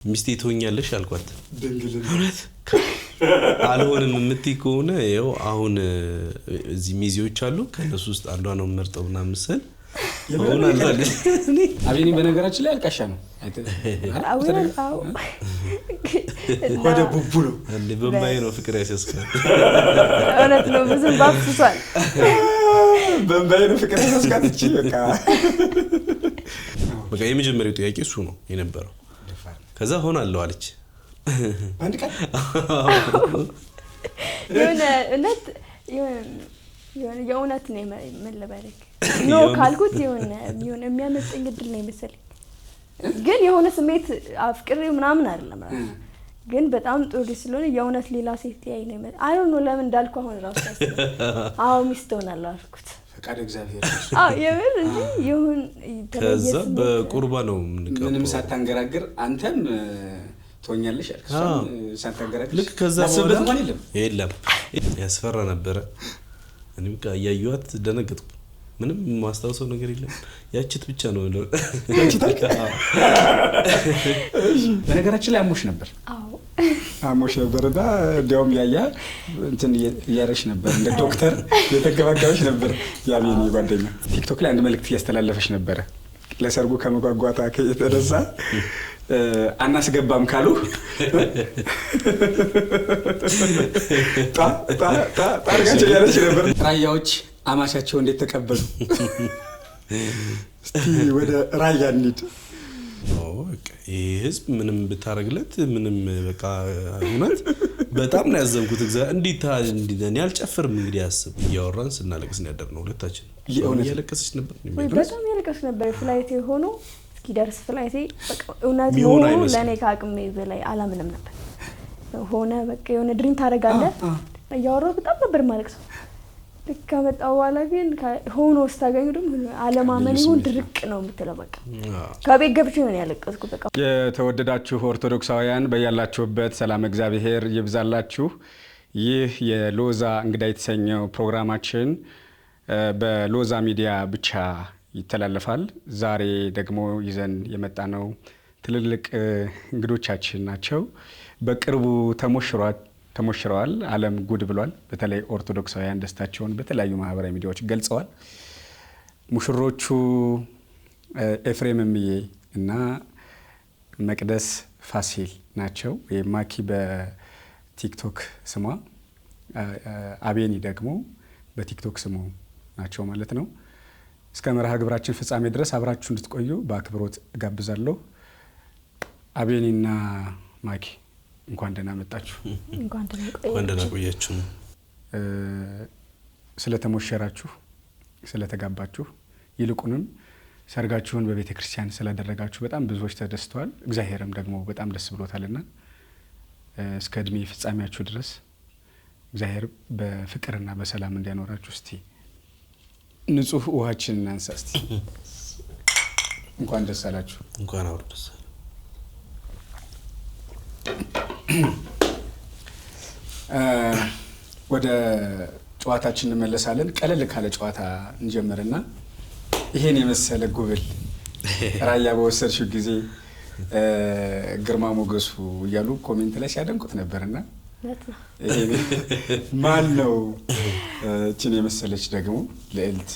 ሚስቴ ትሆኛለሽ አልኳት ድንግልነት አልሆንም የምትይ ከሆነ ያው አሁን እዚህ ሚዜዎች አሉ ከነሱ ውስጥ አንዷ ነው መርጠውና መስል ሆናለሁ አብይኒ በነገራችን ላይ አልቃሻ ነው አው ወደ ቡቡ ነው እንዴ በማይ ነው ፍቅር ያስያስካል እውነት ነው ብዙ ባፍሷል በማይ ነው ፍቅር ያስያስካል እቺ በቃ የመጀመሪያው ጥያቄ እሱ ነው የነበረው ከዛ ሆናለሁ አለች አንድ ቀን የእውነት ነው መለበረክ ኖ ካልኩት የሆነ የሚያመጣኝ እድል ነው መሰለኝ ግን የሆነ ስሜት አፍቅሬው ምናምን አይደለም ግን በጣም ጥሩ ስለሆነ የእውነት ሌላ ሴት ያይ ነው አይ ዶንት ኖ ለምን እንዳልኩ አሁን ራሱ አዎ ሚስት ሆናለሁ አልኩት ፈቃድ እግዚአብሔር የምር እንጂ ይሁን ከዛ በቁርባ ነው ምንም ሳታንገራግር አንተም ትሆኛለሽ አልከሰም ሳታንገራግር ልክ ከዛ በኋላ የለም ያስፈራ ነበር እኔም ያያዩት ደነገጥኩ ምንም ማስተዋወሰው ነገር የለም ያቺት ብቻ ነው ያቺት በነገራችን ላይ አሞሽ ነበር አዎ አሞሽ ነበርና እንዲያውም ያያ እንትን ያረሽ ነበር እንደ ዶክተር የተገባጋዎች ነበር ያብየኒ ጓደኛ ቲክቶክ ላይ አንድ መልእክት ያስተላለፈሽ ነበር ለሰርጉ ከመጓጓታ ከየተደሳ አናስገባም ካሉ ታርጋቸው ያለች ነበር ራያዎች አማሻቸው እንዴት ተቀበሉ እስቲ ወደ ራያ እንሂድ ይሄ ህዝብ ምንም ብታረግለት ምንም በቃ እውነት በጣም ነው ያዘንኩት እንዴት እኔ አልጨፍርም እንግዲህ አስብ ያወራን ስናለቅስ ነው ያደርነው ሁለታችን ያለቀሰች ነበር በጣም ያለቀሰች ነበር ፍላይት ሆኖ እስኪደርስ ፍላይት በቃ እውነት ነው ለኔ ካቅሜ በላይ አላምንም ነበር ሆነ በቃ የሆነ ድሪም ታረጋለህ ያወራው በጣም ነበር ማለቅሰው ከመጣው በኋላ ግን ሆኖ ስታገኙ ደግሞ አለማመን ይሁን ድርቅ ነው የምትለው በቃ ከቤት ገብቼ ነው ያለቀስኩት በቃ የተወደዳችሁ ኦርቶዶክሳውያን በያላችሁበት ሰላም እግዚአብሔር ይብዛላችሁ ይህ የሎዛ እንግዳ የተሰኘው ፕሮግራማችን በሎዛ ሚዲያ ብቻ ይተላለፋል ዛሬ ደግሞ ይዘን የመጣነው ትልልቅ እንግዶቻችን ናቸው በቅርቡ ተሞሽረዋል ዓለም ጉድ ብሏል በተለይ ኦርቶዶክሳውያን ደስታቸውን በተለያዩ ማህበራዊ ሚዲያዎች ገልጸዋል ሙሽሮቹ ኤፍሬም እምዬ እና መቅደስ ፋሲል ናቸው የማኪ በቲክቶክ ስሟ አብየኒ ደግሞ በቲክቶክ ስሙ ናቸው ማለት ነው እስከ መርሃ ግብራችን ፍጻሜ ድረስ አብራችሁ እንድትቆዩ በአክብሮት ጋብዛለሁ አብየኒና ማኪ እንኳን ደህና መጣችሁ እንኳን ደህና ቆያችሁ ስለተሞሸራችሁ ስለተጋባችሁ ይልቁንም ሰርጋችሁን በቤተ ክርስቲያን ስላደረጋችሁ በጣም ብዙዎች ተደስተዋል እግዚአብሔርም ደግሞ በጣም ደስ ብሎታልና እስከ እድሜ ፍጻሜያችሁ ድረስ እግዚአብሔር በፍቅርና በሰላም እንዲያኖራችሁ እስቲ ንጹህ ውሃችንን እናንሳ እስቲ እንኳን ደስ አላችሁ እንኳን አብሮ ደስ ወደ ጨዋታችን እንመለሳለን ቀለል ካለ ጨዋታ እንጀምርና ይሄን የመሰለ ጉብል ራያ በወሰድሽው ጊዜ ግርማ ሞገሱ እያሉ ኮሜንት ላይ ሲያደንቁት ነበርና ማን ነው እቺን የመሰለች ደግሞ ለእልት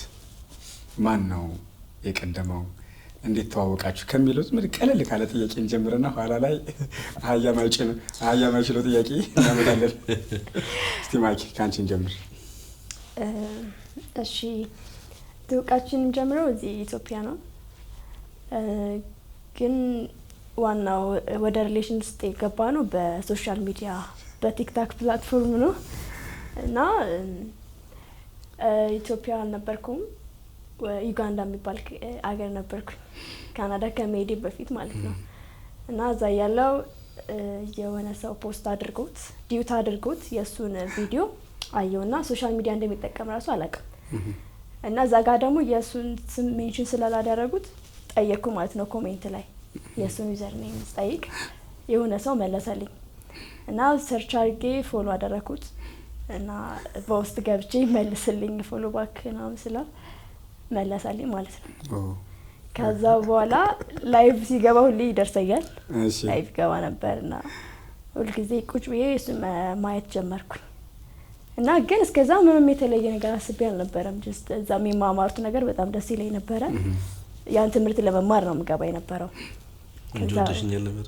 ማን ነው የቀደመው እንዴት ተዋወቃችሁ ከሚለው ምን ቀለል ካለ ጥያቄ እንጀምርና ኋላ ላይ አህያ ማይችለው ጥያቄ እናመጣለን እስቲ ማኪ ካንቺ እንጀምር እሺ ተውቃችን እንጀምረው እዚህ ኢትዮጵያ ነው ግን ዋናው ወደ ሪሌሽን ውስጥ የገባ ነው በሶሻል ሚዲያ በቲክቶክ ፕላትፎርም ነው እና ኢትዮጵያ ነበርኩም ዩጋንዳ የሚባል አገር ነበርኩኝ ካናዳ ከመሄዴ በፊት ማለት ነው እና እዛ ያለው የሆነ ሰው ፖስት አድርጎት ዲዩት አድርጎት የሱን ቪዲዮ አየውና ሶሻል ሚዲያ እንደሚጠቀም ራሱ አላውቅም እና እዛ ጋር ደግሞ የሱን ስም ሜንሽን ስላላደረጉት ጠየቅኩ ማለት ነው ኮሜንት ላይ የሱን ዩዘር ኔም ጠይቅ የሆነ ሰው መለሰልኝ እና ሰርች አድርጌ ፎሎ አደረኩት እና በውስጥ ገብቼ መልስልኝ ፎሎ ባክ ነው ስላ መለሰልኝ ማለት ነው ከዛ በኋላ ላይቭ ሲገባ ሁሌ ይደርሰኛል። እሺ ላይቭ ገባ ነበርና ሁልጊዜ ቁጭ ብዬ እሱን ማየት ጀመርኩኝ እና ግን እስከዛ ምንም የተለየ ነገር አስቤ አልነበረም። ጀስት እዛ የሚማማሩት ነገር በጣም ደስ ይለኝ ነበረ። ያን ትምህርት ለመማር ነው የምገባ የነበረው። ከዛ ወደሽኛል ነበር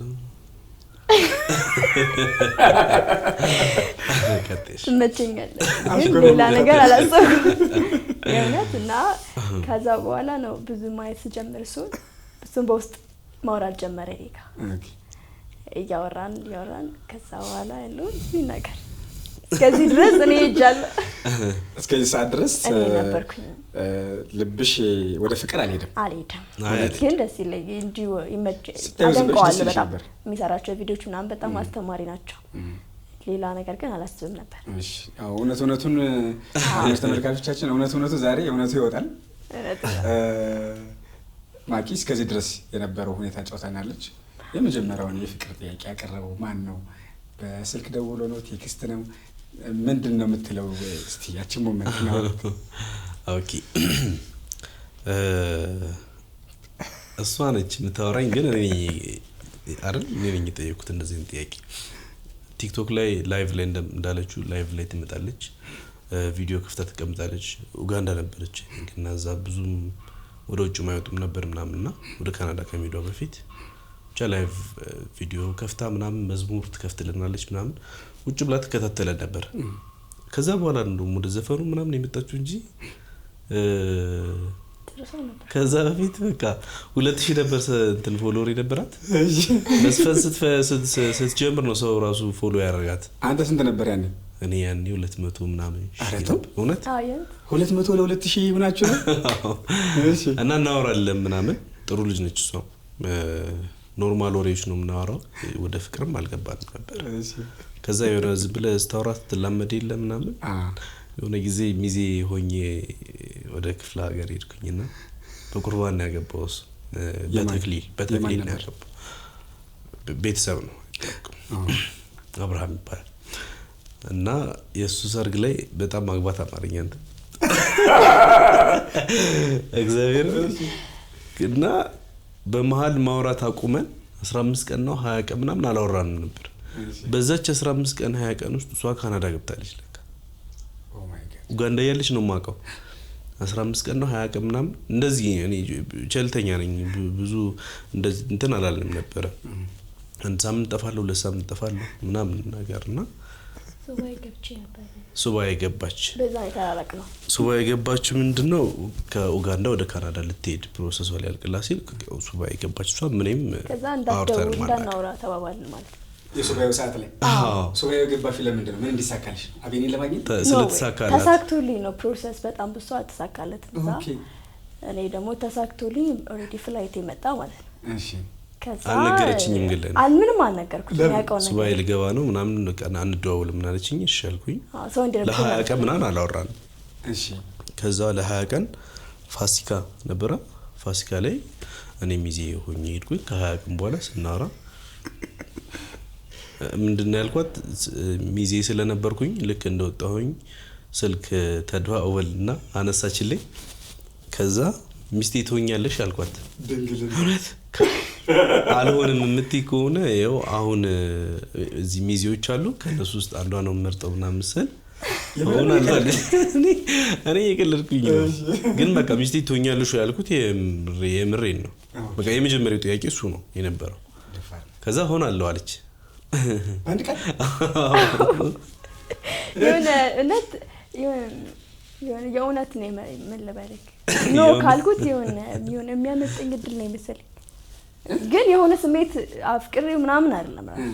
ትመቸኛለህ ግን ሌላ ነገር አላሰብኩም የእውነት። እና ከዛ በኋላ ነው ብዙ ማየት ስጀምር እሱን በውስጥ ማውራት ጀመረ እኔ ጋር እያወራን ከዛ በኋላ ያለው ነገር እስከዚህ ድረስ እኔ ሄጃለሁ። እስከዚህ ሰዓት ድረስ እኔ ነበርኩኝ። ልብሽ ወደ ፍቅር አልሄድም። ግን ደስ ይለኝ እንጂ አደንቀዋለሁ በጣም የሚሰራቸው ቪዲዮዎች ምናምን በጣም አስተማሪ ናቸው። ሌላ ነገር ግን አላስብም ነበር። እሺ አዎ እውነቱን ተመልካቾቻችን እውነቱ ዛሬ እውነቱ ይወጣል። ማኪ እስከዚህ ድረስ የነበረው ሁኔታ ጫውታናለች። የመጀመሪያውን የፍቅር ጥያቄ ያቀረበው ማን ነው? በስልክ ደውሎ ነው? ቴክስት ነው? ምንድነው የምትለው? እስቲ ያቺን ሞመንት ነው። ኦኬ እሷ ነች የምታወራኝ ግን እኔ ነኝ የጠየኩት እንደዚህ ጥያቄ። ቲክቶክ ላይ ላይቭ ላይ እንዳለችው ላይቭ ላይ ትመጣለች፣ ቪዲዮ ክፍታ ተቀምጣለች። ኡጋንዳ ነበረች እና እዛ ብዙም ወደ ውጭ ማይወጡም ነበር ምናምንና ወደ ካናዳ ከመሄዷ በፊት ብቻ ላይቭ ቪዲዮ ከፍታ ምናምን መዝሙር ትከፍትልናለች ምናምን ውጭ ብላ ትከታተለን ነበር። ከዛ በኋላ እንደውም ወደ ዘፈኑ ምናምን የመጣችው እንጂ ከዛ በፊት በቃ 2000 ነበር እንትን ፎሎወር የነበራት። መስፈን ስትጀምር ነው ሰው ራሱ ፎሎ ያደርጋት። አንተ ስንት ነበር ያኔ? እኔ ያኔ 200 ምናምን ነበር። እውነት 200 ለ2000 ሆናችሁ ነው? እሺ እና እናወራለን ምናምን። ጥሩ ልጅ ነች እሷ። ኖርማል ወሬዎች ነው የምናወራው። ወደ ፍቅርም አልገባንም ነበር። እሺ ከዛ የሆነ ዝም ብለህ ስታወራት ትላመድ የለ ምናምን። የሆነ ጊዜ ሚዜ ሆኜ ወደ ክፍለ ሀገር ሄድኩኝና በቁርባን ያገባው እሱ በተክሊል ያገባው ቤተሰብ ነው አብርሃም ይባላል። እና የሱ ሰርግ ላይ በጣም ማግባት አማርኛ እንት እግዚአብሔር እና በመሃል ማውራት አቁመን 15 ቀን ነው 20 ቀን ምናምን አላወራንም ነበር። በዛች 15 ቀን 20 ቀን ውስጥ እሷ ካናዳ ገብታለች። ለካ ኡጋንዳ ያለች ነው የማውቀው። 15 ቀን ነው 20 ቀን ምናምን እንደዚህ። እኔ ቸልተኛ ነኝ ብዙ እንደዚህ እንትን አላልንም ነበር። አንድ ሳምንት ጠፋለሁ፣ ለሳምንት ጠፋለሁ ምናምን ነገርና ሱባኤ ገባች። በዛ ይታላቅ ነው ሱባኤ ገባች። ምንድነው ከኡጋንዳ ወደ ካናዳ ልትሄድ ፕሮሰስ ወለ ያልቅላ ሲል ሱባኤ ገባች። እሷ ምንም ከዛ እንዳናውራ ተባባልን ማለት ነው። የሱባኤው ሰዓት ላይ ሱባኤው ገባሽ ለምንድን ነው? ምን እንዲሳካልሽ? አቤኔን ለማግኘት ስለተሳካላት ተሳክቶልኝ ነው። ፕሮሰስ በጣም ብዙ አልተሳካለትም። እዛ እኔ ደግሞ ተሳክቶልኝ ኦልሬዲ ፍላይት የመጣ ማለት ነው። እሺ ከዛ አልነገረችኝም ግን ምንም አልነገርኩት። ያውቀው ነገር ሱባኤ ልገባ ነው ምናምን ቀን አንደዋውል ምን አለችኝ። እሺ አልኩኝ። ለ20 ቀን ምናምን አላወራንም። እሺ ከዛ ለ20 ቀን ፋሲካ ነበረ። ፋሲካ ላይ እኔ ሚዜ ሆኜ ሄድኩኝ። ከ20 ቀን በኋላ ስናወራ ምንድነው ያልኳት ሚዜ ስለነበርኩኝ ልክ እንደወጣሁኝ ስልክ ተደዋወልና አነሳችልኝ። ከዛ ሚስቴ ትሆኛለሽ አልኳት። ድንግልነት አልሆንም የምትይ ከሆነ ያው አሁን እዚህ ሚዜዎች አሉ ከነሱ ውስጥ አንዷ ነው መርጠውና ምስል ሆናለሁ። እኔ የቀለድኩኝ ነው ግን በቃ ሚስቴ ትሆኛለሽ ያልኩት የምሬን ነው። በቃ የመጀመሪያው ጥያቄ እሱ ነው የነበረው። ከዛ ሆናለሁ አለች። አንድ ቀን የእውነት ነው የምልበልክ ኖ ካልኩት የሆነ የሚያመጣኝ እድል ነው መሰለኝ። ግን የሆነ ስሜት አፍቅሬው ምናምን አይደለም ራሱ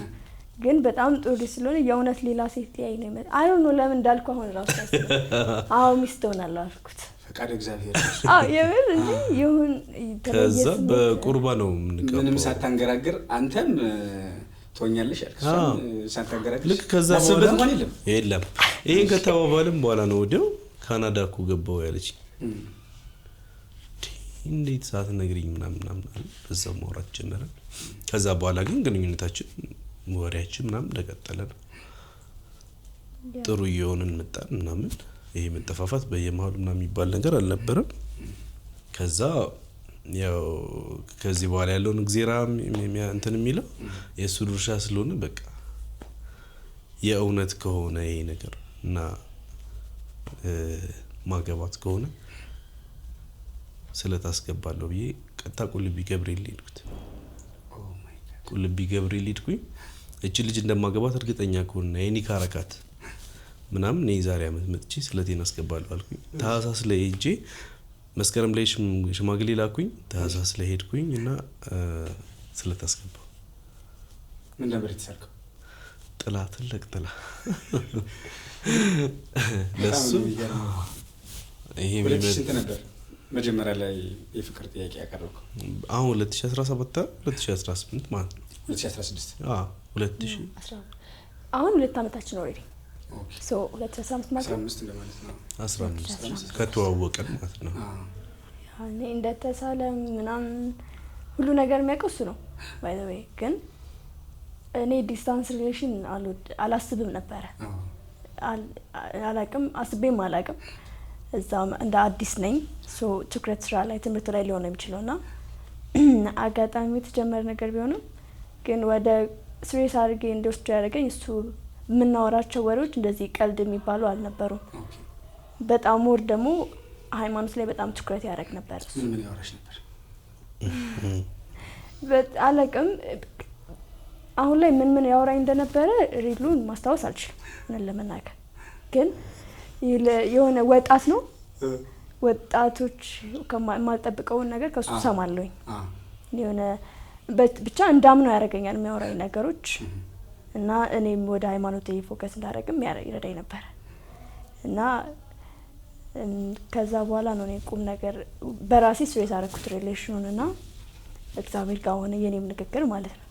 ግን በጣም ጥሩ ስለሆነ የእውነት ሌላ ሴት ያይ ነው ማለት አይ ዶንት ኖ ለምን እንዳልኩ አሁን ራሱ አዎ ሚስት ሆናለሁ አልኩት። ፈቃድ እግዚአብሔር የምር እንጂ ይሁን። ከዛ በቁርባ ነው የምንቀበለው ምንም ሳታንገራግር አንተም ትሆኛለሽ አልከሽ ሳታንገራግር ልክ ከዛ በኋላ የለም ይሄን ከተባባልን በኋላ ነው ወዲያው ካናዳ እኮ ገባው ያለች። እንዴት ሳትነግሪኝ ምናምን አለ። በዛው ማውራት ጀመረ። ከዛ በኋላ ግን ግንኙነታችን ወሬያችን ምናምን እንደቀጠለ ነው። ጥሩ እየሆንን መጣን ምናምን። ይሄ መጠፋፋት በየመሃሉ ምናምን የሚባል ነገር አልነበረም። ከዛ ያው ከዚህ በኋላ ያለውን እግዚአብሔር እንትን የሚለው የሱ ድርሻ ስለሆነ በቃ የእውነት ከሆነ ይሄ ነገር እና ማገባት ከሆነ ስለታስገባለሁ ብዬ ቀጥታ ቁልቢ ገብርኤል ሄድኩት። ቁልቢ ገብርኤል ሄድኩኝ። እቺ ልጅ እንደማገባት እርግጠኛ ከሆነ የኔ ካረካት ምናምን የዛሬ አመት መጥቼ ስለቴን አስገባለሁ አልኩኝ። ታህሳስ ላይ ሄጄ መስከረም ላይ ሽማግሌ ላኩኝ። ታህሳስ ላይ ሄድኩኝ እና ስለታስገባው ምን ነበር የተሰርከው? ጥላ፣ ትልቅ ጥላ ለሱ ይሄ ስንት ነበር መጀመሪያ ላይ የፍቅር ጥያቄ ያቀረብከው? አሁን 2017 2018 ማለት ነው። 2016 2000 አሁን 2 አመታችን ኦሬዲ ሶ 2015 ማለት ነው 15 እንደማለት ነው። 15 ከተዋወቀን ማለት ነው። ያኔ እንደተሳለ ምናምን ሁሉ ነገር የሚያውቀው እሱ ነው። ባይ ዘ ዌይ ግን እኔ ዲስታንስ ሪሌሽን አላስብም ነበር። አላቅም አስቤም አላቅም። እዛም እንደ አዲስ ነኝ። ሶ ትኩረት ስራ ላይ ትምህርት ላይ ሊሆን የሚችለውና አጋጣሚ የተጀመረ ነገር ቢሆንም ግን ወደ ሲሪየስ አድርጌ እንድወስድ ያደረገኝ እሱ የምናወራቸው ወሬዎች እንደዚህ ቀልድ የሚባሉ አልነበሩም። በጣም ሞር ደግሞ ሃይማኖት ላይ በጣም ትኩረት ያደርግ ነበር። ምን ያወራሽ ነበር? አላቅም አሁን ላይ ምን ያወራኝ እንደነበረ ሪሉን ማስታወስ አልችልም ምን ለመናገር ግን የሆነ ወጣት ነው። ወጣቶች ከማልጠብቀውን ነገር ከሱ ሰማለሁኝ። የሆነ ብቻ እንዳምነው ያደርገኛል የሚያወራኝ ነገሮች እና እኔም ወደ ሃይማኖቴ ፎከስ እንዳደረግም ይረዳኝ ነበር እና ከዛ በኋላ ነው እኔ ቁም ነገር በራሴ ስትሬስ አደረኩት ሪሌሽኑን እና እግዚአብሔር ጋር ሆነ የኔም ንግግር ማለት ነው።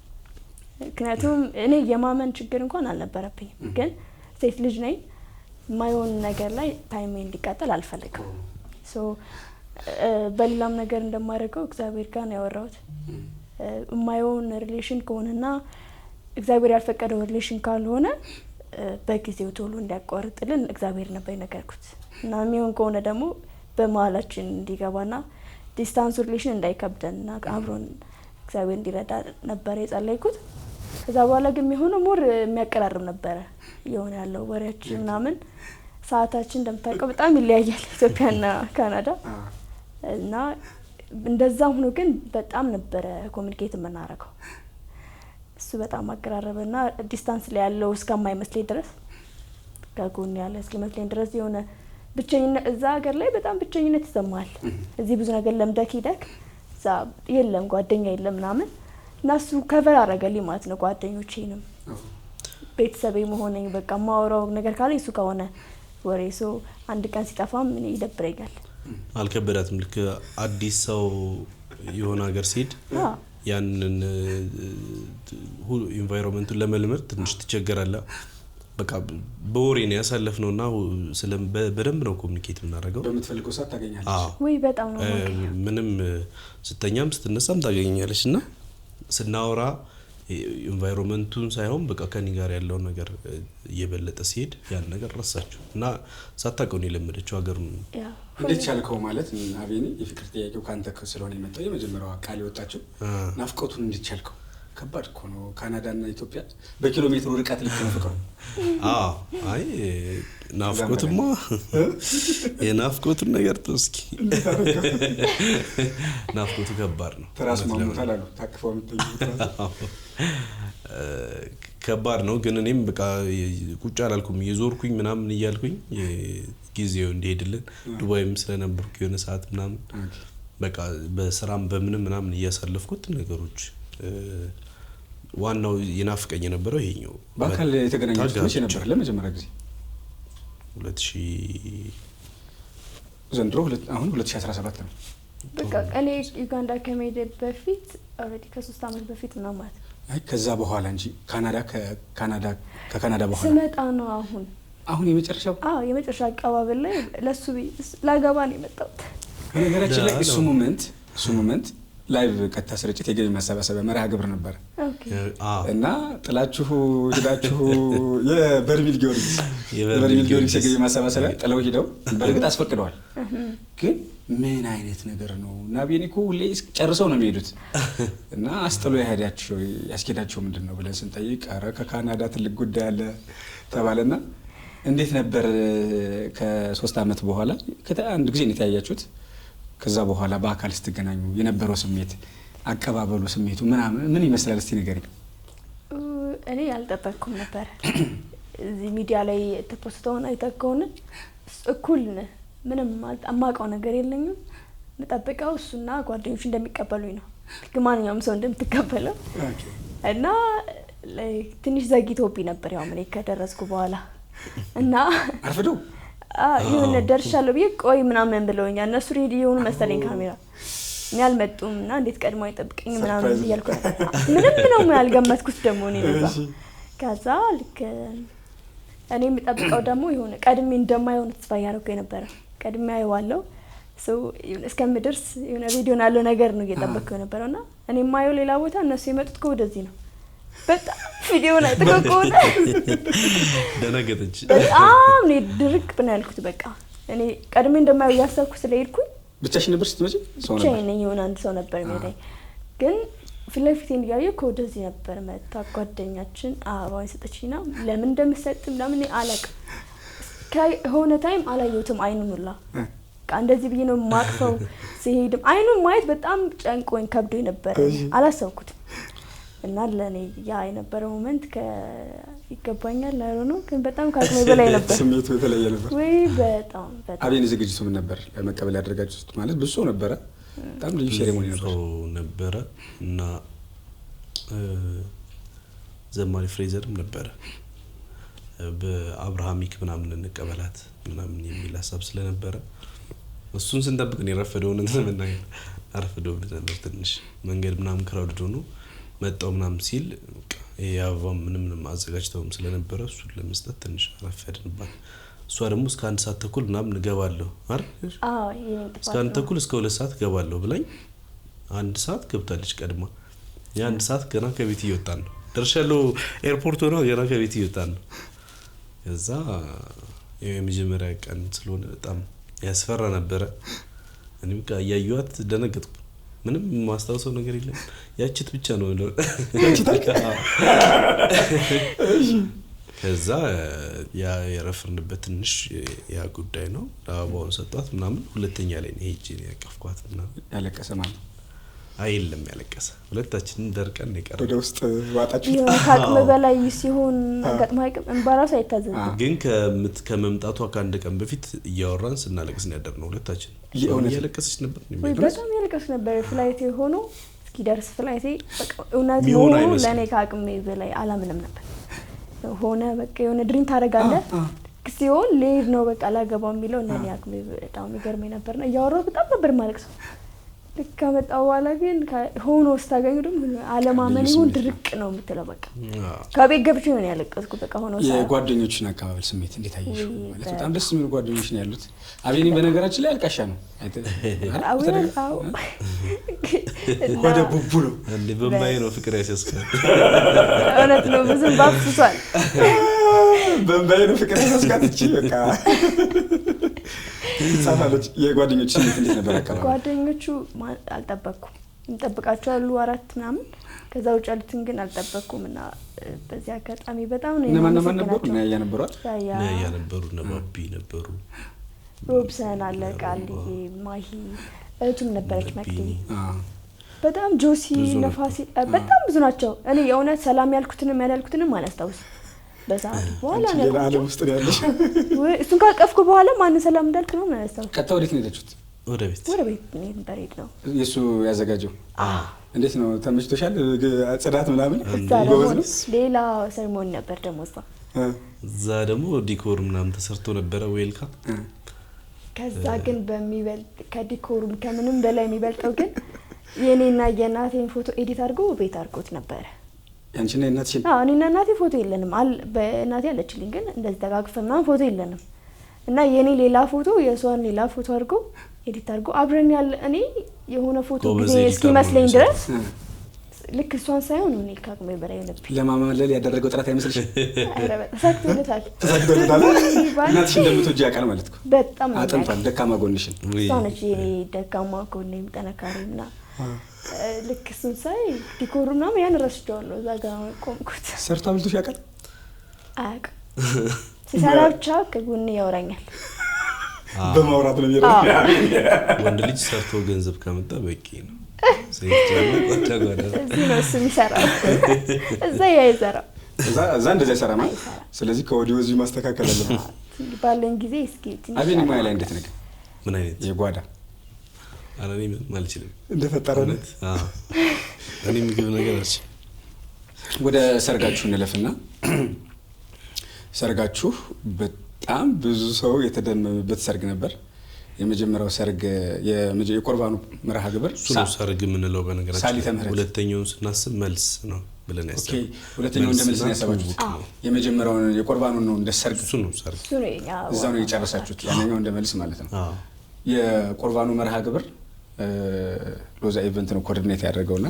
ምክንያቱም እኔ የማመን ችግር እንኳን አልነበረብኝም፣ ግን ሴት ልጅ ነኝ። ማይሆን ነገር ላይ ታይም እንዲቃጠል አልፈልግም። ሶ በሌላም ነገር እንደማደርገው እግዚአብሔር ጋር ነው ያወራሁት። ማይሆን ሪሌሽን ከሆነና እግዚአብሔር ያልፈቀደው ሪሌሽን ካልሆነ በጊዜው ቶሎ እንዲያቋርጥልን እግዚአብሔር ነበር የነገርኩት እና የሚሆን ከሆነ ደግሞ በመሀላችን እንዲገባና ዲስታንስ ሪሌሽን እንዳይከብደንና አብሮን እግዚአብሔር እንዲረዳ ነበር የጸለይኩት። ከዛ በኋላ ግን የሚሆነው ሞር የሚያቀራርብ ነበረ የሆነ ያለው ወሬያችን ምናምን። ሰዓታችን እንደምታውቀው በጣም ይለያያል ኢትዮጵያና ካናዳ እና እንደዛ ሆኖ ግን በጣም ነበረ ኮሚኒኬት የምናደርገው። እሱ በጣም አቀራረበና ዲስታንስ ላይ ያለው እስከማይመስለኝ ድረስ ከጎን ያለ እስኪመስለኝ ድረስ የሆነ ብቸኝነት እዛ ሀገር ላይ በጣም ብቸኝነት ይሰማል። እዚህ ብዙ ነገር ለምደክ ሂደክ እዛ የለም ጓደኛ የለም ምናምን እና እሱ ከቨር አደረገልኝ ማለት ነው። ጓደኞቼንም ቤተሰቤ መሆነኝ በቃ ማወራው ነገር ካለ እሱ ከሆነ ወሬ ሰው አንድ ቀን ሲጠፋም እኔ ይደብረኛል። አልከበዳትም? ልክ አዲስ ሰው የሆነ ሀገር ሲሄድ ያንን ሁሉ ኢንቫይሮንመንቱን ለመልመድ ትንሽ ትቸገራለህ። በቃ በወሬ ነው ያሳለፍነውና በደንብ ነው ኮሚኒኬት የምናደርገው። በምትፈልገው ሰዓት ታገኛለሽ ወይ በጣም ነው ምንም ስተኛም ስትነሳም ታገኛለሽ እና ስናወራ ኢንቫይሮንመንቱን ሳይሆን በቃ ከኔ ጋር ያለው ነገር እየበለጠ ሲሄድ ያን ነገር ረሳችሁ እና ሳታውቀው ነው የለመደችው ሀገር ነው። እንዴት ቻልከው ማለት አቤኔ የፍቅር ጥያቄው ካንተ ስለሆነ የመጣው የመጀመሪያው ቃል የወጣችው ናፍቆቱን እንዴት ቻልከው? ከባድ እኮ ነው። ካናዳና ኢትዮጵያ በኪሎ ሜትር ርቀት ልክ ነው ፍቅሩ። አይ ናፍቆትማ የናፍቆቱን ነገር ተስኪ ናፍቆቱ ከባድ ነው። ተራስ ማሙታል አሉ ታቅፈው ምትጠይቁት ከባድ ነው። ግን እኔም በቃ ቁጭ አላልኩም እየዞርኩኝ ምናምን እያልኩኝ ጊዜው እንዲሄድልን ዱባይም ስለነበርኩ የሆነ ሰዓት ምናምን በቃ በስራም በምንም ምናምን እያሳለፍኩት ነገሮች ዋናው ይናፍቀኝ የነበረው ይሄኛው። በአካል የተገናኛችሁ መቼ ነበር ለመጀመሪያ ጊዜ? 2000 ዘንድሮ አሁን 2017 ነው። በቃ እኔ ዩጋንዳ ከመሄድ በፊት ኦልሬዲ ከ3 አመት በፊት ነው ማለት። አይ ከዛ በኋላ እንጂ ከካናዳ በኋላ ስመጣ ነው አሁን የመጨረሻው የመጨረሻ አቀባበል ላይ ለሱ ላገባ ነው የመጣሁት። በነገራችን ላይ እሱ ሞመንት ላይቭ ቀጥታ ስርጭት የገቢ ማሰባሰቢያ መርሃ ግብር ነበር ኦኬ እና ጥላችሁ ሄዳችሁ የበርሚል ጊዮርጊስ የገቢ ማሰባሰቢያ ጥለው ሄደው በእርግጥ አስፈቅደዋል። ግን ምን አይነት ነገር ነው? እና ቤኒኮ ሁሌ ጨርሰው ነው የሚሄዱት እና አስጥሎ ያስኬዳቸው ምንድን ነው ብለን ስንጠይቅ ኧረ ከካናዳ ትልቅ ጉዳይ አለ ተባለና እንዴት ነበር ከ3 ዓመት በኋላ አንድ ጊዜ ነው የተያያችሁት? ከዛ በኋላ በአካል ስትገናኙ የነበረው ስሜት አቀባበሉ ስሜቱ ምን ይመስላል? እስቲ ንገሪኝ። እኔ አልጠበቅኩም ነበር። እዚህ ሚዲያ ላይ ተፖስተውን አይተህ ከሆነ እኩል ምንም አማውቀው ነገር የለኝም። የምጠብቀው እሱና ጓደኞቹ እንደሚቀበሉኝ ነው፣ ማንኛውም ሰው እንደምትቀበለው እና ትንሽ ዘግይቶብኝ ነበር ያው እኔ ከደረስኩ በኋላ እና አርፍዶ ይሁን ደርሻለሁ ብዬ ቆይ ምናምን ብለውኛል። እነሱ ሬዲ የሆኑ መሰለኝ ካሜራ እኔ አልመጡም እና እንዴት ቀድሞ አይጠብቀኝ ምናምን እያልኩ ምንም ነው ያልገመትኩት ደግሞ እኔ ነዛ። ከዛ ልክ እኔ የምጠብቀው ደግሞ የሆነ ቀድሜ እንደማይሆን ተስፋ እያደረኩ የነበረ ቀድሜ አየዋለሁ ሰው እስከምደርስ የሆነ ቪዲዮ ያለው ነገር ነው እየጠበቅኩ የነበረውና እኔ የማየው ሌላ ቦታ እነሱ የመጡት ከወደዚህ ነው። በጣም ቪዲዮ ላይ ተቆቆነ ደነገጠች። በጣም ነው ድርቅ ብና ያልኩት። በቃ እኔ ቀድሜ እንደማየው ያሰብኩ ስለሄድኩኝ ብቻሽን ነበር ስትመጪ? ሰው ነበር ብቻዬን ነኝ። የሆነ አንድ ሰው ነበር የሚሄደኝ ግን ፊት ለፊቴን እያየሁ ከወደዚህ ነበር መጣ ጓደኛችን አበባውን ሰጠችኝና ለምን እንደምሰጥም ለምን አላውቅም። ከሆነ ታይም አላየሁትም አይኑን ሁላ በቃ እንደዚህ ብዬ ነው ማቅፈው። ሲሄድም አይኑን ማየት በጣም ጨንቆኝ ከብዶኝ ነበር። አላሰብኩትም እና ለኔ ያ የነበረው ሞመንት ይገባኛል አይደል ነው ግን በጣም ካቅሜ በላይ ነበር። ስሜቱ የተለየ ነበር ወይ በጣም አቤን ዝግጅቱ ምን ነበር? ለመቀበል ያደረጋችሁት ማለት ብዙ ሰው ነበረ? በጣም ልዩ ሴሬሞኒ ነበረ እና ዘማሪ ፍሬዘርም ነበረ በአብርሃሚክ ምናምን እንቀበላት ምናምን የሚል ሀሳብ ስለነበረ እሱን ስንጠብቅ ነው የረፈደው። እንተመናኝ አረፈደው ነበር ትንሽ መንገድ ምናምን ክራውድ ሆኖ መጣው ምናምን ሲል ያው ምንም አዘጋጅተውም ስለነበረ እሱን ለመስጠት ትንሽ አረፈድንባት። እሷ ደግሞ እስከ 1 ሰዓት ተኩል ምናምን ገባለሁ አይደል? እስከ 1 ተኩል እስከ 2 ሰዓት ገባለሁ ብላኝ 1 ሰዓት ገብታለች ቀድማ። ያ 1 ሰዓት ገና ከቤት እየወጣን ነው ደርሻለሁ ኤርፖርት ሆኖ ገና ከቤት እየወጣን ነው። ከዛ የመጀመሪያ ቀን ስለሆነ በጣም ያስፈራ ነበረ። እኔም ያያዩት ደነገጥኩ። ምንም ማስታወሰው ነገር የለም ያቺት ብቻ ነው ያቺት። ከዛ ያ የረፍርንበት ትንሽ ያ ጉዳይ ነው። አበባውን ሰጧት ምናምን ሁለተኛ ላይ ነው ሄጄ ያቀፍኳት ምናምን። ያለቀሰ ማለት አይልም ያለቀሰ ሁለታችንን ደርቀን ይቀር ወደ ውስጥ ዋጣችሁ። ከአቅም በላይ ሲሆን ገጥማይቅም እንባራስ አይታዘዝ። ግን ከመምጣቷ ከአንድ ቀን በፊት እያወራን ስናለቅስ ነው ያደርነው ሁለታችን። ያለቀሰች ነበር ወይ በጣም ያለቀስ ነበር። ፍላይቴ ሆኖ እስኪደርስ ፍላይቴ በቃ እውነት ነው ለኔ ከአቅም በላይ አላምንም ነበር። ሆነ በቃ የሆነ ድሪም ታረጋለህ ሲሆን ሌድ ነው በቃ ላገባው የሚለው እኔ አቅም በጣም ይገርመኝ ነበርና እያወራሁ በጣም ነበር ማለቅሰው። ከመጣው በኋላ ግን ሆኖ ስታገኙ ደግሞ አለማመን ይሁን ድርቅ ነው የምትለው። በቃ ከቤት ገብቼ ነው ያለቀስኩት። በቃ ሆኖ የጓደኞችን አቀባበል ስሜት እንዴት አየሽው? ማለት በጣም ደስ የሚሉ ጓደኞች ነው ያሉት። አቤኔ በነገራችን ላይ አልቃሻ ነው ወደ ቡቡ ነው እንዴ በማይ ነው ፍቅር ያስያስካል። እውነት ነው ብዙ ባፍሷል። በማይ ነው ፍቅር ያስያስካል። እቺ በቃ ሳፋለች። የጓደኞች ስሜት እንዴት ነበር አቀባበል? ጓደኞቹ አልጠበቅኩም። እንጠብቃቸው አሉ 4 ምናምን ከዛ ውጭ ያሉትን ግን አልጠበቅኩም እና በዚህ አጋጣሚ በጣም ነው እነማን ነበሩ? ያ ነበሯል ያ ነበሩ ነባቢ ነበሩ ሮብሰን አለ ቃልዬ ማሂ እቱም ነበረች መክሊ በጣም ጆሲ ነፋሲ በጣም ብዙ ናቸው። እኔ የእውነት ሰላም ያልኩትንም ያላልኩትንም አላስታውስም። በዛት በኋላ ነው ለዓለም ውስጥ ያለሽ ወይ እሱን ካቀፍኩ በኋላ ማን ሰላም እንዳልኩ ነው ማለት ነው። ቀጥታ ወዴት ነው የሄዳችሁት? ወደ ቤት ነበር ነው የሱ ያዘጋጀው። እንዴት ነው ተመችቶሻል? ጽዳት ምናምን ሌላ ሴሬሞኒ ነበር ደግሞ እዛ ደግሞ ዲኮር ምናምን ተሰርቶ ነበረ ዌልካም። ከዛ ግን በሚበልጥ ከዲኮሩም ከምንም በላይ የሚበልጠው ግን የኔና የናቴን ፎቶ ኤዲት አድርጎ ቤት አድርጎት ነበር። ያንቺና የናትሽን? አዎ እኔና እናቴ ፎቶ የለንም በእናቴ አለችልኝ ግን እንደዚህ ተጋግፈን ምናምን ፎቶ የለንም እና የኔ ሌላ ፎቶ የሷን ሌላ ፎቶ አድርጎ ኤዲት አድርጎ አብረን ያለ እኔ የሆነ ፎቶ ጎበዝ ጊዜ ኤዲተር እስኪመስለኝ ነው ድረስ ልክ እሷን ሳይሆን እኔ ከአቅሜ በላይ ነበር። ለማማለል ያደረገው ጥረት አይመስልሽ? ኧረ በጣም ተሳክቶለታል። ተሳክቶለታል። እናትሽ እንደምትወጂ ያውቃል ማለት እኮ። በጣም ነው አጥንቷል ደካማ ጎንሽን። እሷ ነች የኔ ደካማ ጎኔም ጠነካሪና ልክ እሱን ሳይ ዲኮሩ ምናምን ያን ረስቼዋለሁ። እዛ ጋር ቆምኩት። ሰርቶ አብልቶሽ ያውቃል? አያውቅም። ሲሰራ ብቻ ከጎኔ ያወራኛል። በማውራት ነው የሚረዳው። ወንድ ልጅ ሰርቶ ገንዘብ ካመጣ በቂ ነው። ሴት ደግሞ ቆጣ እዚህ ነው እሱ የሚሰራው። እዛ አይሰራም። እዛ እንደዛ አይሰራም። ስለዚህ ከወዲሁ እዚህ ማስተካከል አለበት። ባለን ጊዜ እስኪ አቤኔ ሙያ ላይ እንዴት ነገር ምን አይነት የጓዳ አረኔ ምን አልችልም እንደፈጠረው። አዎ እኔ ምግብ ነገር አልች። ወደ ሰርጋችሁ እንለፍና ሰርጋችሁ በጣም ብዙ ሰው የተደመመበት ሰርግ ነበር። የመጀመሪያው ሰርግ የቁርባኑ መርሃ ግብር ሱሉ ሰርግ የምንለው በነገራችን ሳሊተ ምህረት። ሁለተኛውን ስናስብ መልስ ነው ብለን ያሰብነው። ኦኬ ሁለተኛው እንደ መልስ ነው ያሰባችሁት? የመጀመሪያውን የቁርባኑን ነው እንደ ሰርግ እሱ ነው ሰርግ። እዛው ነው የጨረሳችሁት። ያንኛው እንደ መልስ ማለት ነው። አዎ የቁርባኑ መርሃ ግብር ሎዛ ኢቨንት ነው ኮኦርዲኔት ያደረገውና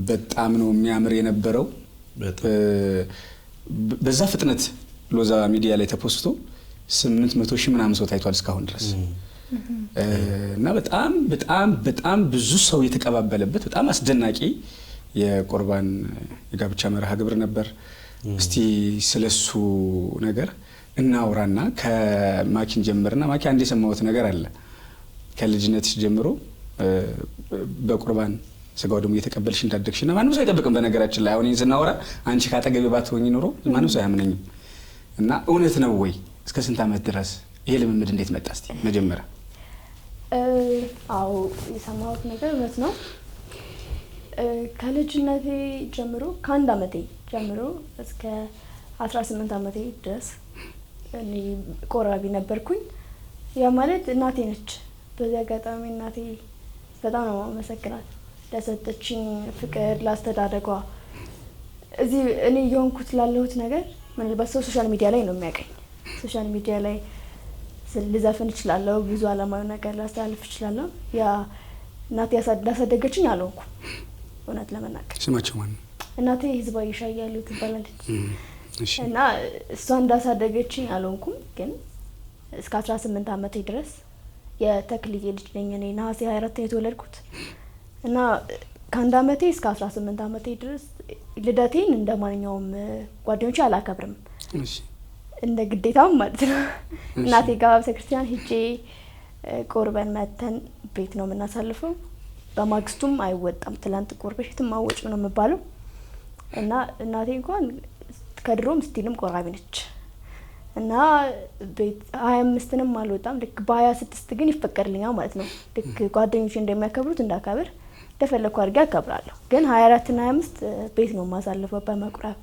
በጣም ነው የሚያምር የነበረው። በዛ ፍጥነት ሎዛ ሚዲያ ላይ ተፖስቶ 800 ሺህ ምናምን ሰው ታይቷል እስካሁን ድረስ እና በጣም በጣም በጣም ብዙ ሰው የተቀባበለበት በጣም አስደናቂ የቁርባን የጋብቻ መርሃ ግብር ነበር። እስቲ ስለሱ ነገር እናውራና ከማኪን ጀምርና ማኪ አንዴ የሰማሁት ነገር አለ። ከልጅነትሽ ጀምሮ በቁርባን ስጋው ደግሞ እየተቀበልሽ እንዳደግሽና ማንም ሰው አይጠብቅም። በነገራችን ላይ አሁን ይሄን ስናወራ አንቺ ካጠገቤ ባትሆኚ ኖሮ ማንም ሰው አያምነኝም። እና እውነት ነው ወይ? እስከ ስንት ዓመት ድረስ ይሄ ልምምድ እንዴት መጣ? እስቲ መጀመሪያ። አዎ የሰማሁት ነገር እውነት ነው። ከልጅነቴ ጀምሮ ከአንድ ዓመቴ ጀምሮ እስከ 18 ዓመቴ ድረስ እኔ ቆራቢ ነበርኩኝ። ያ ማለት እናቴ ነች። በዚህ አጋጣሚ እናቴ በጣም ነው የማመሰግናት ለሰጠችኝ ፍቅር፣ ላስተዳደጓ። እዚህ እኔ የሆንኩት ላለሁት ነገር ምናልባት ሰው ሶሻል ሚዲያ ላይ ነው የሚያውቀኝ። ሶሻል ሚዲያ ላይ ልዘፍን እችላለሁ፣ ብዙ አለማዊ ነገር ላስተላልፍ እችላለሁ። ያ እናቴ ያሳደገችኝ አልሆንኩም። እውነት ለመናገር ስማቸው ማን ነው? እናቴ ህዝባዊ ሻያሉ ትባላለች። እና እሷ እንዳሳደገችኝ አልሆንኩም። ግን እስከ 18 ዓመቴ ድረስ የተክልዬ ልጅ ነኝ እኔ። ነሐሴ 24 ነው የተወለድኩት። እና ከአንድ ዓመቴ እስከ 18 ዓመቴ ድረስ ልደቴን እንደ ማንኛውም ጓደኞቼ አላከብርም። እንደ ግዴታም ማለት ነው። እናቴ ጋር ቤተክርስቲያን ሄጄ ቆርበን መተን ቤት ነው የምናሳልፈው። በማግስቱም አይወጣም። ትላንት ቆርበሽ ትማወጭ ነው የሚባለው። እና እናቴ እንኳን ከድሮም ስቲልም ቆራቢ ነች። እና ቤት 25ንም አልወጣም። ልክ በ26 ግን ይፈቀድልኛል ማለት ነው። ልክ ጓደኞቼ እንደሚያከብሩት እንዳከብር እንደፈለኩ አድርጌ አከብራለሁ። ግን 24 እና 25 ቤት ነው የማሳልፈው በመቁረብ።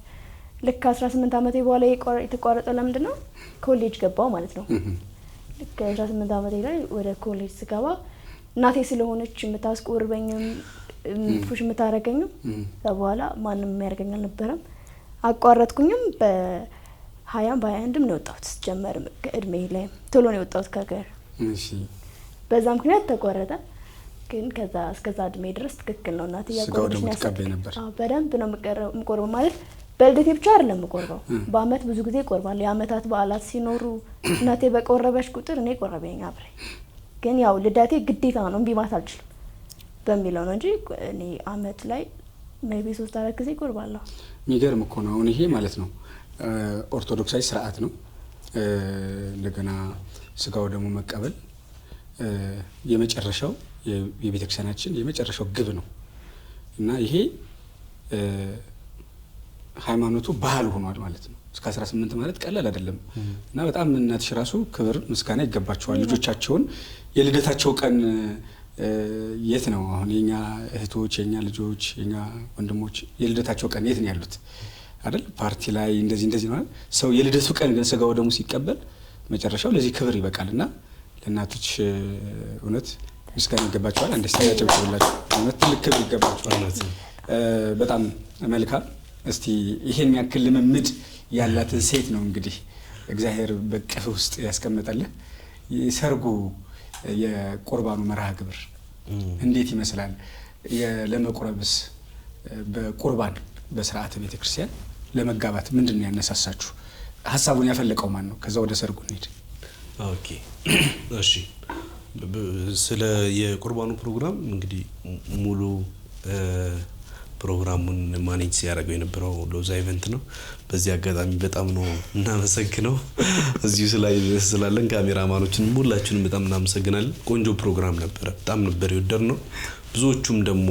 ልክ 18 ዓመቴ በኋላ የተቋረጠው ለምንድን ነው? ኮሌጅ ገባው ማለት ነው። ልክ 18 ዓመቴ ላይ ወደ ኮሌጅ ስገባ እናቴ ስለሆነች የምታስቆርበኝም ፑሽ የምታረገኝም በኋላ ማንም የሚያደርገኝ አልነበረም። አቋረጥኩኝም። በ20 በ21 ነው የወጣሁት። ጀመር ከእድሜ ላይ ቶሎ ነው የወጣሁት ከሀገር። በዛ ምክንያት ተቆረጠ። ግን ከዛ እስከዛ እድሜ ድረስ ትክክል ነው እናቴ ያቆረጠች ነበር። በደንብ ነው የምቆርበው ማለት በልደቴ ብቻ አይደለም የምቆርበው። በአመት ብዙ ጊዜ ቆርባለሁ። የአመታት በዓላት ሲኖሩ እናቴ በቆረበች ቁጥር እኔ ቆረበኝ አብሬ። ግን ያው ልደቴ ግዴታ ነው እምቢ ማለት አልችልም በሚለው ነው እንጂ እኔ አመት ላይ ሜቢ 3-4 ጊዜ ቆርባለሁ። የሚገርም እኮ ነው። አሁን ይሄ ማለት ነው ኦርቶዶክሳዊ ስርዓት ነው። እንደገና ስጋው ደግሞ መቀበል የመጨረሻው የቤተክርስቲያናችን የመጨረሻው ግብ ነው እና ይሄ ሃይማኖቱ ባህል ሆኗል ማለት ነው። እስከ 18 ማለት ቀላል አይደለም እና በጣም እናትሽ ራሱ ክብር ምስጋና ይገባቸዋል። ልጆቻቸውን የልደታቸው ቀን የት ነው አሁን የኛ እህቶች፣ የኛ ልጆች፣ የኛ ወንድሞች የልደታቸው ቀን የት ነው ያሉት አይደል? ፓርቲ ላይ እንደዚህ ነው ሰው የልደቱ ቀን ግን ስጋው ደግሞ ሲቀበል መጨረሻው ለዚህ ክብር ይበቃልና ለእናቶች እውነት ምስጋና ይገባቸዋል። እንደስተያጨው ይላችሁ እውነት ትልቅ ክብር ይገባቸዋል። በጣም መልካም። እስቲ ይሄን ያክል ልምምድ ያላትን ሴት ነው እንግዲህ እግዚአብሔር በቅፍ ውስጥ ያስቀመጠልህ። ሰርጉ የቁርባኑ መርሃ ግብር እንዴት ይመስላል? ለመቁረብስ በቁርባን በስርዓተ ቤተክርስቲያን ለመጋባት ምንድን ነው ያነሳሳችሁ? ሀሳቡን ያፈለቀው ማን ነው? ከዛ ወደ ሰርጉ እንሂድ። ኦኬ እሺ። ስለ የቁርባኑ ፕሮግራም እንግዲህ ሙሉ ፕሮግራሙን ማኔጅ ሲያደርገው የነበረው ሎዛ ኢቨንት ነው። በዚህ አጋጣሚ በጣም ነው እናመሰግነው። እዚሁ ስላለን ካሜራማኖችን ሁላችንም በጣም እናመሰግናለን። ቆንጆ ፕሮግራም ነበረ። በጣም ነበር የወደድነው። ብዙዎቹም ደግሞ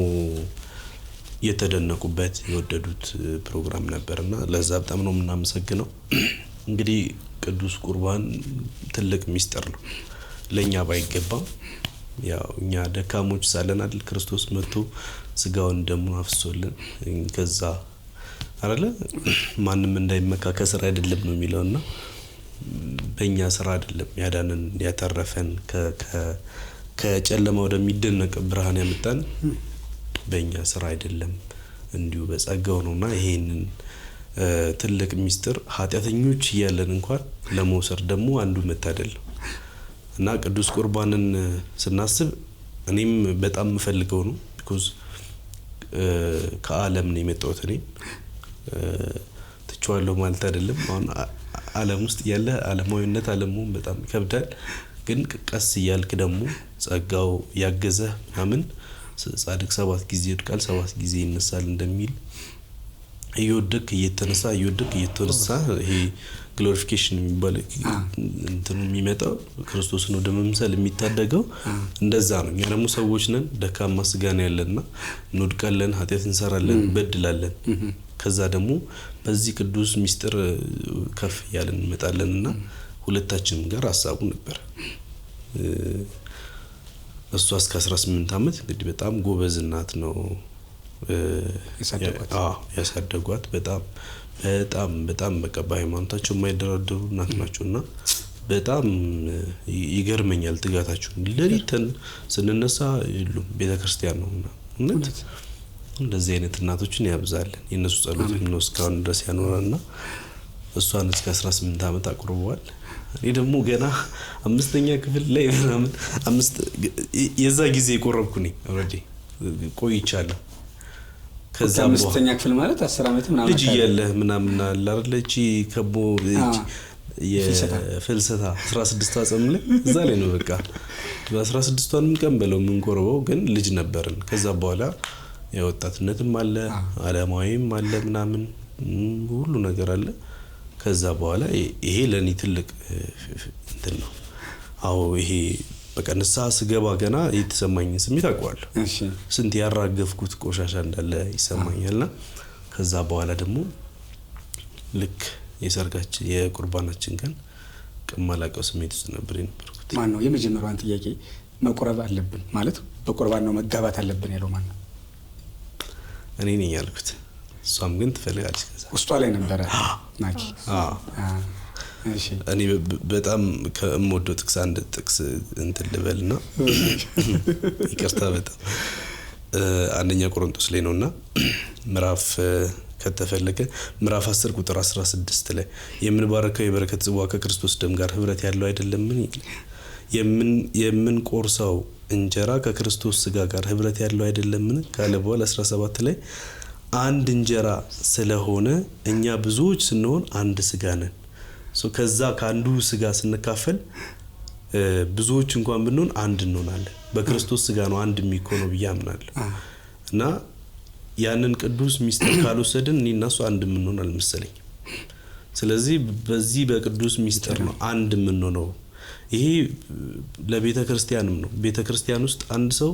የተደነቁበት የወደዱት ፕሮግራም ነበርና ለዛ በጣም ነው የምናመሰግነው። እንግዲህ ቅዱስ ቁርባን ትልቅ ሚስጥር ነው። ለኛ ባይገባም ያው እኛ ደካሞች ሳለን አይደል ክርስቶስ መጥቶ ስጋውን ደሙን አፍሶልን ከዛ አይደለ ማንም እንዳይመካ ከስራ አይደለም ነው የሚለውና በእኛ ስራ አይደለም ያዳነን ያተረፈን ከጨለማ ወደሚደነቅ ብርሃን ያመጣን በእኛ ስራ አይደለም እንዲሁ በጸጋው ነውና ይሄንን ትልቅ ሚስጥር ኃጢአተኞች እያለን እንኳን ለመውሰድ ደግሞ አንዱ መታደል ነው እና ቅዱስ ቁርባንን ስናስብ እኔም በጣም የምፈልገው ነው። ቢኮዝ ከዓለም ነው የመጣሁት። እኔ ትቼዋለሁ ማለት አይደለም። አሁን ዓለም ውስጥ ያለ ዓለማዊነት ዓለሙን በጣም ይከብዳል። ግን ቀስ እያልክ ደግሞ ጸጋው ያገዘህ ምናምን ጻድቅ 7 ጊዜ ይወድቃል 7 ጊዜ ይነሳል እንደሚል እየወደቅ እየተነሳ ይሄ ግሎሪፊኬሽን የሚባል እንትን የሚመጣው ክርስቶስን ወደ መምሰል የሚታደገው እንደዛ ነው። እኛ ደግሞ ሰዎች ነን፣ ደካማ ስጋ ነው ያለንና እንወድቃለን፣ ኃጢአት እንሰራለን፣ በድላለን። ከዛ ደግሞ በዚህ ቅዱስ ሚስጥር ከፍ ያለን እንመጣለንና ሁለታችንም ጋር ሐሳቡ ነበር። እሷ እስከ 18 ዓመት እንግዲህ በጣም ጎበዝ እናት ነው ያሳደጓት። በጣም በቃ በሃይማኖታቸው የማይደራደሩ እናት ናቸውና በጣም ይገርመኛል ትጋታቸው። ለሊተን ስንነሳ የሉም ቤተክርስቲያን ነው እና እንደዚህ አይነት እናቶችን ያብዛልን። የነሱ ጸሎት ነው እስካሁን ድረስ ያኖራልና እሷን እስከ 18 ዓመት አቁርበዋል። እኔ ደግሞ ገና 5ኛ ክፍል ላይ ምናምን የዛ ጊዜ ቆረብኩ ነኝ ኦሬዲ ቆይቻለሁ። ከዛ 5ኛ ክፍል ማለት 10 ዓመት ምናምን ልጅ ያለ ምናምን አላረለች ከቦ የፍልሰታ 16 አጸምለ እዛ ላይ ነው በቃ በ16ቷን ቀን በለው ምን ቆርበው ግን ልጅ ነበርን። ከዛ በኋላ የወጣትነትም አለ ዓለማዊም አለ ምናምን ሁሉ ነገር አለ። ከዛ በኋላ ይሄ ለኔ ትልቅ እንትን ነው። አዎ ይሄ በቃ ንስሐ ስገባ ገና የተሰማኝ ስሜት አውቀዋለሁ። ስንት ያራገፍኩት ቆሻሻ እንዳለ ይሰማኛልና ከዛ በኋላ ደግሞ ልክ የሰርጋችን የቁርባናችን ቀን ቅማላቀው ስሜት ውስጥ ነበር የነበርኩት። ማን ነው የመጀመሪያውን ጥያቄ መቁረብ አለብን ማለት በቁርባን ነው መጋባት አለብን ያለው ማን ነው? እኔ ነኝ ያልኩት። እሷም ግን ትፈልጋለች። ከዛ ውስጧ ላይ ነበር ናኪ። እሺ እኔ በጣም ከሞዶ ጥቅስ አንድ ጥቅስ እንትን ልበልና ይቅርታ በጣም አንደኛ ቆሮንቶስ ላይ ነውና ምዕራፍ ከተፈለገ ምዕራፍ 10 ቁጥር 16 ላይ የምንባረከው የበረከት ጽዋ ከክርስቶስ ደም ጋር ህብረት ያለው አይደለምን? የምንቆርሰው እንጀራ ከክርስቶስ ስጋ ጋር ህብረት ያለው አይደለምን? ካለ በኋላ 17 ላይ አንድ እንጀራ ስለሆነ እኛ ብዙዎች ስንሆን አንድ ስጋ ነን። ከዛ ከአንዱ ስጋ ስንካፈል ብዙዎች እንኳን ብንሆን አንድ እንሆናለን። በክርስቶስ ስጋ ነው አንድ የሚሆነው ብዬ አምናለሁ። እና ያንን ቅዱስ ሚስጥር ካልወሰድን እኔና እሱ አንድ የምንሆን አልመሰለኝ። ስለዚህ በዚህ በቅዱስ ሚስጥር ነው አንድ የምንሆነው። ይሄ ለቤተ ክርስቲያንም ነው። ቤተ ክርስቲያን ውስጥ አንድ ሰው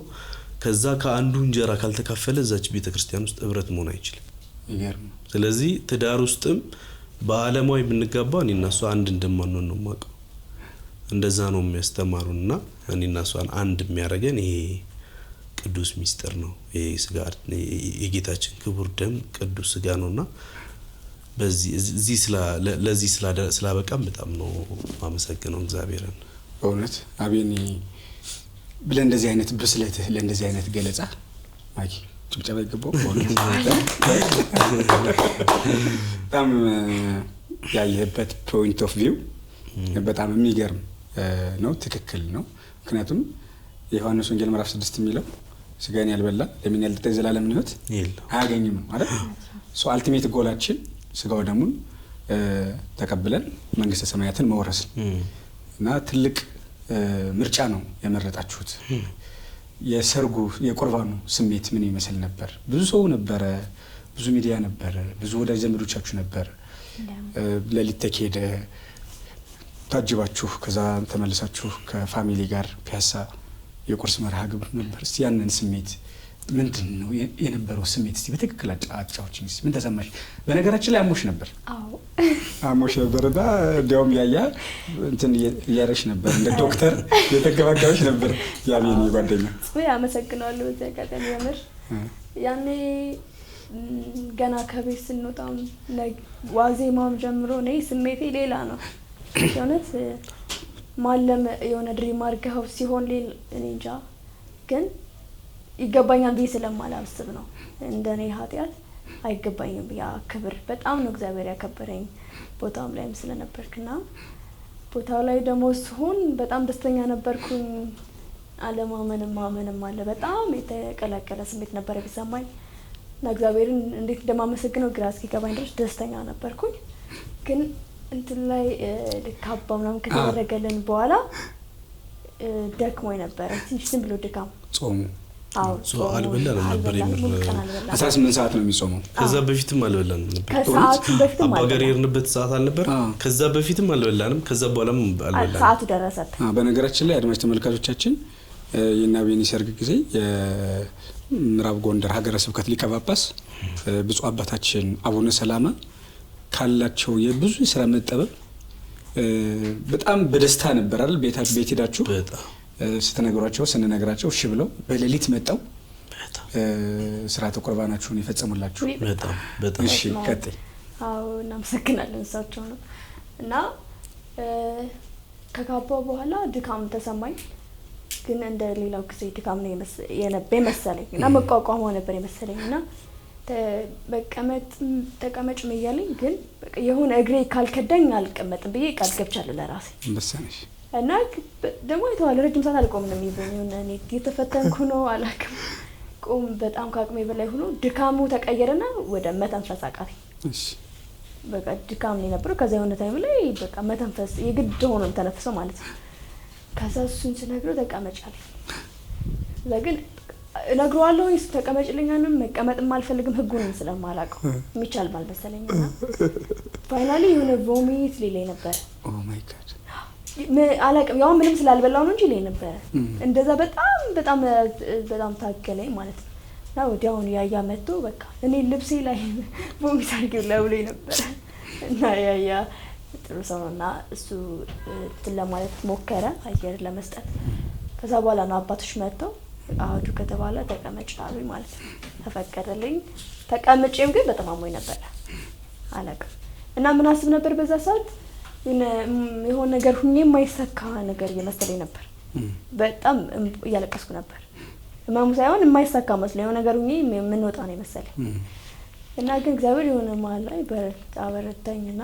ከዛ ከአንዱ እንጀራ ካልተካፈለ እዛች ቤተ ክርስቲያን ውስጥ ህብረት መሆን አይችልም። ይገርም። ስለዚህ ትዳር ውስጥም በዓለማዊ ብንጋባ እኔና እሱ አንድ እንደማንሆን ነው የማውቀው። እንደዛ ነው የሚያስተማሩና እኔና እሷን አንድ የሚያደርገን ይሄ ቅዱስ ሚስጥር ነው። ይሄ ስጋ የጌታችን ክቡር ደም ቅዱስ ስጋ ነውና በዚህ ለዚህ ስላበቃም በጣም ነው ማመሰግነው እግዚአብሔርን። በእውነት አቤኒ ለእንደዚህ አይነት ብስለትህ ለእንደዚህ አይነት ገለጻ ማኪ ጭብጨባ ይገባው። በጣም ያየህበት ፖይንት ኦፍ ቪው በጣም የሚገርም ነው። ትክክል ነው። ምክንያቱም የዮሐንስ ወንጌል ምዕራፍ 6 የሚለው ስጋዬን ያልበላ ደሜን ያልጠጣ የዘላለም ሕይወት አያገኝም ማለት ሶ አልቲሜት ጎላችን ስጋው ደሙን ተቀብለን መንግስተ ሰማያትን መውረስ እና ትልቅ ምርጫ ነው የመረጣችሁት። የሰርጉ የቁርባኑ ስሜት ምን ይመስል ነበር? ብዙ ሰው ነበረ፣ ብዙ ሚዲያ ነበረ፣ ብዙ ወዳጅ ዘመዶቻችሁ ነበር። ለሊት ተኬደ ታጅባችሁ ከዛ ተመልሳችሁ ከፋሚሊ ጋር ፒያሳ የቁርስ መርሃ ግብር ነበር። እስቲ ያንን ስሜት ምንድን ነው የነበረው ስሜት? እስቲ በትክክል አጫውችኝ። ምን ተሰማሽ? በነገራችን ላይ አሞሽ ነበር። አዎ አሞሽ ነበርና እንዲያውም ያያ እንትን እያረሽ ነበር፣ እንደ ዶክተር የተገባጋበሽ ነበር። ያቤኒ ጓደኛ ወይ አመሰግናለሁ። በዚህ አጋጣሚ የምር ያኔ ገና ከቤት ስንወጣም ዋዜማም ጀምሮ ነው ስሜቴ ሌላ ነው። የእውነት ማለም የሆነ ድሪም አድርገው ሲሆን እኔ እንጃ ግን ይገባኛል ብዬ ስለማላስብ ነው። እንደኔ ኃጢአት አይገባኝም። ያ ክብር በጣም ነው እግዚአብሔር ያከበረኝ ቦታውም ላይም ስለነበርክና ቦታው ላይ ደግሞ ስሆን በጣም ደስተኛ ነበርኩኝ። አለማመንም ማመንም አለ። በጣም የተቀላቀለ ስሜት ነበር የሚሰማኝ እና እግዚአብሔርን እንዴት እንደማመሰግነው ግራ እስኪገባኝ ድረስ ደስተኛ ነበርኩኝ። ግን እንትን ላይ ልካባ ምናምን ከተደረገልን በኋላ ደክሞኝ ነበረ። ትንሽ ዝም ብሎ ድካም ጾሙ አልበላንም ነበር። 18 ሰዓት ነው የሚጾመው። ከዛ በፊትም አልበላንም ነበር። ከሰዓቱ በፊትም አባገር የርንበት ሰዓት አልነበር። ከዛ በፊትም አልበላንም፣ ከዛ በኋላም አልበላንም። ሰዓቱ ደረሰ። በነገራችን ላይ አድማጭ ተመልካቾቻችን የናቤኒ ሰርግ ጊዜ የምዕራብ ጎንደር ሀገረ ስብከት ሊቀ ጳጳስ ብፁዕ አባታችን አቡነ ሰላማ ካላቸው የብዙ ስራ መጠበብ በጣም በደስታ ነበር አይደል? ቤት ሄዳችሁ ስትነግሯቸው ስንነግራቸው እሺ ብለው በሌሊት መጣው ስርዓተ ቁርባናችሁን ይፈጽሙላችሁ። በጣም እሺ ቀጥይ። አዎ እናመሰግናለን እሳቸው ነው። እና ከጋባው በኋላ ድካም ተሰማኝ። ግን እንደ ሌላው ጊዜ ድካም ነው የመሰለኝ እና መቋቋም ነበር የመሰለኝ እና ተቀመጭ እያለኝ ግን የሆነ እግሬ ካልከዳኝ አልቀመጥም ብዬ ቃል ገብቻለሁ ለራሴ። በሰነሽ እና ደግሞ የተዋለ ረጅም ሰዓት አልቆም ነው የሚሉኝ። እኔ የተፈተንኩ ነው አላውቅም። ቆም በጣም ከአቅሜ በላይ ሆኖ ድካሙ ተቀየረና ወደ መተንፈስ አቃተኝ። እሺ በቃ ድካም ነው የነበረው። ከዛ የሆነ ታይም ላይ በቃ መተንፈስ የግድ ሆኖ ተነፍሰው ማለት ነው። ከዛ እሱን ስነግረው ተቀመጭ አለኝ። ለግን እነግረዋለሁ እሱ ተቀመጭልኛንም መቀመጥም አልፈልግም ህጉን ስለማላውቀው የሚቻል ባልመሰለኝና ፋይናሊ የሆነ ቮሚት ሊለኝ ነበር። ኦ ማይ ጋድ አላውቅም። ያው ምንም ስላልበላው ነው እንጂ ሊለኝ ነበር። እንደዛ በጣም ታገለኝ ማለት ነው። እና ወዲያውኑ ያያ መጥቶ በቃ እኔ ልብሴ ላይ ቮሚት አድርጌው ለብሎኝ ነበር። እና ያያ ጥሩ ሰው ነውና እሱ ለማለት ሞከረ አየር ለመስጠት። ከዛ በኋላ ነው አባቶች መጥተው አሁን ከተባለ ተቀመጭ አሉኝ ማለት ነው። ተፈቀደልኝ። ተቀመጬም ግን በጣም አሞኝ ነበር አላውቅም። እና ምን አስብ ነበር በዛ ሰዓት የሆነ ነገር ሁኜ የማይሰካ ነገር እየመሰለኝ ነበር። በጣም እያለቀስኩ ነበር። ህመሙ ሳይሆን የማይሰካ መስሎኝ የሆነ ነገር ሁኜ የምንወጣ ነው የመሰለኝ። እና ግን እግዚአብሔር የሆነ መሀል ላይ አበረታኝና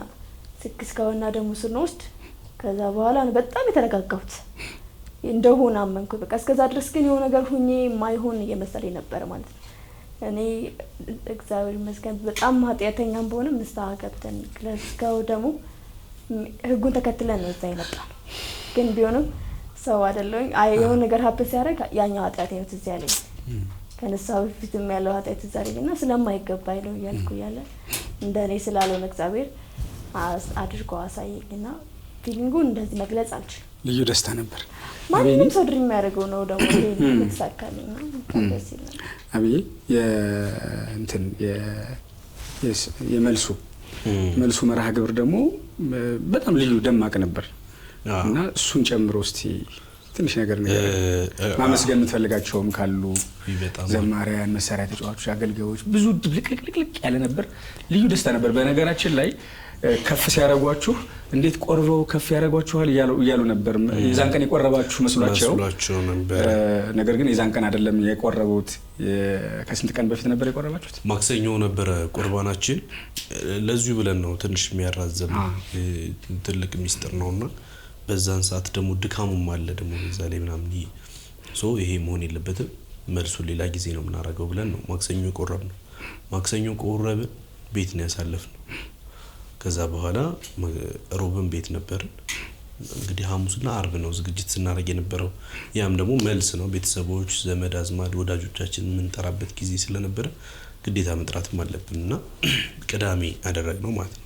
እስካሁንና ደግሞ ስንወስድ ከዛ በኋላ ነው በጣም የተረጋጋሁት። እንደሆነ አመንኩ። በቃ እስከዛ ድረስ ግን የሆነ ነገር ሁኜ የማይሆን እየመሰለኝ ነበር ማለት ነው። እኔ እግዚአብሔር ይመስገን በጣም ኃጢአተኛም በሆነም ንስሐ ገብተን ለስጋው ደግሞ ህጉን ተከትለን ነው እዛ የመጣነው። ግን ቢሆንም ሰው አይደለሁኝ። የሆነ ነገር ሀፕን ሲያደርግ ያኛው ኃጢአቴ ነው ትዝ ያለኝ። ከንስሐ በፊትም ያለው ኃጢአት ትዝ አለኝና ስለማይገባኝ ነው እያልኩ እያለ እንደኔ ስላልሆነ እግዚአብሔር አድርጎ አሳየኝና ፊሊንጉን እንደዚህ መግለጽ አልችልም። ልዩ ደስታ ነበር። ማንንም ሰው ድሪም የሚያደርገው ነው ደግሞ ይሄን ተሳካልኝ ነው ደስ ይላል። አብዬ የመልሱ መርሃ ግብር ደግሞ በጣም ልዩ ደማቅ ነበር እና እሱን ጨምሮ እስቲ ትንሽ ነገር ማመስገን የምትፈልጋቸውም ካሉ ዘማሪያን፣ መሳሪያ ተጫዋቾች፣ አገልጋዮች ብዙ ድብልቅልቅልቅ ያለ ነበር። ልዩ ደስታ ነበር። በነገራችን ላይ ከፍ ሲያረጓችሁ እንዴት ቆርበው ከፍ ያረጓችኋል እያሉ ነበር። የዛን ቀን የቆረባችሁ መስሏቸው ነበር። ነገር ግን የዛን ቀን አይደለም የቆረቡት። ከስንት ቀን በፊት ነበር የቆረባችሁት? ማክሰኞ ነበረ ቁርባናችን። ለዚሁ ብለን ነው ትንሽ የሚያራዘም ትልቅ ሚስጥር ነውና በዛን ሰዓት ደግሞ ድካሙም አለ ደግሞ በዛ ላይ ምናምን ይሄ መሆን የለበትም መልሱን ሌላ ጊዜ ነው የምናደርገው ብለን ነው ማክሰኞ ቆረብን። ማክሰኞ ቆረብን ቤት ነው ያሳለፍነው። ከዛ በኋላ ሮብን ቤት ነበርን። እንግዲህ ሐሙስና አርብ ነው ዝግጅት ስናደርግ የነበረው። ያም ደግሞ መልስ ነው ቤተሰቦች፣ ዘመድ አዝማድ፣ ወዳጆቻችን የምንጠራበት ጊዜ ስለነበረ ግዴታ መጥራትም አለብንና ቅዳሜ አደረግነው ማለት ነው።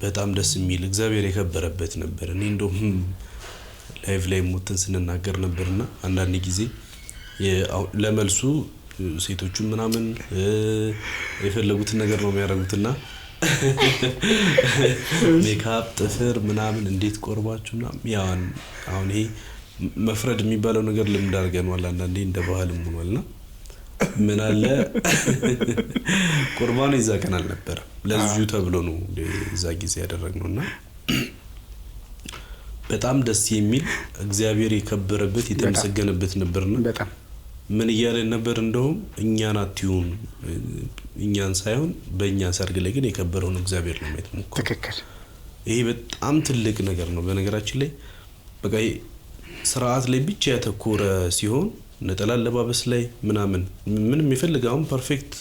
በጣም ደስ የሚል እግዚአብሔር የከበረበት ነበር። እኔ እንደውም ላይቭ ላይ ሞተን ስንናገር ነበርና አንዳንድ ጊዜ ለመልሱ ሴቶቹ ምናምን የፈለጉትን ነገር ነው የሚያደርጉትና ሜካፕ ጥፍር ምናምን እንዴት ቆርባችሁ ምናምን ያው አሁን ይሄ መፍረድ የሚባለው ነገር ልምድ አድርገናል አንዳንዴ እንደ ባህልም ሆኗልና ምን አለ ቁርባኑ ይዛ ቀን አልነበረ ለልጁ ተብሎ ነው እዛ ጊዜ ያደረግነውና በጣም ደስ የሚል እግዚአብሔር የከበረበት የተመሰገነበት ነበርና በጣም ምን እያለ ነበር እንደውም እኛን አትዩን እኛን ሳይሆን በእኛ ሰርግ ላይ ግን የከበረው ነው እግዚአብሔር ነው ማለት ነው። ትክክል። ይሄ በጣም ትልቅ ነገር ነው። በነገራችን ላይ በቃ ስርዓት ላይ ብቻ ያተኮረ ሲሆን ነጠላ ለባበስ ላይ ምንም ይፈልጋው ፐርፌክት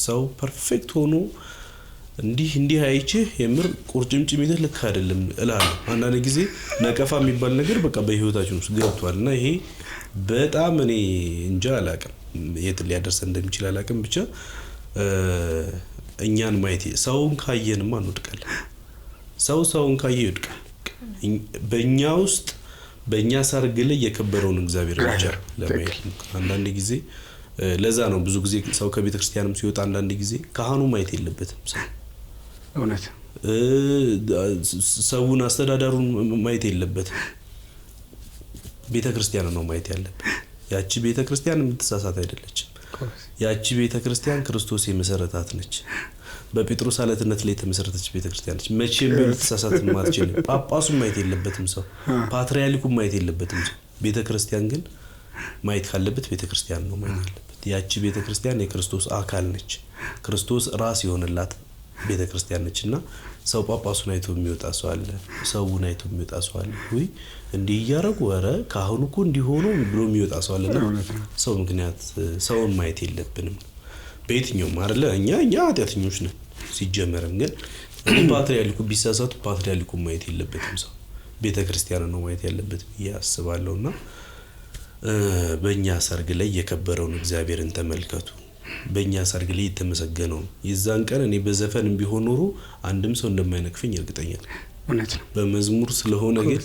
ሰው ፐርፌክት ሆኖ እንዲህ አይቼ የምር ቁርጭምጭም ይደልክ አይደለም እላለሁ። አንዳንድ ጊዜ ነቀፋ የሚባል ነገር በቃ በህይወታችን ውስጥ ገብቷልና ይሄ በጣም እኔ እንጃ አላቅም የት ሊያደርስ እንደሚችል አላቅም። ብቻ እኛን ማየት ሰውን ካየንማ እንወድቃለን። ሰውን ካየ ይወድቃል። በእኛ ውስጥ በእኛ ሰርግ ላይ የከበረውን እግዚአብሔር ብቻ ለማየት አንዳንድ ጊዜ ለዛ ነው ብዙ ጊዜ ሰው ከቤተ ክርስቲያንም ሲወጣ አንዳንድ ጊዜ ካህኑ ማየት የለበትም ሰው እውነት ሰውን አስተዳዳሩን ማየት የለበትም ቤተ ክርስቲያን ነው ማየት ያለበት። ያቺ ቤተ ክርስቲያን የምትሳሳት አይደለችም። ያቺ ቤተ ክርስቲያን ክርስቶስ የመሰረታት ነች። በጴጥሮስ አለትነት ላይ የተመሰረተች ቤተ ክርስቲያን ነች። መቼም ልትሳሳት ማትችል። ጳጳሱን ማየት የለበትም ሰው፣ ፓትርያርኩን ማየት የለበትም ሰው። ቤተ ክርስቲያን ግን ማየት ካለበት ቤተ ክርስቲያን ነው ማየት ያለበት። ያቺ ቤተ ክርስቲያን የክርስቶስ አካል ነች። ክርስቶስ ራስ የሆነላት ቤተ ክርስቲያን ነችና ሰው ጳጳሱን አይቶ የሚወጣ ሰው አለ፣ ሰውን አይቶ የሚወጣ ሰው አለ። ወይ እንዲህ እያደረጉ ወረ ካህኑ እኮ እንዲሆኑ ብሎ የሚወጣ ሰው አለና ሰው ምክንያት ሰውን ማየት የለብንም። በየትኛውም አይደለ እኛ ኃጢአተኞች ነን ሲጀመርም። ግን ፓትርያርኩ ቢሳሳቱ ፓትርያርኩ ማየት የለበትም ሰው፣ ቤተ ክርስቲያን ነው ማየት ያለበት ያስባለውና በእኛ ሰርግ ላይ የከበረውን እግዚአብሔርን ተመልከቱ። በእኛ ሰርግ ላይ የተመሰገነው የዛን ቀን እኔ በዘፈንም ቢሆን ኖሮ አንድም ሰው እንደማይነቅፈኝ እርግጠኛ ነኝ። እውነት ነው። በመዝሙር ስለሆነ ግን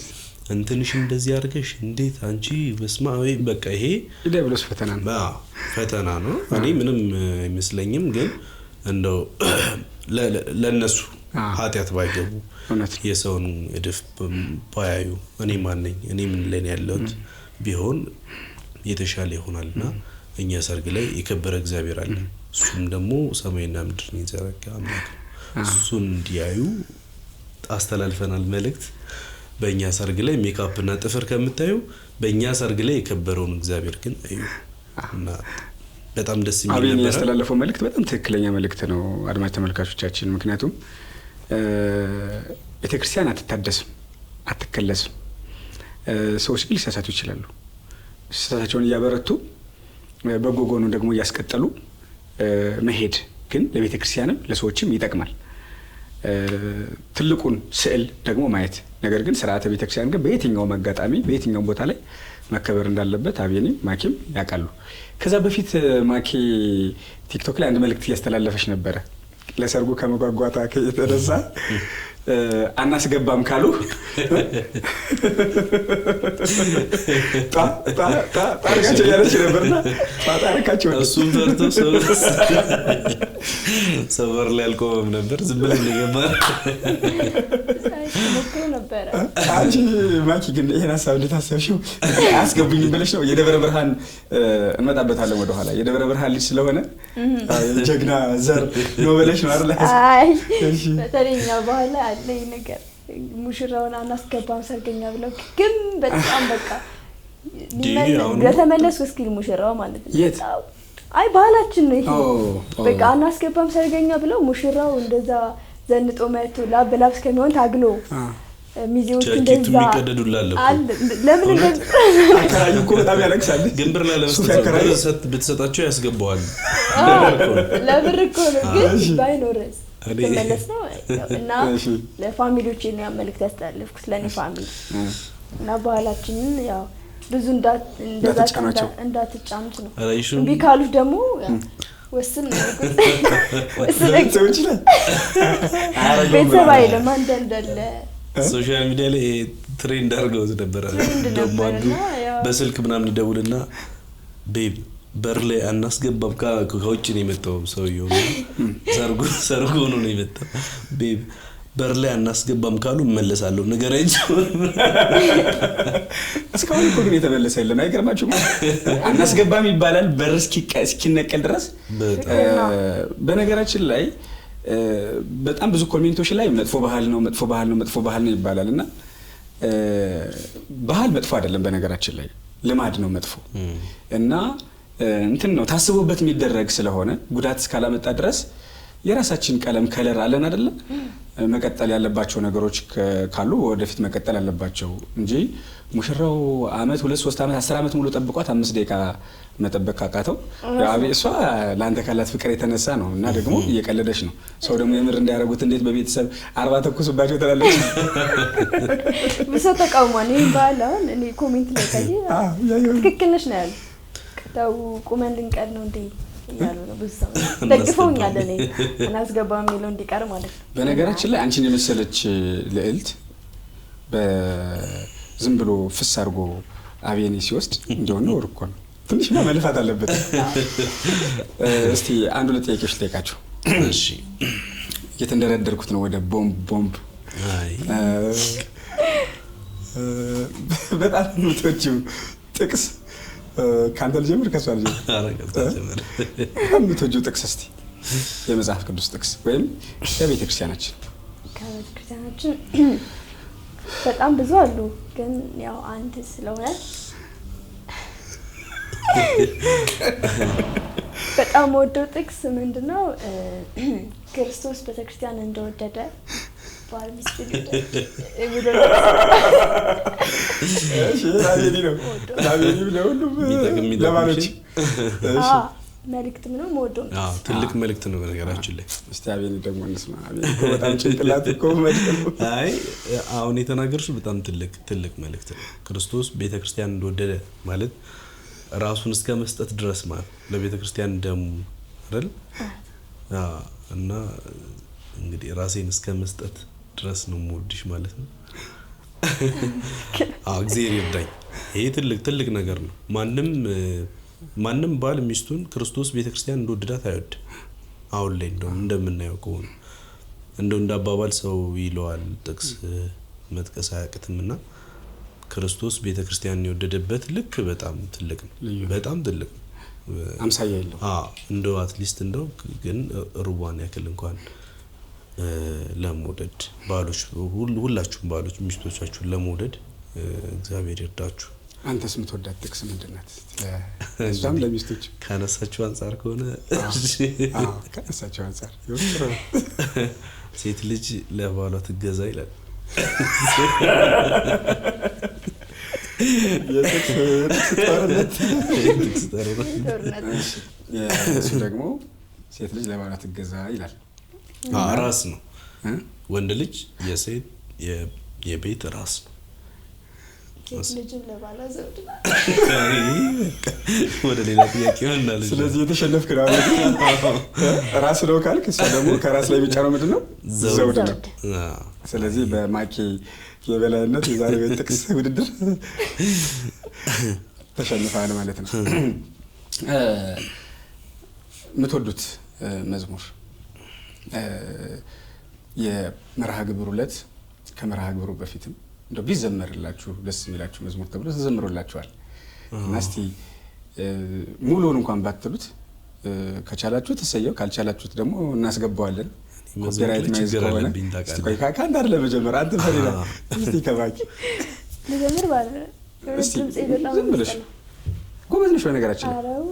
እንትንሽ እንደዚህ አድርገሽ እንዴት አንቺ በስማዊ በቃ ይሄ ዲያብሎስ ፈተና ነው። ፈተና ነው። እኔ ምንም አይመስለኝም። ግን እንደው ለነሱ ኃጢአት ባይገቡ የሰውን እድፍ ባያዩ እኔ ማን ነኝ እኔ ምን ላይ ነው ያለሁት ቢሆን የተሻለ ይሆናልና እኛ ሰርግ ላይ የከበረ እግዚአብሔር አለ። እሱም ደግሞ ሰማይና ምድርን የዘረጋ አምላክ እሱን እንዲያዩ አስተላልፈናል መልእክት። በእኛ ሰርግ ላይ ሜካፕና ጥፍር ከምታዩ በእኛ ሰርግ ላይ የከበረውን እግዚአብሔር ግን እዩ እና በጣም ደስ የሚል ነበር። አብይ ያስተላለፈው መልእክት በጣም ትክክለኛ መልእክት ነው አድማጭ ተመልካቾቻችን። ምክንያቱም ቤተክርስቲያን አትታደስም፣ አትከለስም። ሰዎች ግን ሊሳሳቱ ይችላሉ። ስህተታቸውን እያበረቱ በጎጎኑ ደግሞ እያስቀጠሉ መሄድ ግን ለቤተክርስቲያንም ለሰዎችም ይጠቅማል። ትልቁን ስዕል ደግሞ ማየት። ነገር ግን ስርዓተ ቤተክርስቲያን ግን በየትኛው አጋጣሚ በየትኛው ቦታ ላይ መከበር እንዳለበት አብየኒም ማኪም ያውቃሉ። ከዛ በፊት ማኪ ቲክቶክ ላይ አንድ መልእክት እያስተላለፈች ነበረ። ለሰርጉ ከመጓጓታ የተነሳ አናስገባም ካሉ ታርካቸው ያለች ነበርና ታርካቸው እሱም ፈርቶ ሰበር ላይ አልቆመም ነበር። ዝም ብለን እንደገባን ሞክሮ ነበረ። አንቺ ማኪ ግን ይሄን ሐሳብ ልታሰብሽው አስገቡኝ ብለሽ ነው? የደብረ ብርሃን እንመጣበታለን ወደ ኋላ። የደብረ ብርሃን ልጅ ስለሆነ ጀግና ዘር ነው ብለሽ ነው አይደል? አይ በተለኛ በኋላ አለኝ ነገር ሙሽራውን አናስገባም ሰርገኛ ብለው ግን በጣም በቃ ለተመለስ እስኪል ሙሽራው ማለት ነው። አይ ባህላችን ነው ይሄ። በቃ አናስገባም ሰርገኛ ብለው ሙሽራው እንደዛ ዘንጦ መጥቶ ላብ በላብ እስከሚሆን ታግሎ ሚዜዎቹ ጃኬቱ እንደዛ የሚቀደዱላል እኮ። አለ። ለምን እንደዚህ አከራዩ እኮ በጣም ያለቅሳል። ግን ብር ሱፍ ያከራዩ ብትሰጣቸው ያስገባዋል። ለብር እኮ ነው። ግን ባይኖርስ እኔ- ተመለስ ነው እና እሺ። ለፋሚሊዎቼ ነው ያ መልዕክት ያስተላለፍኩት ለእኔ ፋሚሊ እና ባህላችንን ያው ብዙ እንደዛ እንዳትጫኗቸው። እንዳትጫኑት ነው። ኧረ ይሹ እምቢ ካሉት ደግሞ ያው ወስን ነው ወስን ሰው ይችላል ቤተሰብ አይልም አንዳንዳለ ሶሻል ሚዲያ ላይ ትሬንድ አድርገውት ነበረ። ደግሞ አንዱ በስልክ ምናምን ይደውልና ቤብ በር ላይ አናስገባም ከውጭ ነው የመጣው ሰውየው ሰርጎ ነው የመጣው። ቤብ በር ላይ አናስገባም ካሉ እመለሳለሁ ንገረኛው። እስካሁን እኮ ግን የተመለሰ የለም። አይገርማችሁም? አናስገባም ይባላል በር እስኪነቀል ድረስ። በነገራችን ላይ በጣም ብዙ ኮሜንቶች ላይ መጥፎ ባህል ነው መጥፎ ባህል ነው መጥፎ ባህል ነው ይባላል እና ባህል መጥፎ አይደለም። በነገራችን ላይ ልማድ ነው መጥፎ እና እንትን ነው ታስቦበት የሚደረግ ስለሆነ ጉዳት እስካላመጣ ድረስ የራሳችን ቀለም ከለር አለን አይደለ? መቀጠል ያለባቸው ነገሮች ካሉ ወደፊት መቀጠል አለባቸው እንጂ ሙሽራው አመት 2 3 አመት 10 አመት ሙሉ ጠብቋት 5 ደቂቃ መጠበቅ ካቃተው እሷ ለአንተ ካላት ፍቅር የተነሳ ነው እና ደግሞ እየቀለደች ነው። ሰው ደግሞ የምር እንዳያረጉት እንዴት በቤተሰብ 40 ተኩስባቸው ትላለች። ብዙ ተቃውሟል። ይሄን ባህል አሁን እኔ ኮሜንት ላይ ካየ ትክክል ነሽ ነው ያለው። ከተው ቁመን ልንቀር ነው እንዴ ያሉ ነው ብዙ ሰው ደግፈውኛል። እኔ እናስገባም የሚለው እንዲቀር ማለት ነው። በነገራችን ላይ አንቺን የመሰለች ልዕልት በዝም ብሎ ፍስ አድርጎ አቤኔ ሲወስድ እንደሆነ ወር እኮ ነው። ትንሽ መልፋት አለበት። እስቲ አንዱ ለጥያቄዎች ልጠይቃችሁ። እሺ እየተንደረደርኩት ነው ወደ ቦምብ። አይ በጣም የምትወጂው ጥቅስ ካንተ ልጀምር ከሷ ልጀምር? አረጋግጠህ የምትወጂው ጥቅስ እስቲ የመጽሐፍ ቅዱስ ጥቅስ ወይም የቤተ ክርስቲያናችን? ከቤተ ክርስቲያናችን በጣም ብዙ አሉ፣ ግን ያው አንድ ስለሆነ በጣም ወደው ጥቅስ ምንድነው? ክርስቶስ ቤተክርስቲያን እንደወደደ ባል ሚስት መልእክት ምንም ወደው ትልቅ መልእክት ነው በነገራችን ላይ። እስቲ አቤኔ ደግሞ እንስማ። አቤኔ በጣም ጭንቅላት እኮ አይ አሁን የተናገርሽው በጣም ትልቅ መልእክት ነው። ክርስቶስ ቤተክርስቲያን እንደወደደ ማለት ራሱን እስከ መስጠት ድረስ ማለት ለቤተክርስቲያን ደሙ አይደል? እና እንግዲህ ራሴን እስከ መስጠት ድረስ ነው የምወድሽ ማለት ነው። እግዚአብሔር ይርዳኝ። ይሄ ትልቅ ነገር ነው። ማንም ባል ሚስቱን ክርስቶስ ቤተክርስቲያን እንደወደዳት አይወድም። አሁን ላይ እንደምናየው ከሆነ እንደ አባባል ሰው ይለዋል ጥቅስ መጥቀስ አያቅትምና ክርስቶስ ቤተክርስቲያን የወደደበት ልክ በጣም ትልቅ ነው። በጣም ትልቅ ነው። አምሳያ የለው። እንደው አትሊስት እንደው ግን ሩባን ያክል እንኳን ለመውደድ ባሎች ሁላችሁም ባሎች ሚስቶቻችሁን ለመውደድ እግዚአብሔር ይርዳችሁ። አንተስ የምትወዳት ጥቅስ ምንድን ናት? እዛም ለሚስቶች ካነሳችሁ አንፃር ከሆነ ካነሳችሁ አንፃር ሴት ልጅ ለባሏ ትገዛ ይላል። እሱ ደግሞ ሴት ልጅ ለባሏ ትገዛ ይላል። ራስ ነው። ወንድ ልጅ የሴት የቤት ራስ ነው። ልጅን ለባሏ ዘውድ ነው። ወደ ሌላ ጥያቄ ይሆናል። ስለዚህ የተሸነፍክ ነው። ራስ ነው ካልክ እሷ ደግሞ ከራስ ላይ ብቻ ነው ምንድን ነው? ዘውድ ነው። ስለዚህ በማኪ የበላይነት የዛሬ ቤት ጥቅስ ውድድር ተሸንፈዋል ማለት ነው። የምትወዱት መዝሙር የመርሃ ግብሩ ዕለት ከመርሃ ግብሩ በፊትም እንደው ቢዘመርላችሁ ደስ የሚላችሁ መዝሙር ተብሎ ተዘምሮላችኋል እና እስቲ ሙሉውን እንኳን ባትሉት ከቻላችሁት ተሰየው፣ ካልቻላችሁት ደግሞ እናስገባዋለን። ኮፒራይት ማይዝ ከሆነ እስቲ ቆይ ካንተ አይደለም መጀመር አንተ ፈሪና እስቲ ከባኪ ልጀምር ባለ እስቲ ዝም ብለሽ ጎበዝ ነሽ በነገራችን ላይ። አረው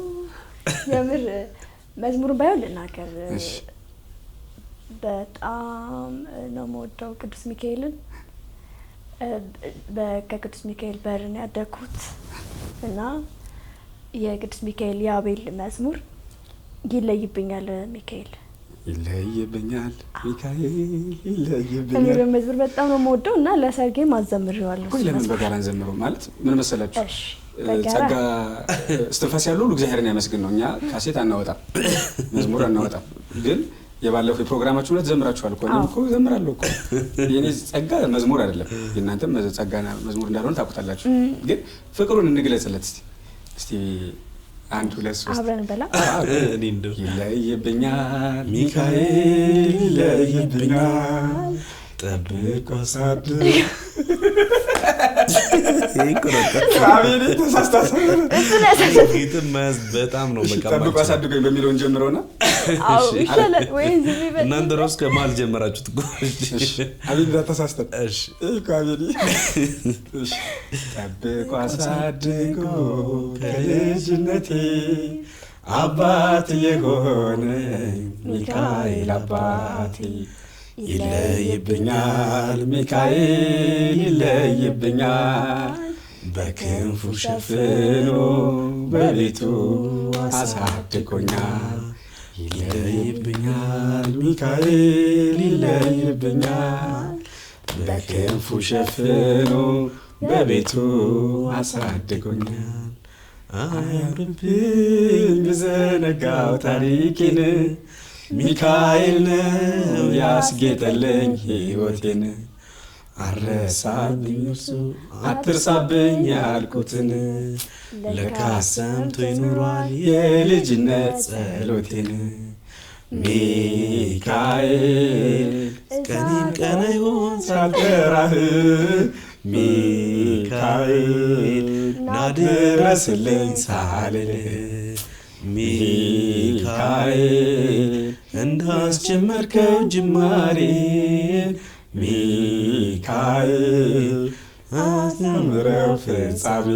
የምር መዝሙሩን ባይሆን ልናገር በጣም ነው የምወደው ቅዱስ ሚካኤልን ከቅዱስ ሚካኤል በር ነው ያደግኩት እና የቅዱስ ሚካኤል የአቤል መዝሙር ይለይብኛል ሚካኤል ይለይብኛል ሚካኤል ይለይብኛል። እኔ በመዝሙር በጣም ነው የምወደው እና ለሰርጌም አዘምሬዋለሁ። ቆይ ለምን በጋራ እንዘምረው? ማለት ምን መሰላችሁ? እሺ ጸጋ እስትንፋስ ያለው ሁሉ እግዚአብሔርን ያመስግን ነው። እኛ ካሴት አናወጣም፣ መዝሙር አናወጣም። ግን የባለፈው ፕሮግራማችሁ ላይ ዘምራችኋል እኮ። እኔም እኮ ዘምራለሁ እኮ። የኔ ጸጋ መዝሙር አይደለም፣ የእናንተም ጸጋና መዝሙር እንዳልሆነ ታውቁታላችሁ። ግን ፍቅሩን እንግለጽለት እስቲ 1 2 3 አብረን በላ። እኔ እንደው ይለይብኛል ሚካኤል ይለይብኛል ጠብቆ አሳድር አቤኔ ተሳስታሰ ጌትም ማያዝ በጣም ነው በቃ ጠብቆ አሳድገኝ በሚለውን ጀምረውና አዎ ይሻላል ወይ ዝም ይበል። እናንተ ራስ ከማል ጀመራችሁት እኮ። አቤኔ ተሳስተን። እሺ እኮ አቤኔ እሺ ጠብቆ አሳድጎ ከልጅነቴ አባት የሆነ ሚካኤል አባቴ ይለይብኛል ሚካኤል ይለይብኛል በክንፉ ሸፍኖ በቤቱ አሳድጎኛል። ይለይብኛል ሚካኤል ይለይብኛል በክንፉ ሸፍኖ በቤቱ አሳድጎኛል። አያምርብኝ ብዘነጋው ታሪኬን ሚካኤል ነው ያስጌጠልኝ ሕይወቴን። አረሳብኝ እርሱ አትርሳብኝ ያልኩትን ለካስ ሰምቶ ይኖሯል የልጅነት ጸሎቴን። ሚካኤል ቀኔም ቀን አይሆን ሳልጠራህ ሚካኤል ናድረስልኝ ሳልልህ ሚካኤል እንዳስጀመርከው ጅማሬ ሚካኤል አስተምረው ፍጻሜ።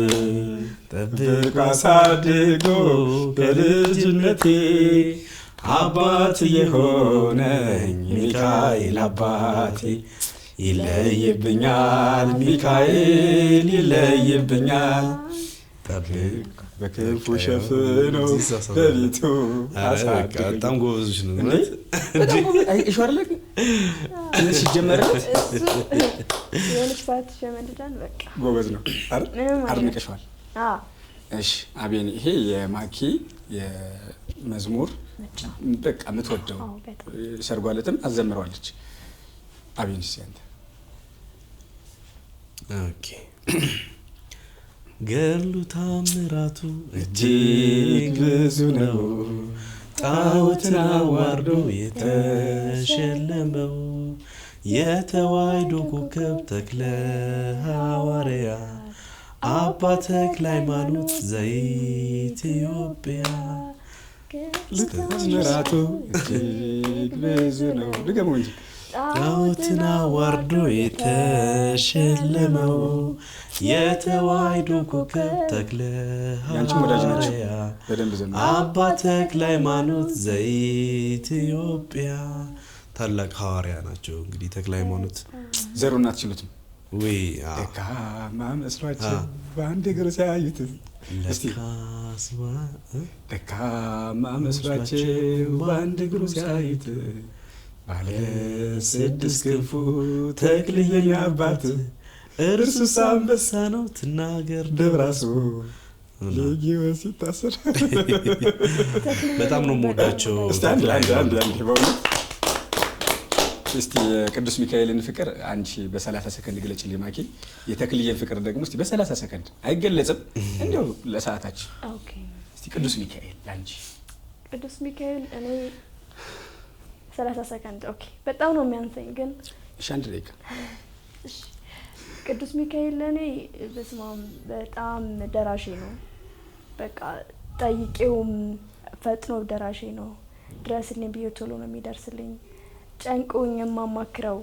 ጠብቆ አሳድጎ በልጅነቴ አባት የሆነኝ ሚካኤል አባቴ ይለይብኛል ሚካኤል ይለይብኛል በክንፉ ሸፍኖ በቤቱ አሳድጎኛል። በጣም ጎበዞች ነው ሲጀመርለት የሆነች ፓርት ሸመድዳል። በቃ ጎበዝ ነው ምንም አድንቀሽዋል። አዎ እሺ አቤኔ፣ ይሄ የማኪ የመዝሙር በቃ የምትወደው ሰርጓ ዕለትም አዘምረዋለች። አቤኔ እስኪ አንተ። ኦኬ ገድሉ ታምራቱ እጅግ ብዙ ነው፣ ጣዖትን አዋርዶ የተሸለመው የተዋሕዶ ኮከብ ተክለ ሐዋርያ አባ ተክለ ሃይማኖት ዘኢትዮጵያ። ታምራቱ እጅግ ብዙ ነው። ድገሙ እንጂ። ጣዖትን አዋርዶ የተሸለመው የተዋሕዶ ኮከብ ተክለ ሐዋርያ አባ ተክለ ሃይማኖት ዘኢትዮጵያ። ታላቅ ሐዋርያ ናቸው። እንግዲህ ተክለ ሃይማኖት ዘሩን አትችሉትም ወይ? ደካማ መስሏቸው በአንድ እግር ሲያዩት ደካማ መስሏቸው በአንድ እግሩ ሲያዩት ባለ 6 ክንፉ ተክልየኛ አባት እርሱስ አንበሳ ነው ትናገር ደብራሱ ለጊዮን ሲታሰር። በጣም ነው የምወዳቸው። እስቲ የቅዱስ ሚካኤልን ፍቅር አንቺ በ30 ሰከንድ ግለጭልኝ ማኪ። የተክልየን ፍቅር ደግሞ እስቲ በ30 ሰከንድ አይገለጽም፣ እንደው ለሰዓታችን። ኦኬ እስቲ ቅዱስ ሚካኤል ላንቺ። ቅዱስ ሚካኤል እኔ 30 ሰከንድ ኦኬ፣ በጣም ነው የሚያንሰኝ ግን እሺ 1 ደቂቃ። እሺ ቅዱስ ሚካኤል ለኔ በስማም በጣም ደራሼ ነው። በቃ ጠይቄውም ፈጥኖ ደራሼ ነው። ድረስልኝ ብዬ ቶሎ ነው የሚደርስልኝ። ጨንቆኝ የማማክረው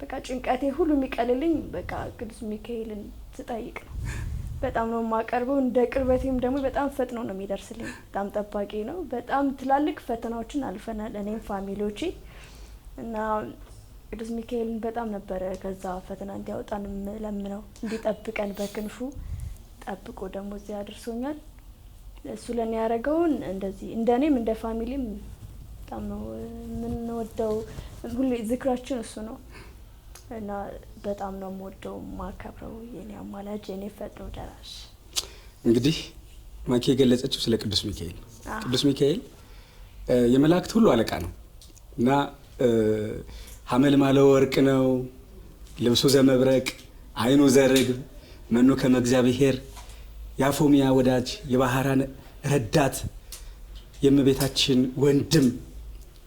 በቃ ጭንቀቴ ሁሉ የሚቀልልኝ በቃ ቅዱስ ሚካኤልን ስጠይቅ ነው። በጣም ነው የማቀርበው። እንደ ቅርበቴም ደግሞ በጣም ፈጥኖ ነው የሚደርስልኝ። በጣም ጠባቂ ነው። በጣም ትላልቅ ፈተናዎችን አልፈናል እኔም ፋሚሊዎቼ እና ቅዱስ ሚካኤልን በጣም ነበረ ከዛ ፈተና እንዲያወጣን ለምነው እንዲጠብቀን በክንፉ ጠብቆ ደግሞ እዚህ አድርሶኛል። እሱ ለኔ ያደረገውን እንደዚህ እንደኔም እንደ ፋሚሊም በጣም ነው የምንወደው። ሁሌ ዝክራችን እሱ ነው እና በጣም ነው የምወደው ማከብረው የኔ አማላጅ የኔ ፈጥኖ ደራሽ። እንግዲህ ማኪ የገለጸችው ስለ ቅዱስ ሚካኤል ቅዱስ ሚካኤል የመላእክት ሁሉ አለቃ ነው እና ሐመልማለ ወርቅ ነው፣ ልብሱ ዘመብረቅ፣ አይኑ ዘርግብ፣ መኑ ከመ እግዚአብሔር፣ የአፎሚያ ወዳጅ፣ የባህራን ረዳት፣ የእመቤታችን ወንድም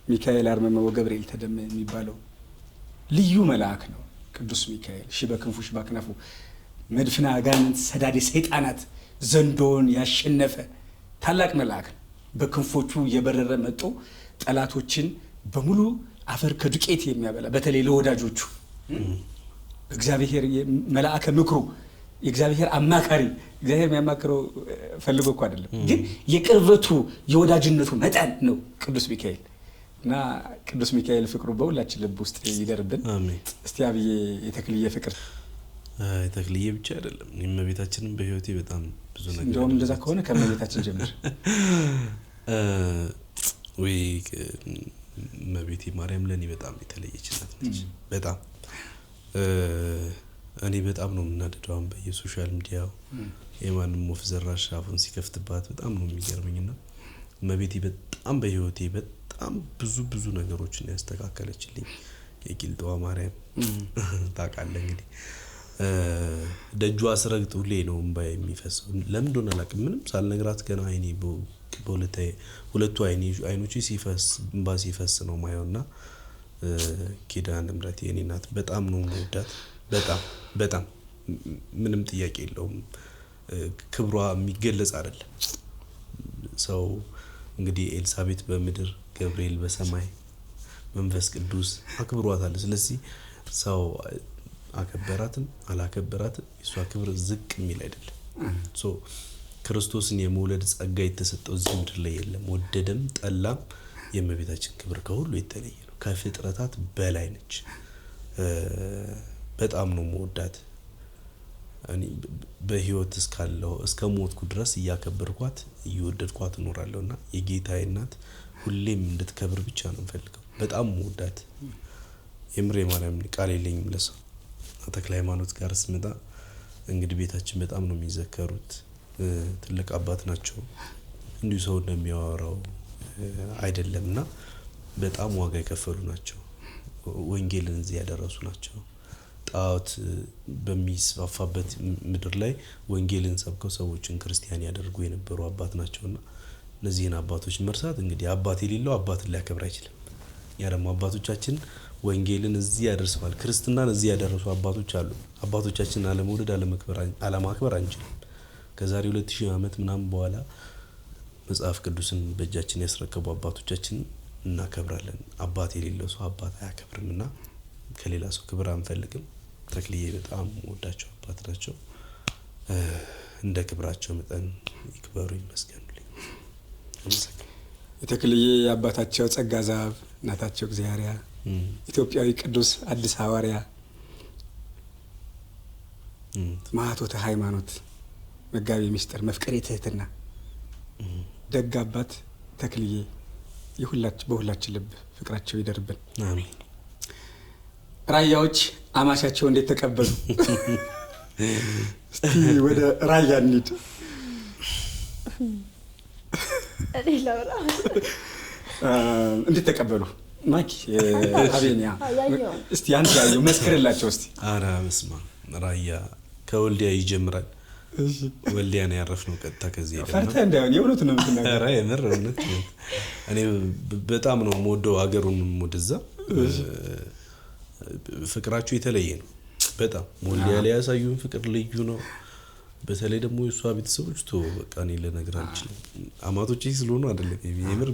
ሚካኤል አርመመ ወገብርኤል ተደመ የሚባለው ልዩ መልአክ ነው ቅዱስ ሚካኤል። ሺ በክንፉ ሺ በክነፉ መድፍና አጋንንት ሰዳዴ ሰይጣናት ዘንዶን ያሸነፈ ታላቅ መልአክ ነው። በክንፎቹ የበረረ መጥቶ ጠላቶችን በሙሉ አፈር ከዱቄት የሚያበላ በተለይ ለወዳጆቹ እግዚአብሔር መልአከ ምክሩ የእግዚአብሔር አማካሪ እግዚአብሔር የሚያማክረው ፈልጎ እኮ አይደለም፣ ግን የቅርበቱ የወዳጅነቱ መጠን ነው ቅዱስ ሚካኤል እና ቅዱስ ሚካኤል ፍቅሩ በሁላችን ልብ ውስጥ ይደርብን። አሜን። እስቲ አብዬ የተክልዬ ፍቅር የተክልዬ ብቻ አይደለም እመቤታችንን በህይወቴ በጣም ብዙ ነገር እንደውም እንደዛ ከሆነ ከእመቤታችን ጀምር። ወይ እመቤቴ ማርያም ለኔ በጣም የተለየች ናት ነች። በጣም እኔ በጣም ነው የምናደደው በየሶሻል ሚዲያው የማንም ወፍ ዘራሽ አፉን ሲከፍትባት በጣም ነው የሚገርመኝና እመቤቴ በጣም በህይወቴ በጣም ብዙ ነገሮችን ያስተካከለችልኝ የቂልጧ ማርያም ታውቃለህ እንግዲህ ደጇ አስረግጥ ሁሌ ነው እንባዬ የሚፈሰው። ለምን እንደሆነ አላውቅም። ምንም ሳልነግራት ገና አይኔ ሁለቱ አይኖቼ ሲፈስ እንባ ሲፈስ ነው ማየውና ኪዳነ ምሕረት የኔ ናት። በጣም ነው የምወዳት። በጣም ምንም ጥያቄ የለውም። ክብሯ የሚገለጽ አይደለም። ሰው እንግዲህ ኤልሳቤጥ በምድር ገብርኤል በሰማይ መንፈስ ቅዱስ አክብሯታል። ስለዚህ ሰው አከበራትም አላከበራትም የሷ ክብር ዝቅ የሚል አይደለም። ክርስቶስን የመውለድ ጸጋ የተሰጠው እዚህ ምድር ላይ የለም። ወደደም ጠላም የእመቤታችን ክብር ከሁሉ የተለየ ነው። ከፍጥረታት በላይ ነች። በጣም ነው የምወዳት። እኔ በህይወት እስከ ሞትኩ ድረስ እያከበርኳት እየወደድኳት እኖራለሁና የጌታዬ እናት ሁሌም እንድትከብር ብቻ ነው የምፈልገው። በጣም የምወዳት የምሬ ማርያም ቃል የለኝም ለሰው። ተክለ ሃይማኖት ጋር ስመጣ እንግዲህ ቤታችን በጣም ነው የሚዘከሩት። ትልቅ አባት ናቸው። እንዲሁ ሰው እንደሚያወራው አይደለምና በጣም ዋጋ የከፈሉ ናቸው። ወንጌልን እዚህ ያደረሱ ናቸው። ጣዖት በሚስፋፋበት ምድር ላይ ወንጌልን ሰብከው ሰዎችን ክርስቲያን ያደርጉ የነበሩ አባት ናቸውና እነዚህን አባቶች መርሳት እንግዲህ አባት የሌለው አባትን ሊያከብር አይችልም። ያ ደግሞ አባቶቻችን ወንጌልን እዚህ ያደርሰዋል። ክርስትናን እዚህ ያደረሱ አባቶች አሉ። አባቶቻችንን አለመውደድ አለማክበር አንችልም። ከዛሬ 2000 ዓመት ምናምን በኋላ መጽሐፍ ቅዱስን በእጃችን ያስረከቡ አባቶቻችን እናከብራለን። አባት የሌለው ሰው አባት አያከብርምና ከሌላ ሰው ክብር አንፈልግም። ተክልዬ በጣም ወዳቸው አባት ናቸው። እንደ ክብራቸው መጠን ይክበሩ ይመስገኑልኝ። የተክልዬ አባታቸው ጸጋ ዛብ እናታቸው እግዚአብሔር ኢትዮጵያዊ ቅዱስ አዲስ ሐዋርያ ማህቶተ ሃይማኖት መጋቢ ምስጢር መፍቀሬ ትህትና ደግ አባት ተክልዬ በሁላችን ልብ ፍቅራቸው ይደርብን። አሜን። ራያዎች አማሻቸው እንዴት ተቀበሉ? እስቲ ወደ ራያ እንሂድ። እንዴት ተቀበሉ? ማኪ አቤኒያ እስቲ አንተ ያየው መስክርላቸው እስቲ። አራ መስማ ራያ ከወልዲያ ይጀምራል። ወልዲያ ነው ያረፍነው። ቀጥታ ከዚህ ሄደን ፈርተህ እንዳይሆን የእውነት ነው የምትናገረው? ኧረ የምር እውነት። እኔ በጣም ነው የምወደው ሀገሩን። ወደዛ ፍቅራቸው የተለየ ነው በጣም። ወልዲያ ላይ ያሳዩን ፍቅር ልዩ ነው። በተለይ ደግሞ የሷ ቤተሰቦች በቃ እኔ ልነግርህ አልችልም። አማቶቼ ስለሆኑ አይደለም የምር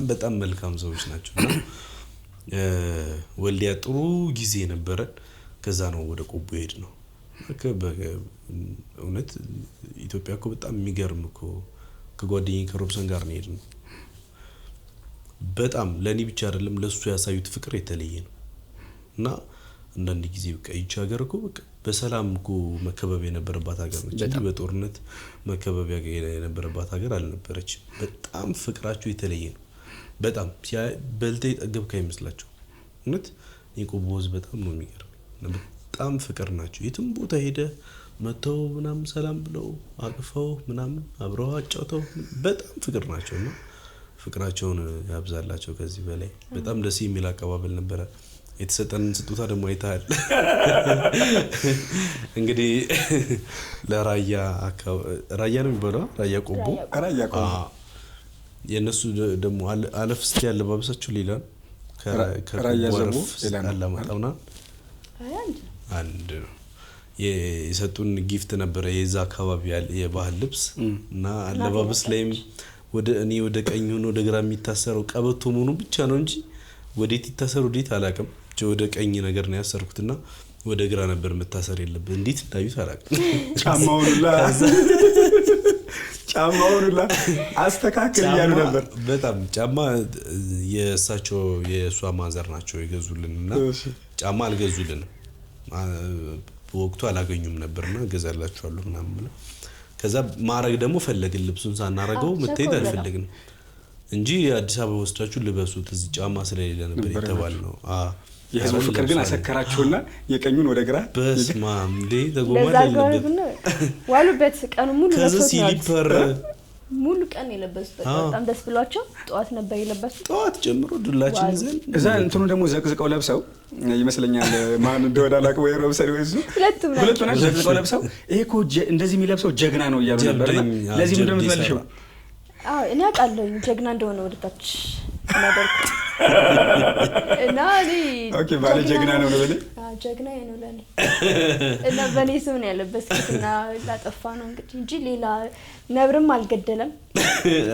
በጣም መልካም ሰዎች ናቸው። ወልዲያ ጥሩ ጊዜ ነበረ። ከዛ ነው ወደ ቆቦ ሄድ ነው። እውነት ኢትዮጵያ እኮ በጣም የሚገርም እኮ ከጓደኛዬ ከሮብሰን ጋር ነው ሄድነው። በጣም ለኔ ብቻ አይደለም ለሱ ያሳዩት ፍቅር የተለየ ነው። እና አንዳንድ ጊዜ በቃ ይቺ ሀገር እኮ በቃ በሰላም እኮ መከበብ የነበረባት ሀገር ነች እንጂ በጦርነት መከበብ የነበረባት ሀገር አልነበረችም። በጣም ፍቅራቸው የተለየ ነው። በጣም በልተ የጠገብክ አይመስላቸው። እውነት የቆቦዝ በጣም ነው የሚገርመኝ። በጣም ፍቅር ናቸው። የትም ቦታ ሄደ መተው ምናምን ሰላም ብለው አቅፈው ምናምን አብረው አጫውተው በጣም ፍቅር ናቸውና ፍቅራቸውን ያብዛላቸው ከዚህ በላይ። በጣም ደስ የሚል አቀባበል ነበረ። የተሰጠንን ስጦታ ደግሞ አይተሃል። እንግዲህ ለራያ ራያ ነው የሚባለው ራያ ቆቦ የነሱ ደግሞ አለፍ እስቲ ያለባበሳቸው ሌላ ከራያ ዘቦ ሌላ አላማጣውና አንድ ነው የሰጡን ጊፍት ነበረ የዛ አካባቢ የባህል ልብስ እና አለባበስ ላይም ወደ ቀኝ ሆኖ ወደ ግራ የሚታሰረው ቀበቶ መሆኑ ብቻ ነው እንጂ ወዴት ይታሰሩ ወዴት አላውቅም። ወደ ቀኝ ነገር ነው ያሰርኩትና ወደ ግራ ነበር መታሰር የለበት። እንዴት እንዳዩት አላውቅም። ጫማውንላ አስተካክል እያሉ ነበር። በጣም ጫማ የእሷ ማዘር ናቸው የገዙልንና ጫማ አልገዙልንም። በወቅቱ አላገኙም ነበርና ገዛላችኋለሁ ምናምን ብለው ከዛ ማረግ ደግሞ ፈለግን። ልብሱን ሳናረገው መተይት አልፈለግንም እንጂ አዲስ አበባ ወስዳችሁ ልበሱት እዚህ ጫማ ስለሌለ ነበር የተባልነው። የህዝብ ፍቅር ግን አሰከራችሁና የቀኙን ወደ ግራ በስማም እንዴ ተጎማለለ ዋሉበት ቀኑ ሙሉ ሲሊፐር ሙሉ ቀን የለበሱት በጣም ደስ ብሏቸው ጠዋት ነበር የለበሱት። ጠዋት ጀምሮ ዱላችን ይዘን እዛ እንትኑ ደግሞ ዘቅዝቀው ለብሰው ይመስለኛል ማን እንደወዳ ላቀው የሮብሰል ወይስ ሁለቱም ዘቅዝቀው ለብሰው ይሄ እኮ እንደዚህ የሚለብሰው ጀግና ነው እያሉ ነበር። ለዚህ ምንድነው የምትመልሺው? እኔ አውቃለሁ ጀግና እንደሆነ ወደታች ማደርኩ እና ኦኬ ባለ ጀግና ነው ለኔ ጀግና ነው ለኔ እና በኔ ስም ነው ያለበስኩትና ላጠፋ ነው እንጂ ሌላ ነብርም አልገደለም።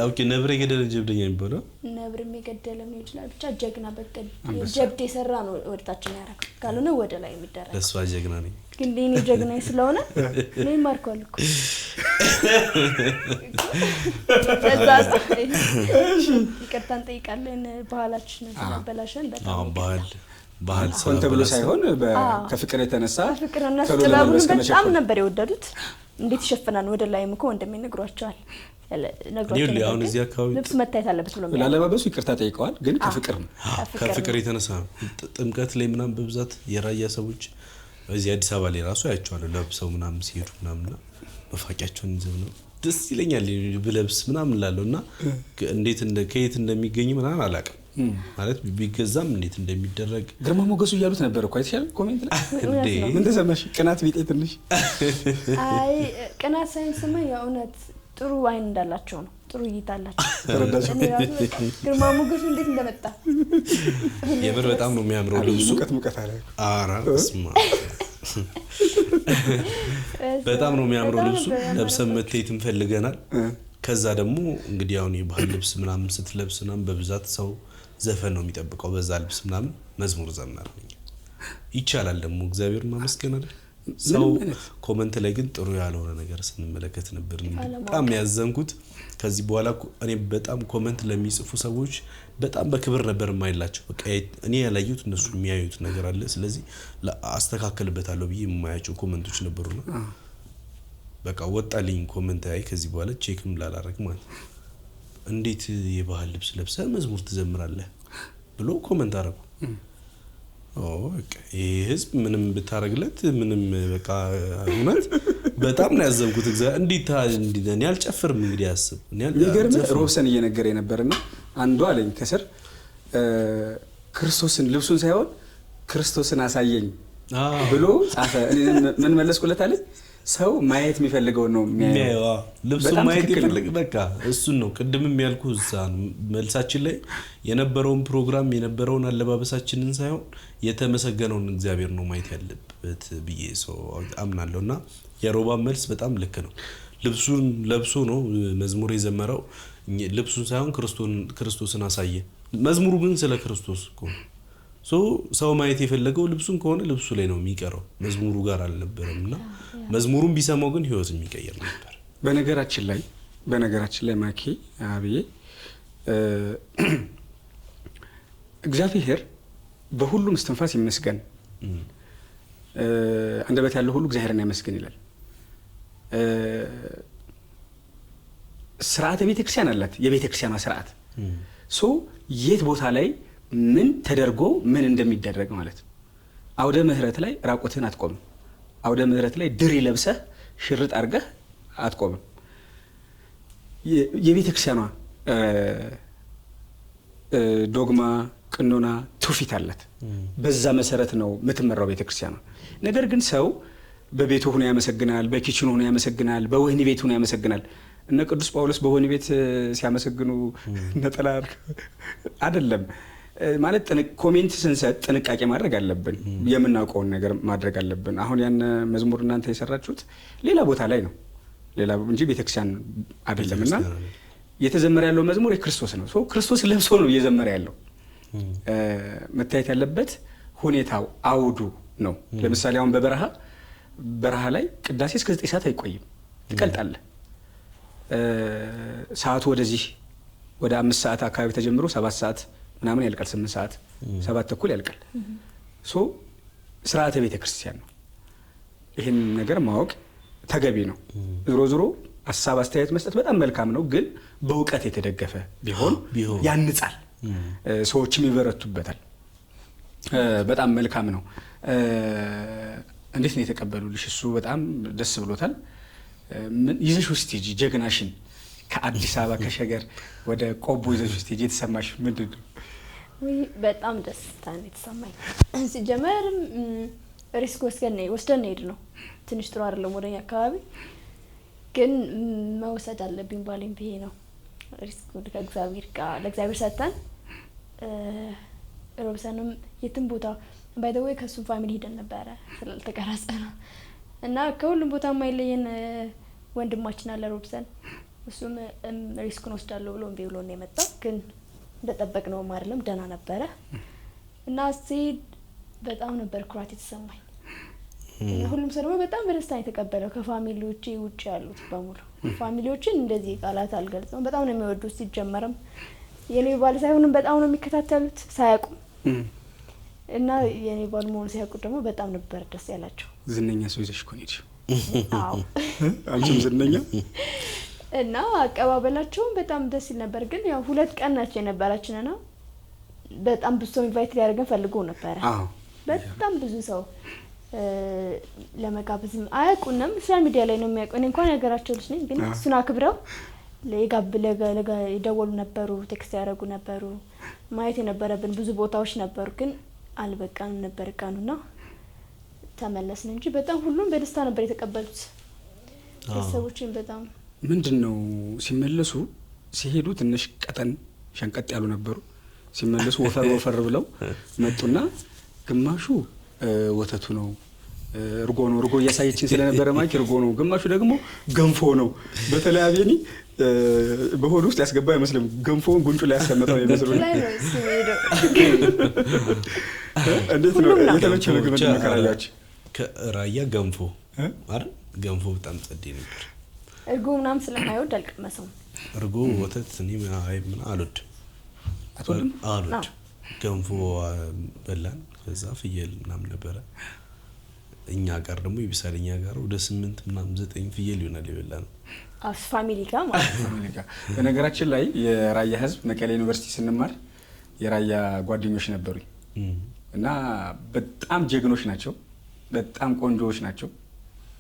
ኦኬ ነብር የገደለ ጀብደኛ የሚባለው ነብርም የገደለም ነው ይችላል። ብቻ ጀግና በቀል ጀብድ የሰራ ነው ወደታች ያረክ ካልሆነ ወደ ላይ የሚደረግ ለሷ ጀግና ነኝ ግን ለኔ ጀግና ስለሆነ እኔ ማርኳል እኮ ይቅርታን ጠይቃለን። ባህላችን ተበላሸን በጣም ባህል ሰው ተብሎ ሳይሆን ከፍቅር የተነሳ ፍቅርና ጥበቡን በጣም ነበር የወደዱት። እንዴት ይሸፈናል ወደ ላይም እኮ እንደሚነግሯቸዋል ነግሯቸው አሁን እዚህ አካባቢ ልብስ መታየት አለበት ብሎ ላለባበሱ ይቅርታ ጠይቀዋል። ግን ከፍቅር የተነሳ ጥምቀት ላይ ምናምን በብዛት የራያ ሰዎች እዚህ አዲስ አበባ ላይ ራሱ ያያቸዋለሁ ለብሰው ምናምን ሲሄዱ ምናምንና መፋቂያቸውን ይዘው ነው ደስ ይለኛል ብለብስ ምናምን ላለውና እንዴት ከየት እንደሚገኝ ምናምን አላውቅም። ማለት ቢገዛም እንዴት እንደሚደረግ ግርማ ሞገሱ እያሉት ነበር እኮ አይተሻል? ኮሜንት ላይ ምን ተሰማሽ? ቅናት ቢጤ ትንሽ አይ ቅናት ሳይንስማ የእውነት ጥሩ አይን እንዳላቸው ነው። ጥሩ እይታ አላቸው። ግርማ ሞገሱ እንዴት እንደመጣ የምር በጣም ነው የሚያምረው ልብሱ። ሙቀት አለ አራ እስማ በጣም ነው የሚያምረው ልብሱ። ለብሰን መተይት እንፈልገናል። ከዛ ደግሞ እንግዲህ አሁን የባህል ልብስ ምናምን ስትለብስ ምናምን በብዛት ሰው ዘፈን ነው የሚጠብቀው። በዛ ልብስ ምናምን መዝሙር ዘምራለሁ ይቻላል ደግሞ እግዚአብሔር ማመስገን አይደል። ሰው ኮሜንት ላይ ግን ጥሩ ያልሆነ ነገር ስንመለከት ነበር። በጣም ያዘንኩት ከዚህ በኋላ እኔ በጣም ኮሜንት ለሚጽፉ ሰዎች በጣም በክብር ነበር የማይላቸው። በቃ እኔ ያላየሁት እነሱ የሚያዩት ነገር አለ። ስለዚህ አስተካክልበታለሁ ብዬ የማያቸው ኮሜንቶች ነበሩና በቃ ወጣልኝ ኮሜንት ላይ ከዚህ በኋላ ቼክም ላላረግ ማለት እንዴት የባህል ልብስ ለብሰህ መዝሙር ትዘምራለህ ብሎ ኮሜንት አረጉ። በቃ ይሄ ህዝብ ምንም ብታረግለት ምንም በቃ እውነት በጣም ነው ያዘንኩት። እንዴት እኔ አልጨፍርም እንግዲህ አስብ። ይገርም ሮብሰን እየነገረ ነበርና አንዱ አለኝ ከስር ክርስቶስን ልብሱን ሳይሆን ክርስቶስን አሳየኝ ብሎ ጻፈ። ምን መለስኩለት አለኝ ሰው ማየት የሚፈልገው ነው የሚያየው። ልብሱ ማየት ይፈልግ በቃ እሱን ነው ቅድምም ያልኩህ እዛ መልሳችን ላይ የነበረውን ፕሮግራም የነበረውን አለባበሳችንን ሳይሆን የተመሰገነውን እግዚአብሔር ነው ማየት ያለበት ብዬ ሰው አምናለሁና የሮባ መልስ በጣም ልክ ነው። ልብሱን ለብሶ ነው መዝሙር የዘመረው። ልብሱን ሳይሆን ክርስቶስን አሳየ። መዝሙሩ ግን ስለ ክርስቶስ እኮ ሰው ማየት የፈለገው ልብሱን ከሆነ ልብሱ ላይ ነው የሚቀረው፣ መዝሙሩ ጋር አልነበረምና መዝሙሩን ቢሰማው ግን ህይወት የሚቀየር ነበር። በነገራችን ላይ ማኪ አብዬ እግዚአብሔር በሁሉም እስትንፋስ ይመስገን፣ አንደበት ያለው ሁሉ እግዚአብሔርን ያመስግን ይላል። ስርዓተ ቤተክርስቲያን አላት። የቤተክርስቲያኗ ስርዓት የት ቦታ ላይ ምን ተደርጎ ምን እንደሚደረግ ማለት ነው። አውደ ምህረት ላይ ራቆትህን አትቆምም። አውደ ምህረት ላይ ድሪ ለብሰህ ሽርጥ አድርገህ አትቆምም። የቤተክርስቲያኗ ዶግማ፣ ቅኖና፣ ትውፊት አላት። በዛ መሰረት ነው የምትመራው ቤተክርስቲያኗ። ነገር ግን ሰው በቤቱ ሆኖ ያመሰግናል፣ በኪችኑ ሆኖ ያመሰግናል፣ በወህኒ ቤት ሆኖ ያመሰግናል። እነ ቅዱስ ጳውሎስ በወህኒ ቤት ሲያመሰግኑ ነጠላ አይደለም ማለት ኮሜንት ስንሰጥ ጥንቃቄ ማድረግ አለብን። የምናውቀውን ነገር ማድረግ አለብን። አሁን ያን መዝሙር እናንተ የሰራችሁት ሌላ ቦታ ላይ ነው ሌላ እንጂ ቤተክርስቲያን አይደለም። እና እየተዘመረ ያለው መዝሙር የክርስቶስ ነው። ክርስቶስ ለብሶ ነው እየዘመረ ያለው። መታየት ያለበት ሁኔታው አውዱ ነው። ለምሳሌ አሁን በረሃ ላይ ቅዳሴ እስከ 9 ሰዓት አይቆይም፣ ትቀልጣለህ። ሰዓቱ ወደዚህ ወደ 5 ሰዓት አካባቢ ተጀምሮ 7 ሰዓት ምናምን ያልቃል። 8 ሰዓት 7 ተኩል ያልቃል። ስርዓተ ቤተ ክርስቲያን ነው። ይህን ነገር ማወቅ ተገቢ ነው። ዞሮ ሀሳብ አስተያየት መስጠት በጣም መልካም ነው፣ ግን በእውቀት የተደገፈ ቢሆን ያንጻል፣ ሰዎችም ይበረቱበታል። በጣም መልካም ነው። እንዴት ነው የተቀበሉልሽ? እሱ በጣም ደስ ብሎታል። ይዘሽ ውስጥ ሂጂ ጀግናሽን ከአዲስ አበባ ከሸገር ወደ ቆቦ ይዘሽ ውስጥ ሂጂ። የተሰማሽ ምንድን ነው? በጣም ደስታ ነው የተሰማኝ። ሲጀመርም ሪስክ ወስደን ሄድ ነው። ትንሽ ጥሩ አይደለም ወደኛ አካባቢ፣ ግን መውሰድ አለብኝ ባለኝ ብዬ ነው ሪስክ ከእግዚአብሔር ጋር ለእግዚአብሔር ሰጥተን ሮብሰንም የትም ቦታ ባይ ዘ ወይ ከሱም ፋሚሊ ሄደን ነበረ ስላልተቀረጸ ነው። እና ከሁሉም ቦታ የማይለየን ወንድማችን አለ ሮብሰን። እሱም ሪስኩን ወስዳለሁ ብሎ እምቢ ብሎ ነው የመጣው። ግን እንደጠበቅነውም አይደለም፣ ደህና ነበረ። እና ሲሄድ በጣም ነበር ኩራት የተሰማኝ። ሁሉም ሰው ደግሞ በጣም በደስታ የተቀበለው፣ ከፋሚሊዎቼ ውጭ ያሉት በሙሉ። ፋሚሊዎችን እንደዚህ ቃላት አልገልጸውም፣ በጣም ነው የሚወዱት። ሲጀመርም የኔ ባል ሳይሆንም በጣም ነው የሚከታተሉት ሳያውቁ። እና የኔ ባል መሆኑ ሲያውቁ ደግሞ በጣም ነበር ደስ ያላቸው። ዝነኛ ሰው ይዘሽ እኮ ነው የሄድሽው። አዎ አንቺም ዝነኛ። እና አቀባበላቸውም በጣም ደስ ይል ነበር። ግን ያው 2 ቀን ናቸው የነበራችንና በጣም ብዙ ሰው ኢንቫይት ሊያደርገን ፈልጎ ነበር። በጣም ብዙ ሰው ለመጋበዝ አያውቁንም። ሶሻል ሚዲያ ላይ ነው የሚያውቁ። እኔ እንኳን የሀገራቸው ልጅ ነኝ፣ ግን እሱን አክብረው ይደወሉ ነበሩ፣ ቴክስት ያደረጉ ነበሩ። ማየት የነበረብን ብዙ ቦታዎች ነበሩ፣ ግን አልበቃንም ነበር ቀኑና ተመለስን እንጂ በጣም ሁሉም በደስታ ነበር የተቀበሉት። ቤተሰቦችን በጣም ምንድነው ሲመለሱ ሲሄዱ ትንሽ ቀጠን ሸንቀጥ ያሉ ነበሩ። ሲመለሱ ወፈር ብለው መጡና ግማሹ ወተቱ ነው እርጎ ነው፣ እርጎ እያሳየችን ስለነበረ ማይክ እርጎ ነው፣ ግማሹ ደግሞ ገንፎ ነው። በተለይ አቤኒ በሆድ ውስጥ ያስገባ አይመስልም፣ ገንፎውን ጉንጩ ላይ ያስቀመጠው ይመስላል። እንዴት ነው የተመቸ ምግብ እንደከራያችሁ? ከራያ ገንፎ አይደል? ገንፎ በጣም ጸዴ ነበር። እርጎ ምናምን ስለማይወድ አልቀመሰውም። እርጎ ወተት እኔ ምን አልወድም። ገንፎ በላን። ከዛ ፍየል ምናምን ነበረ። እኛ ጋር ደግሞ ይብሳል። እኛ ጋር ወደ 8 ምናምን 9 ፍየል ይሆናል የበላ ነው። ፋሚሊ ጋር ማለት ነው። በነገራችን ላይ የራያ ህዝብ መቀሌ ዩኒቨርሲቲ ስንማር የራያ ጓደኞች ነበሩኝ እና በጣም ጀግኖች ናቸው። በጣም ቆንጆዎች ናቸው።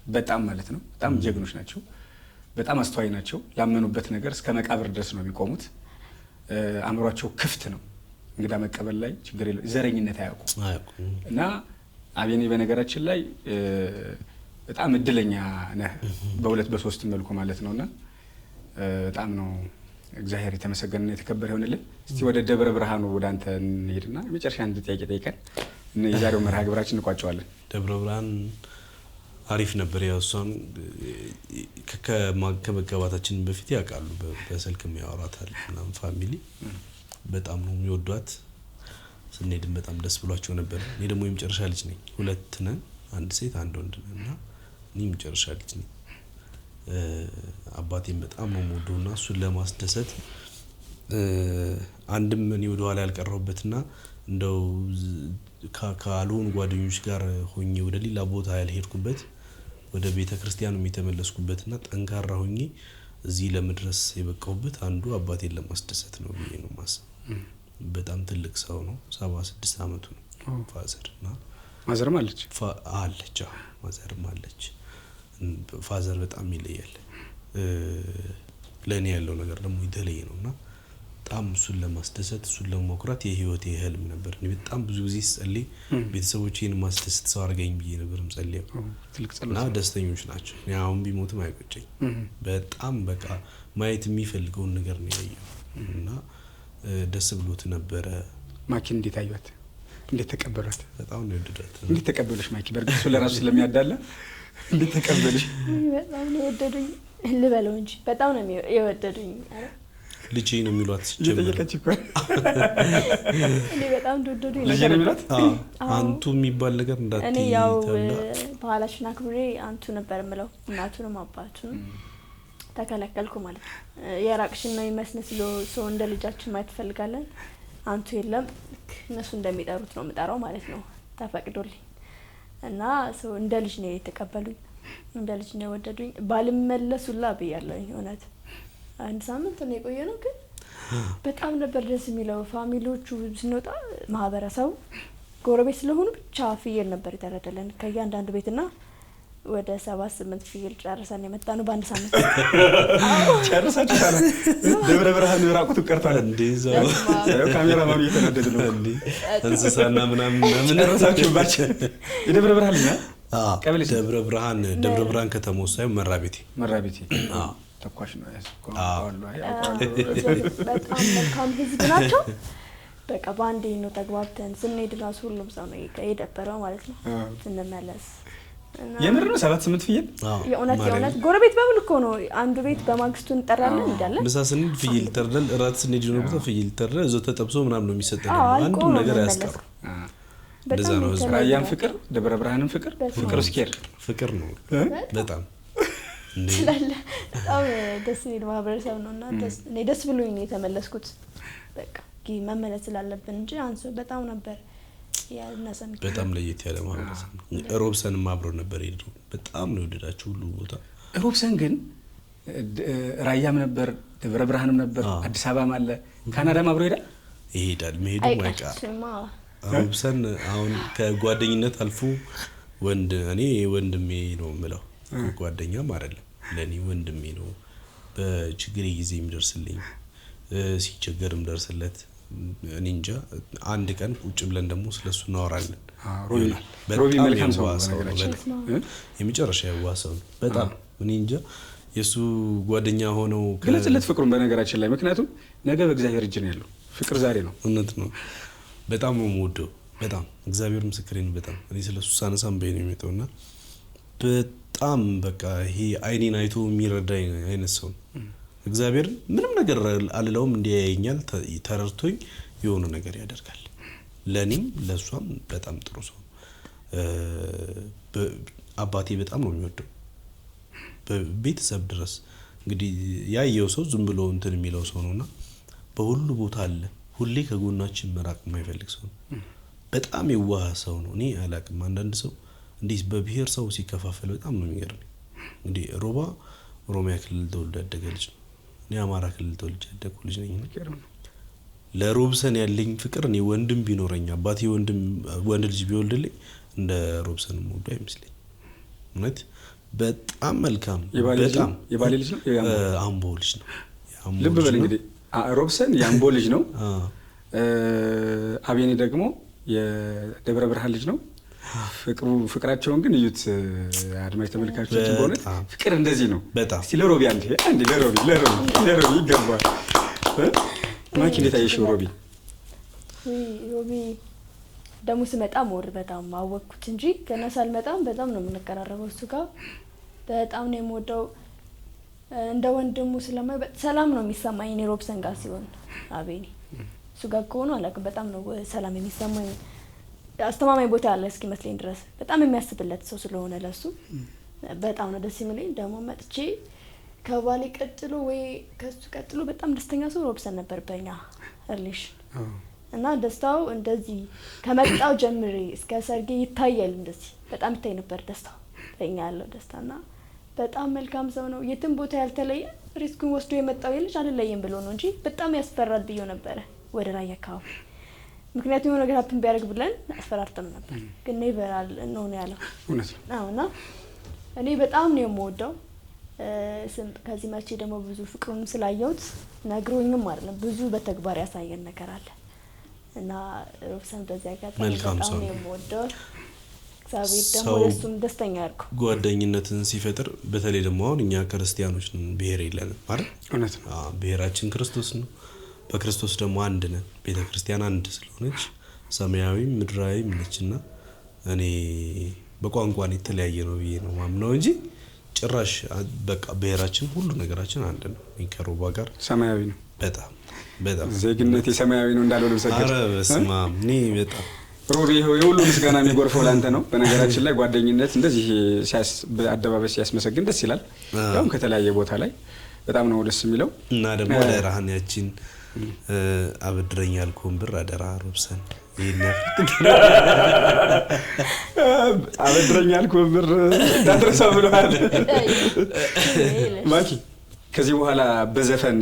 በጣም ማለት ነው በጣም ጀግኖች ናቸው። በጣም አስተዋይ ናቸው። ያመኑበት ነገር እስከ መቃብር ድረስ ነው የሚቆሙት። አእምሯቸው ክፍት ነው። እንግዳ መቀበል ላይ ችግር የለም። ዘረኝነት አያውቁም። እና አቤኔ በነገራችን ላይ በጣም እድለኛ ነህ በ2 በ3 መልኩ ማለት ነውና በጣም ነው እግዚአብሔር የተመሰገነና የተከበረ ይሁንልን። እስቲ ወደ ደብረ ብርሃኑ ወደ አንተ እንሄድና መጨረሻ አንድ ጥያቄ ጠይቀን የዛሬው መርሃ ግብራችን እንቋጨዋለን። ደብረ ብርሃን አሪፍ ነበር። ያው እሷን ከመገባታችን በፊት ያውቃሉ፣ በስልክም ያወራታል ምናምን። ፋሚሊ በጣም ነው የሚወዷት። ስንሄድም በጣም ደስ ብሏቸው ነበር። እኔ ደግሞ የመጨረሻ ልጅ ነኝ። 2 ነን፣ 1 ሴት 1 ወንድ ነን እና እኔ የመጨረሻ ልጅ ነኝ። አባቴም በጣም ነው የምወደውና እሱን ለማስደሰት አንድም እኔ ወደ ኋላ ያልቀረሁበትና እንደው ካልሆኑ ጓደኞች ጋር ሆኜ ወደ ሌላ ቦታ ያልሄድኩበት ወደ ቤተ ክርስቲያኑ የተመለስኩበትና ጠንካራ ሆኜ እዚህ ለመድረስ የበቃሁበት አንዱ አባቴን ለማስደሰት ነው ብዬ ነው የማስበው። በጣም ትልቅ ሰው ነው። 76 አመቱ ነው ፋዘር እና ማዘርም አለች አለች። ማዘርም አለች። ፋዘር በጣም ይለያል። ለኔ ያለው ነገር ደግሞ የተለየ ነውና በጣም እሱን ለማስደሰት እሱን ለማኩራት የህይወቴ ህልም ነበር። እኔ በጣም ብዙ ጊዜ ስጸልይ ቤተሰቦቼን ማስደሰት ሰው አድርገኝ ብዬ ነበር የምጸልየው። ትልቅ ጸሎት እና ደስተኞች ናቸው። እኔ አሁን ቢሞትም አይቆጨኝ። በጣም በቃ ማየት የሚፈልገውን ነገር ነው ያየው እና ደስ ብሎት ነበረ። ማኪን እንዴት አዩት? እንዴት ተቀበሏት? በጣም ነው የወደዳት። እንዴት ተቀበለሽ ማኪ? በርግጥ እሱ ለራሱ ስለሚያዳላ እንዴት ተቀበለሽ? በጣም ነው የወደዱኝ ልበለው እንጂ በጣም ነው የወደዱኝ። ልጄ ነው የሚሏት እየጠየቀች እኮ እኔ በጣም እንደወደዱኝ ልጄ ነው የሚሏት። አንቱ የሚባል ነገር እንዳትዪ እኔ ያው ባህላችን አክብሬ አንቱ ነበር የምለው እናቱንም አባቱንም ተከለከልኩ ማለት ነው። የራቅሽን ነው የሚመስል ሰው እንደ ልጃችን ማየት ፈልጋለን። አንቱ የለም እነሱ እንደሚጠሩት ነው የምጠራው ማለት ነው ተፈቅዶልኝ እና ሰው እንደ ልጅ ነው የተቀበሉኝ። እንደ ልጅ ነው የወደዱኝ። ባልመለሱላ ብያለሁኝ እውነት አንድ ሳምንት ነው የቆየነው ግን በጣም ነበር ደስ የሚለው። ፋሚሊዎቹ ስንወጣ ማህበረሰቡ ጎረቤት ስለሆኑ ብቻ ፍየል ነበር የተረደለን ከእያንዳንዱ ቤትና ወደ 7-8 ፍየል ጨርሰን የመጣነው በአንድ ሳምንት። ጨርሳችሁ ታዲያ ደብረ ብርሃን ራቁት ቀርቷል እንዴ? ዘው ካሜራማኑ እየተናደደ ነው እንዴ? እንስሳና ምናምን ጨርሳችሁ ባች የደብረ ብርሃን ነው ቀበሌ ደብረ ብርሃን ከተማ ውስጥ ሳይሆን መራቤቴ ተኳሽ ነው ያስቆም በጣም መልካም ህዝብ ናቸው። በቃ ባንዴ ነው ተግባብተን ስንሄድ ራሱ ሁሉም ሰው ነው የደበረው ማለት ነው። ስንመለስ የምር ነው 7-8 ፍየል የእውነት ጎረቤት በሙሉ እኮ ነው። አንዱ ቤት በማግስቱ እንጠራለን እንዳለ ምሳ ስንሄድ ፍየል ተርደል እራት ስንሄድ ነው ቦታ ፍየል ተርደል እዛው ተጠብሶ ምናምን ነው የሚሰጠን። አንዱ ነገር ያስቀር እንደዛ ነው። ራያን ፍቅር ደብረ ብርሃንን ፍቅር ስኬር ፍቅር ነው በጣም ስላለ በጣም ደስ የሚል ማህበረሰብ ነውና እኔ ደስ ብሎኝ ነው የተመለስኩት። በቃ መመለስ ስላለብን እንጂ አንሱ በጣም ነበር ያነሰም በጣም ለየት ያለ ማህበረሰብ ነው። ሮብሰንም አብሮ ነበር ሄደው በጣም ነው ወደዳቸው ሁሉ ቦታ። ሮብሰን ግን ራያም ነበር ደብረ ብርሃንም ነበር አዲስ አበባም አለ ካናዳም አብሮ ይሄዳል መሄዱ አይቀርም። ሮብሰን አሁን ከጓደኝነት አልፎ እኔ ወንድሜ ነው የምለው ጓደኛም አይደለም ለኔ ወንድሜ ነው። በችግሬ ጊዜ የሚደርስልኝ ሲቸገርም ደርስለት። እኔ እንጃ አንድ ቀን ቁጭ ብለን ደግሞ ስለሱ እናወራለን። ሮቢ መልካም ሰው ነው። የመጨረሻ ያዋሰው በጣም እኔ እንጃ የሱ ጓደኛ ሆነው ገለጽለት ፍቅሩን በነገራችን ላይ ምክንያቱም ነገ በእግዚአብሔር እጅ ነው ያለው። ፍቅር ዛሬ ነው። እውነት ነው። በጣም ነው የምወደው በጣም እግዚአብሔር ምስክሬን በጣም እኔ ስለሱ ሳነሳም በእኔ ነው የሚመጣውና በጣም በቃ ይሄ አይኔን አይቶ የሚረዳኝ አይነት ሰው እግዚአብሔር ምንም ነገር አልለውም እንዲያየኛል ተረድቶኝ የሆነ ነገር ያደርጋል። ለኔም ለሷም በጣም ጥሩ ሰው። አባቴ በጣም ነው የሚወደው በቤተሰብ ድረስ እንግዲህ ያየው ሰው ዝም ብሎ እንትን የሚለው ሰው ነውና በሁሉ ቦታ አለ። ሁሌ ከጎናችን መራቅ የማይፈልግ ሰው ነው። በጣም የዋህ ሰው ነው። እኔ አላቅም አንዳንድ ሰው እንዲህ በብሔር ሰው ሲከፋፈል በጣም ነው የሚገርመኝ። እንዴ ሮባ ኦሮሚያ ክልል ተወልዶ ያደገ ልጅ ነው። እኔ አማራ ክልል ተወልጄ ያደግኩ ልጅ ነኝ። ለሮብሰን ያለኝ ፍቅር እኔ ወንድም ቢኖረኝ አባቴ ወንድ ልጅ ቢወልድልኝ እንደ ሮብሰን ሞዶ አይመስለኝ። እውነት በጣም መልካም በጣም የባሌ ልጅ ነው አምቦ ልጅ ነው። ልብ በል እንግዲህ ሮብሰን የአምቦ ልጅ ነው። አቤኔ ደግሞ የደብረ ብርሃን ልጅ ነው። ፍቅራቸውን ግን እዩት አድማጭ ተመልካቾች። በእውነት ፍቅር እንደዚህ ነው። እስቲ ለሮቢ አንዴ ለሮቢ ይገባል። ማኪ እንዴት አየሽው ሮቢ? ሮቢ ደግሞ ስመጣ ሞር በጣም አወቅኩት እንጂ ገና ሳልመጣም በጣም ነው የምንቀራረበው። እሱ ጋር በጣም ነው የምወደው እንደ ወንድሙ ስለማይ ሰላም ነው የሚሰማኝ። እኔ ሮብሰን ጋር ሲሆን አቤኔ እሱ ጋር ከሆነ አላውቅም በጣም ነው ሰላም የሚሰማኝ። አስተማማኝ ቦታ ያለ እስኪመስለኝ ድረስ በጣም የሚያስብለት ሰው ስለሆነ ለሱ በጣም ነው ደስ የሚለኝ። ደግሞ መጥቼ ከባሌ ቀጥሎ ወይ ከሱ ቀጥሎ በጣም ደስተኛ ሰው ሮብሰን ነበር በእኛ ሪሌሽን እና ደስታው እንደዚህ ከመጣው ጀምሬ እስከ ሰርጌ ይታያል። እንደዚህ በጣም ይታይ ነበር ደስታው ለኛ ያለው ደስታና በጣም መልካም ሰው ነው። የትም ቦታ ያልተለየ ሪስኩን ወስዶ የመጣው የልጅ አልለየም ብሎ ነው እንጂ በጣም ያስፈራል ብዬ ነበረ ወደ ራያ አካባቢ። ምክንያቱም የሆነ ነገር ሀፕን ቢያደርግ ብለን አስፈራርተን ነበር፣ ግን ኔቨር ነው ያለው። እውነት ነው። እና እኔ በጣም ነው የምወደው። ከዚህ መቼ ደግሞ ብዙ ፍቅሩን ስላየሁት ነግሮኝም አይደለም ብዙ በተግባር ያሳየን ነገር አለ እና ሮብሰን በዚያ አጋጣሚ በጣም ነው የምወደው። እግዚአብሔር ደግሞ ለሱም ደስተኛ ያድርገው። ጓደኝነትን ሲፈጥር በተለይ ደግሞ አሁን እኛ ክርስቲያኖች ነን፣ ብሔር የለንም አይደል? እውነት ነው። ብሔራችን ክርስቶስ ነው። በክርስቶስ ደግሞ አንድ ነን። ቤተክርስቲያን አንድ ስለሆነች ሰማያዊም ምድራዊም ነችና እኔ በቋንቋን የተለያየ ነው ብዬ ነው ማምነው እንጂ ጭራሽ በቃ ብሔራችን ሁሉ ነገራችን አንድ ነው። ከሮባ ጋር ሰማያዊ ነው። በጣም በጣም ዜግነት ሰማያዊ ነው እንዳለው ልብሰከ አረ በስመ አብ እኔ በጣም ሮቢ የሁሉ ምስጋና የሚጎርፈው ላንተ ነው። በነገራችን ላይ ጓደኝነት እንደዚህ በአደባባይ ሲያስመሰግን ደስ ይላል። ያውም ከተለያየ ቦታ ላይ በጣም ነው ደስ የሚለው እና ደግሞ ለራህን ያቺን አበድረኝ ያልኩህን ብር አደራ ሮብሰን ይሄን አበድረኝ ያልኩህን ብር እንዳትረሳው ብለዋል ማኪ። ከዚህ በኋላ በዘፈን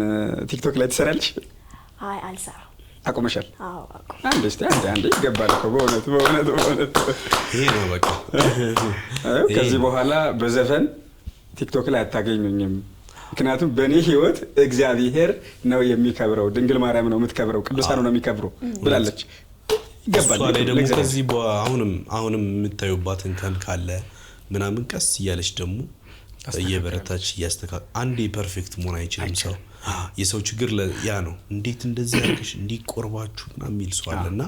ቲክቶክ ላይ ትሰራለሽ? አይ አልሰራም። አቆመሻል? አዎ አቆም። አንዴ ይገባል እኮ በእውነት ይሄ ነው በቃ። ከዚህ በኋላ በዘፈን ቲክቶክ ላይ አታገኙኝም። ምክንያቱም በእኔ ህይወት እግዚአብሔር ነው የሚከብረው፣ ድንግል ማርያም ነው የምትከብረው፣ ቅዱሳኑ ነው የሚከብረው ብላለች። ይገባል። እሷ ላይ ደግሞ ከዚህ አሁንም የምታዩባትን ቀን ካለ ምናምን ቀስ እያለች ደግሞ እየበረታች እያስተካከለ አንዴ ፐርፌክት መሆን አይችልም ሰው። የሰው ችግር ያ ነው። እንዴት እንደዚህ አድርገሽ እንዲቆርባችሁ እና የሚል ሰው አለና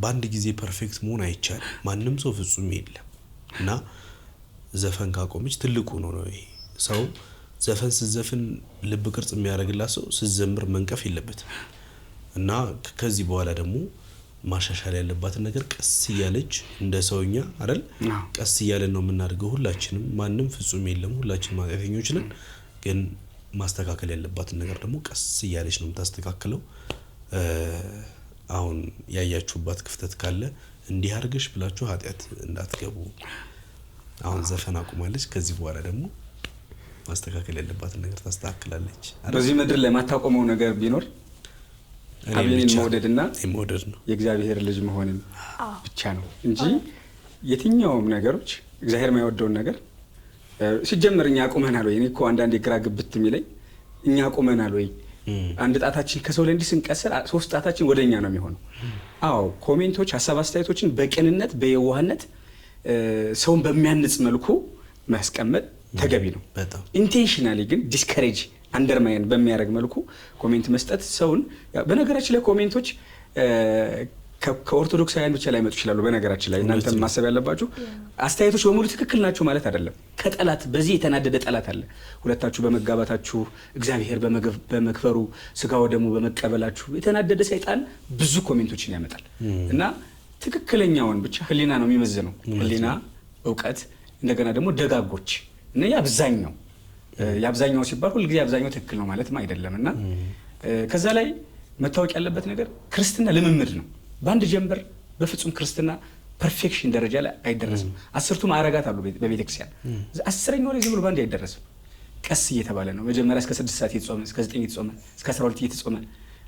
በአንድ ጊዜ ፐርፌክት መሆን አይቻልም። ማንም ሰው ፍጹም የለም እና ዘፈን ካቆመች ትልቁ ነው ይሄ ሰው። ዘፈን ስዘፍን ልብ ቅርጽ የሚያደርግላት ሰው ስዘምር መንቀፍ የለበትም እና ከዚህ በኋላ ደግሞ ማሻሻል ያለባትን ነገር ቀስ እያለች እንደ ሰውኛ አይደል ቀስ እያለን ነው የምናደርገው። ሁላችንም ማንም ፍጹም የለም፣ ሁላችንም ኃጢአተኞች ነን። ግን ማስተካከል ያለባትን ነገር ደግሞ ቀስ እያለች ነው የምታስተካክለው። አሁን ያያችሁባት ክፍተት ካለ እንዲህ አድርገሽ ብላችሁ ኃጢአት እንዳትገቡ። አሁን ዘፈን አቁማለች። ከዚህ በኋላ ደግሞ ማስተካከል ያለባትን ነገር ታስተካክላለች። በዚህ ምድር ላይ ማታቆመው ነገር ቢኖር አብየኔን መውደድና መውደድ ነው፣ የእግዚአብሔር ልጅ መሆንን ብቻ ነው እንጂ የትኛውም ነገሮች እግዚአብሔር የማይወደውን ነገር ሲጀመር እኛ አቁመናል ወይ? እኔ እኮ አንዳንዴ ግራ ግብት የሚለኝ እኛ አቁመናል ወይ? አንድ ጣታችን ከሰው ላይ እንዲህ ስንቀስር 3 ጣታችን ወደኛ ነው የሚሆነው። አዎ ኮሜንቶች፣ ሀሳብ አስተያየቶችን በቅንነት በየዋህነት ሰውን በሚያንጽ መልኩ ማስቀመጥ ተገቢ ነው። ኢንቴንሽናሊ ግን ዲስከሬጅ አንደርማይን በሚያደርግ መልኩ ኮሜንት መስጠት ሰውን በነገራችን ላይ ኮሜንቶች ከኦርቶዶክሳውያን ብቻ ላይ መጡ ይችላሉ። በነገራችን ላይ እናንተ ማሰብ ያለባችሁ አስተያየቶች በሙሉ ትክክል ናቸው ማለት አይደለም። ከጠላት በዚህ የተናደደ ጠላት አለ። ሁለታችሁ በመጋባታችሁ እግዚአብሔር በመክፈሩ ስጋው ደግሞ በመቀበላችሁ የተናደደ ሰይጣን ብዙ ኮሜንቶችን ያመጣል እና ትክክለኛውን ብቻ ህሊና ነው የሚመዝነው። ህሊና፣ እውቀት፣ እንደገና ደግሞ ደጋጎች እና የአብዛኛው ሲባል ሁሉ ጊዜ አብዛኛው ትክክል ነው ማለትም አይደለም እና ከዛ ላይ መታወቅ ያለበት ነገር ክርስትና ልምምድ ነው። በአንድ ጀንበር በፍጹም ክርስትና ፐርፌክሽን ደረጃ ላይ አይደረስም። 10ቱ ማዕረጋት አሉ በቤተክርስቲያን። 10ኛው ላይ ዝም ብሎ ባንድ አይደረስም። ቀስ እየተባለ ነው። መጀመሪያ እስከ 6 ሰዓት እየተጾመ እስከ 9 እየተጾመ እስከ 12 እየተጾመ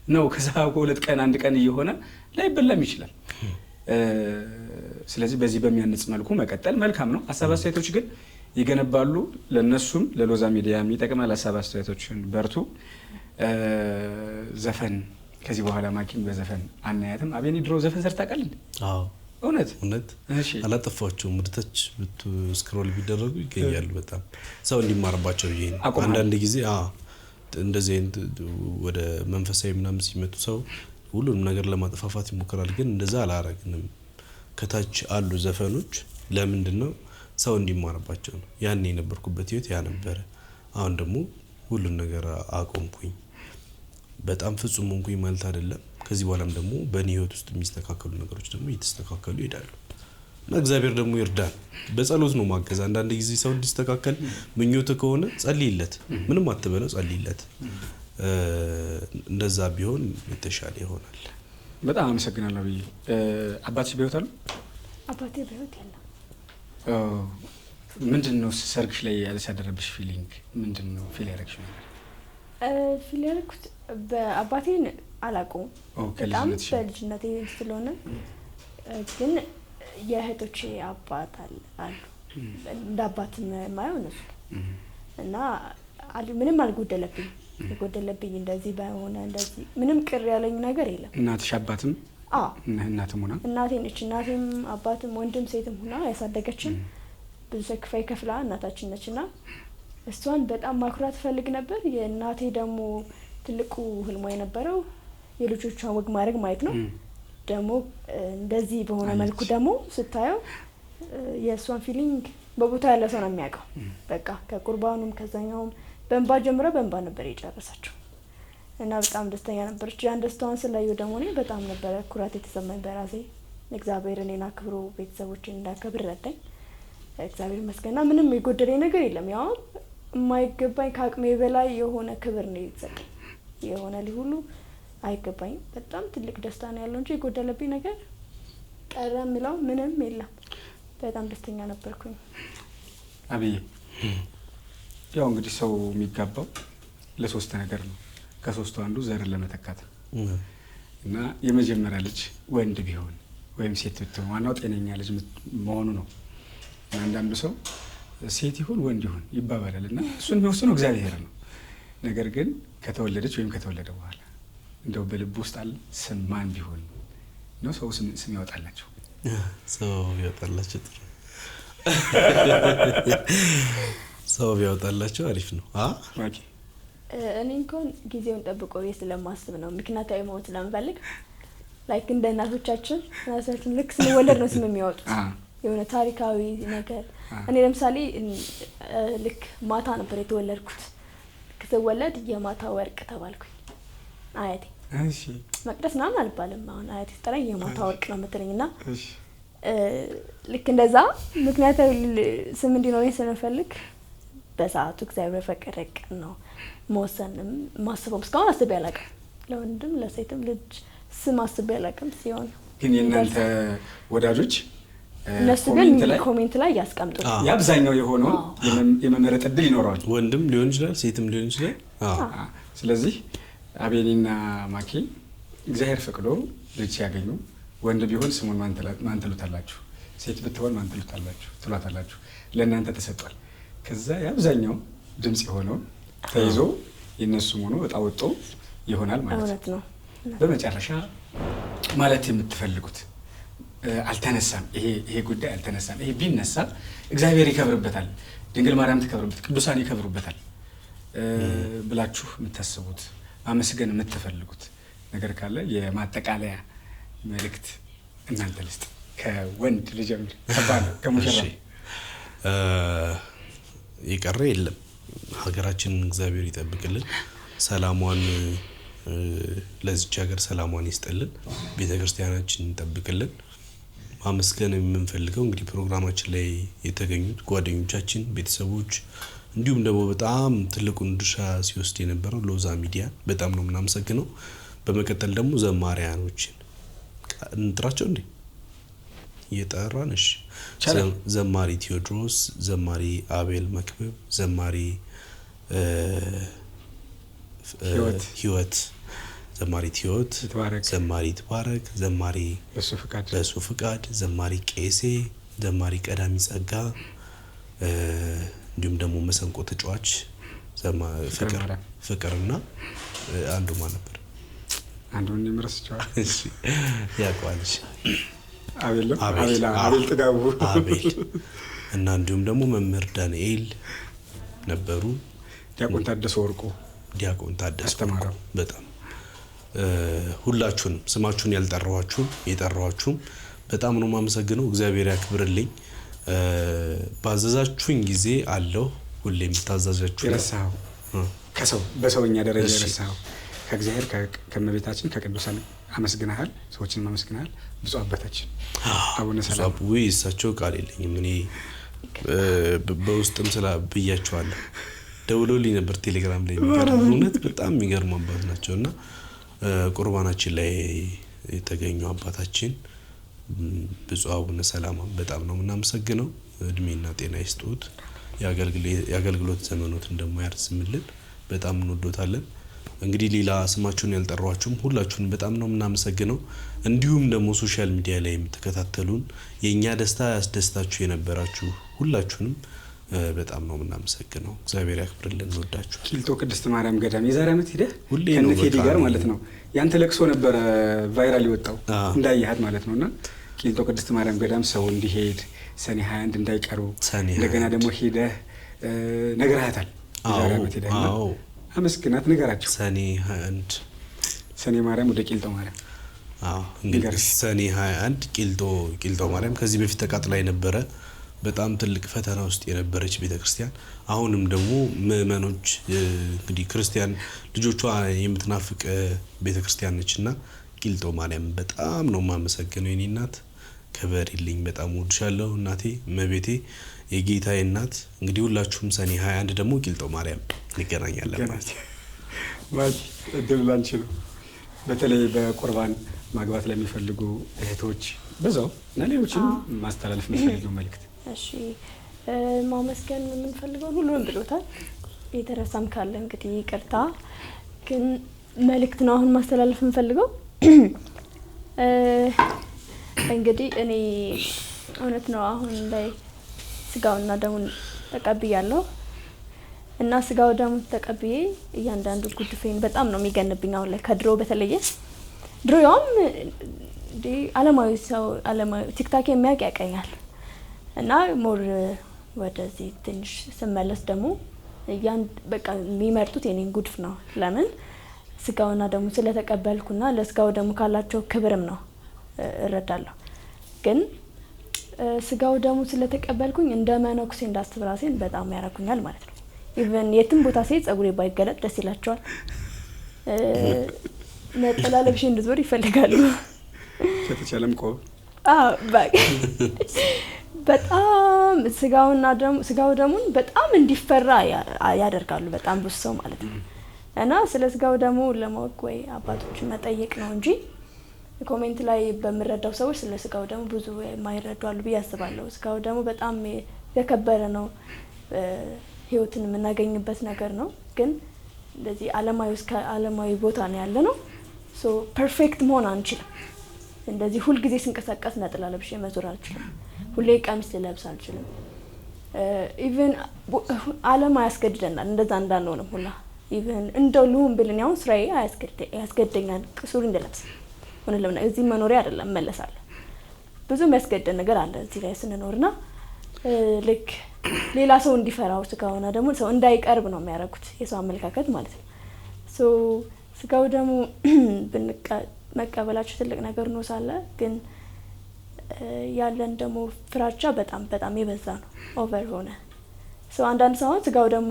ነው። ከዛ በሁለት ቀን አንድ ቀን እየሆነ ላይበላም ይችላል። ስለዚህ በዚህ በሚያንጽ መልኩ መቀጠል መልካም ነው። ሀሳብ አስተያየቶች ግን ይገነባሉ። ለነሱም ለሎዛ ሚዲያ የሚጠቅማል። ሀሳብ አስተያየቶችን በርቱ። ዘፈን ከዚህ በኋላ ማኪን በዘፈን አናያትም። አቤኔ ድሮ ዘፈን ሰርታ ቃል እንዴ? አዎ እውነት እሺ፣ አላጠፋቸውም። ምርቶች ስክሮል ቢደረጉ ይገኛሉ። በጣም ሰው እንዲማርባቸው ይሄ አንዳንድ ጊዜ እንደዚህ ወደ መንፈሳዊ ምናምን ሲመጡ ሰው ሁሉንም ነገር ለማጥፋፋት ይሞክራል። ግን እንደዛ አላረግንም። ከታች አሉ ዘፈኖች ለምንድነው ሰው እንዲማርባቸው ነው። ያን የነበርኩበት ህይወት ያ ነበር። አሁን ደግሞ ሁሉን ነገር አቆምኩኝ። በጣም ፍጹም ሆንኩኝ ማለት አይደለም። ከዚህ በኋላም ደግሞ በእኔ ህይወት ውስጥ የሚስተካከሉ ነገሮች ደግሞ እየተስተካከሉ ይሄዳሉ እና እግዚአብሔር ደግሞ ይርዳል። በጸሎት ነው ማገዝ። አንዳንድ ጊዜ ሰው እንዲስተካከል ምኞት ከሆነ ጸልይለት፣ ምንም አትበለው፣ ጸልይለት። እንደዛ ቢሆን የተሻለ ይሆናል። በጣም አመሰግናለሁ ብዬ። አባትሽ በህይወት አሉ? አባቴ በህይወት የለም። ምንድን ነው ሰርግሽ ላይ ያሳደረብሽ ፊሊንግ ምንድን ነው? ፊል ያደረግሽ ነገር? ፊል ያደረግኩት በአባቴን አላውቀውም በጣም በልጅነቴ ስለሆነ፣ ግን የእህቶቼ አባት አሉ እንደ አባት የማየው እነሱ እና ምንም አልጎደለብኝ። የጎደለብኝ እንደዚህ በሆነ እንደዚህ ምንም ቅር ያለኝ ነገር የለም። እናትሽ አባትም? አዎ እናትም ሆና እናቴ ነች። እናቴም አባትም ወንድም ሴትም ሆና ያሳደገችን ብዙ ሰክፋይ ከፍላ እናታችን ነችና እሷን በጣም ማኩራት ፈልግ ነበር። የእናቴ ደግሞ ትልቁ ህልሟ የነበረው የልጆቿን ወግ ማድረግ ማየት ነው። ደግሞ እንደዚህ በሆነ መልኩ ደግሞ ስታየው የእሷን ፊሊንግ በቦታ ያለ ሰው ነው የሚያውቀው። በቃ ከቁርባኑም ከዛኛውም በእንባ ጀምራ በእንባ ነበር የጨረሰችው እና በጣም ደስተኛ ነበረች። ያን ደስታዋን ስላየሁ ደግሞ እኔ በጣም ነበረ ኩራት የተሰማኝ በራሴ። እግዚአብሔር እኔን አክብሮ ቤተሰቦቼን እንዳከብር ረዳኝ። እግዚአብሔር ይመስገንና ምንም የጎደለኝ ነገር የለም። ያው የማይገባኝ ከአቅሜ በላይ የሆነ ክብር ነው የተሰጠኝ። የሆነ ሁሉ አይገባኝም። በጣም ትልቅ ደስታ ነው ያለው እንጂ የጎደለብኝ ነገር ቀረ የሚለው ምንም የለም። በጣም ደስተኛ ነበርኩኝ። አብዬ ያው እንግዲህ ሰው የሚጋባው ለሶስት ነገር ነው። ከሶስቱ አንዱ ዘርን ለመተካት ነው እና የመጀመሪያ ልጅ ወንድ ቢሆን ወይም ሴት ብትሆን ዋናው ጤነኛ ልጅ መሆኑ ነው። አንዳንዱ ሰው ሴት ይሁን ወንድ ይሁን ይባባላል እና እሱን የሚወስነው እግዚአብሔር ነው። ነገር ግን ከተወለደች ወይም ከተወለደ በኋላ እንደው በልብ ውስጥ አለ ስም ማን ቢሆን ነው ሰው ስም ያወጣላቸው? ሰው ያወጣላቸው ጥሩ ሰው ቢያወጣላቸው አሪፍ ነው። ማኪ እኔ እንኳን ጊዜውን ጠብቆ ስለማስብ ነው። ምክንያታዊ መሆን ስለምፈልግ ላይክ እንደ እናቶቻችን ልክ ስንወለድ ነው ስም የሚያወጡት የሆነ ታሪካዊ ነገር። እኔ ለምሳሌ ልክ ማታ ነበር የተወለድኩት። ከተወለድ የማታ ወርቅ ተባልኩኝ። አያቴ እሺ መቅደስ ምናምን አልባልም። አሁን አያቴ ስጠራኝ የማታ ወርቅ ነው የምትለኝና ልክ እንደዛ ምክንያታዊ ስም እንዲኖረኝ ስለምፈልግ በሰዓቱ እግዚአብሔር ፈቀደ ቀን ነው መወሰንም ማስበው። እስካሁን አስቤ አላውቅም። ለወንድም ለሴትም ልጅ ስም አስቤ አላውቅም። ሲሆን ግን የእናንተ ወዳጆች እነሱ ግን ኮሜንት ላይ ያስቀምጡ። የአብዛኛው የሆነው የመመረጥ እድል ይኖረዋል። ወንድም ሊሆን ይችላል፣ ሴትም ሊሆን ይችላል። ስለዚህ አቤኔና ማኪ እግዚአብሔር ፈቅዶ ልጅ ሲያገኙ ወንድ ቢሆን ስሙን ማን ትሉታላችሁ? ሴት ብትሆን ማን ትሏታላችሁ? ለእናንተ ተሰጥቷል። ከዛ የአብዛኛው ድምጽ የሆነው ተይዞ የነሱም ሆኖ እጣ ወጥቶ ይሆናል ማለት ነው። በመጨረሻ ማለት የምትፈልጉት አልተነሳም፣ ይሄ ጉዳይ አልተነሳም፣ ይሄ ቢነሳ እግዚአብሔር ይከብርበታል፣ ድንግል ማርያም ትከብርበት፣ ቅዱሳን ይከብሩበታል ብላችሁ የምታስቡት ማመስገን የምትፈልጉት ነገር ካለ የማጠቃለያ መልእክት እናንተ ልስጥ። ከወንድ ልጀምር። ከሙሽራ የቀረ የለም። ሀገራችንን እግዚአብሔር ይጠብቅልን፣ ሰላሟን ለዚች ሀገር ሰላሟን ይስጥልን፣ ቤተክርስቲያናችንን ይጠብቅልን። ማመስገን የምንፈልገው እንግዲህ ፕሮግራማችን ላይ የተገኙት ጓደኞቻችን፣ ቤተሰቦች እንዲሁም ደግሞ በጣም ትልቁን ድርሻ ሲወስድ የነበረው ሎዛ ሚዲያ በጣም ነው የምናመሰግነው። በመቀጠል ደግሞ ዘማሪያኖችን እንጥራቸው እንዴ እየጠራን እሺ፣ ዘማሪ ቴዎድሮስ፣ ዘማሪ አቤል መክብብ፣ ዘማሪ ህይወት፣ ዘማሪ ህይወት፣ ዘማሪ ትባረክ፣ ዘማሪ በሱ ፍቃድ፣ ዘማሪ ቄሴ፣ ዘማሪ ቀዳሚ ጸጋ፣ እንዲሁም ደግሞ መሰንቆ ተጫዋች ፍቅርና አንዱ ማን ነበር? አንዱን ይምረስቻው እሺ ያቋልሽ አቤል ጥጋቡ እና እንዲሁም ደግሞ መምህር ዳንኤል ነበሩ። ዲያቆን ታደሰ ወርቁ በጣም ሁላችሁንም ስማችሁን ያልጠራኋችሁም የጠራኋችሁም በጣም ነው የማመሰግነው። እግዚአብሔር ያክብርልኝ። ባዘዛችሁኝ ጊዜ አለው ሁሌም ታዛዛችሁ። የረሳው ከሰው በሰውኛ ደረጃ የረሳው ከእግዚአብሔር ከመቤታችን ከቅዱሳን አመስግናል፣ ሰዎችን አመስግናል። ብፁዕ አባታችን አቡነ ሰላም ወይ እሳቸው ቃል የለኝም። እኔ በውስጥም ብያቸዋለሁ። ደውሎልኝ ነበር ቴሌግራም ላይ። የሚገርም እውነት በጣም የሚገርም አባት ናቸውና ቁርባናችን ላይ የተገኘው አባታችን ብፁዕ አቡነ ሰላማ በጣም ነው የምናመሰግነው። እድሜና ጤና ይስጡት፣ የአገልግሎት ዘመኖትን ደግሞ ያርዝምልን። በጣም እንወዶታለን። እንግዲህ ሌላ ስማችሁን ያልጠራችሁም ሁላችሁንም በጣም ነው የምናመሰግነው። እንዲሁም ደግሞ ሶሻል ሚዲያ ላይ የምትከታተሉን የኛ ደስታ ያስደስታችሁ የነበራችሁ ሁላችሁንም በጣም ነው የምናመሰግነው። እግዚአብሔር ያክብርልን። እንወዳችሁ። ቂልጦ ቅድስት ማርያም ገዳም የዛሬ ዓመት ሄደህ ሁሌ ከነ ነው ቴዲ በቃ ጋር ማለት ነው ያንተ ለቅሶ ነበረ ቫይራል የወጣው እንዳያሃት ማለት ነውና ቂልጦ ቅድስት ማርያም ገዳም ሰው እንዲሄድ ሰኔ 21 እንዳይቀሩ እንደገና ደግሞ ሄደህ ነግረሃታል። የዛሬ ዓመት ሄደህ አመስግናት ንገራቸው። ሰኔ 21 ሰኔ ማርያም ወደ ቂልጦ ማርያም እንግዲህ ሰኔ 21 ቂልጦ ማርያም ከዚህ በፊት ተቃጥላ የነበረ በጣም ትልቅ ፈተና ውስጥ የነበረች ቤተክርስቲያን አሁንም ደግሞ ምእመኖች እንግዲህ ክርስቲያን ልጆቿ የምትናፍቅ ቤተክርስቲያን ነችና ቂልጦ ማርያም በጣም ነው የማመሰግነው። የኔ እናት ከበሪልኝ፣ በጣም ወድሻለሁ እናቴ መቤቴ የጌታዬ እናት። እንግዲህ ሁላችሁም ሰኔ 21 ደግሞ ቂልጦ ማርያም እንገናኛለን ማለት እድል ላንቺ ነው። በተለይ በቁርባን ማግባት ለሚፈልጉ እህቶች በዛው እና ሌሎችም ማስተላለፍ የሚፈልገው መልእክት። እሺ ማመስገን የምንፈልገው ሁሉንም ብሎታል። የተረሳም ካለ እንግዲህ ይቅርታ። ግን መልእክት ነው አሁን ማስተላለፍ የምፈልገው። እንግዲህ እኔ እውነት ነው አሁን ላይ ስጋውና ደሙን ተቀብያለሁ እና ስጋው ደሙን ተቀብዬ እያንዳንዱ ጉድፌን በጣም ነው የሚገንብኝ አሁን ላይ ከድሮ በተለየ። ድሮም ዓለማዊ ሰው ዓለማዊ ቲክታክ የሚያውቅ ያቀኛል እና ሞር ወደዚህ ትንሽ ስመለስ ደግሞ በቃ የሚመርጡት የኔን ጉድፍ ነው። ለምን ስጋውና ደሙ ስለተቀበልኩና ለስጋው ደሙ ካላቸው ክብርም ነው እረዳለሁ። ግን ስጋው ደሙ ስለተቀበልኩኝ እንደ መነኩሴ እንዳስብ ራሴን በጣም ያረኩኛል ማለት ነው። ኢቭን የትም ቦታ ሴት ጸጉሬ ባይገለጥ ደስ ይላቸዋል። ነጠላ ለብሼ እንድዞር ይፈልጋሉ። ከተቻለም ቆብ በጣም ስጋው ደሙን በጣም እንዲፈራ ያደርጋሉ። በጣም ብዙ ሰው ማለት ነው። እና ስለ ስጋው ደሙ ለማወቅ ወይ አባቶችን መጠየቅ ነው እንጂ ኮሜንት ላይ በምረዳው ሰዎች ስለ ስጋው ደሙ ብዙ የማይረዱ አሉ ብዬ አስባለሁ። ስጋው ደሙ በጣም የከበረ ነው። ህይወትን የምናገኝበት ነገር ነው። ግን እንደዚህ ዓለማዊ ቦታ ነው ያለ ነው። ሶ ፐርፌክት መሆን አንችልም። እንደዚህ ሁል ጊዜ ስንቀሳቀስ ነጠላ ለብሼ መዞር አልችልም። ሁሌ ቀሚስ ልለብስ አልችልም። ኢቭን ዓለም አያስገድደናል እንደዛ እንዳንሆንም ሁላ ኢቭን እንደው ልሁን ብልን ያውን ስራዬ አያስገድደኛል ሱሪ እንደለብስ ሆነ ለምን እዚህ መኖሪያ አይደለም መለሳለሁ። ብዙ የሚያስገድደን ነገር አለ እዚህ ላይ ስንኖርና ልክ ሌላ ሰው እንዲፈራው ስጋውና ደግሞ ሰው እንዳይቀርብ ነው የሚያደርጉት የሰው አመለካከት ማለት ነው። ሶ ስጋው ደግሞ መቀበላችሁ ትልቅ ነገር ነው ሳለ ግን ያለን ደግሞ ፍራቻ በጣም የበዛ ነው። ኦቨር ሆነ። ሶ አንዳንድ ሰው ስጋው ደግሞ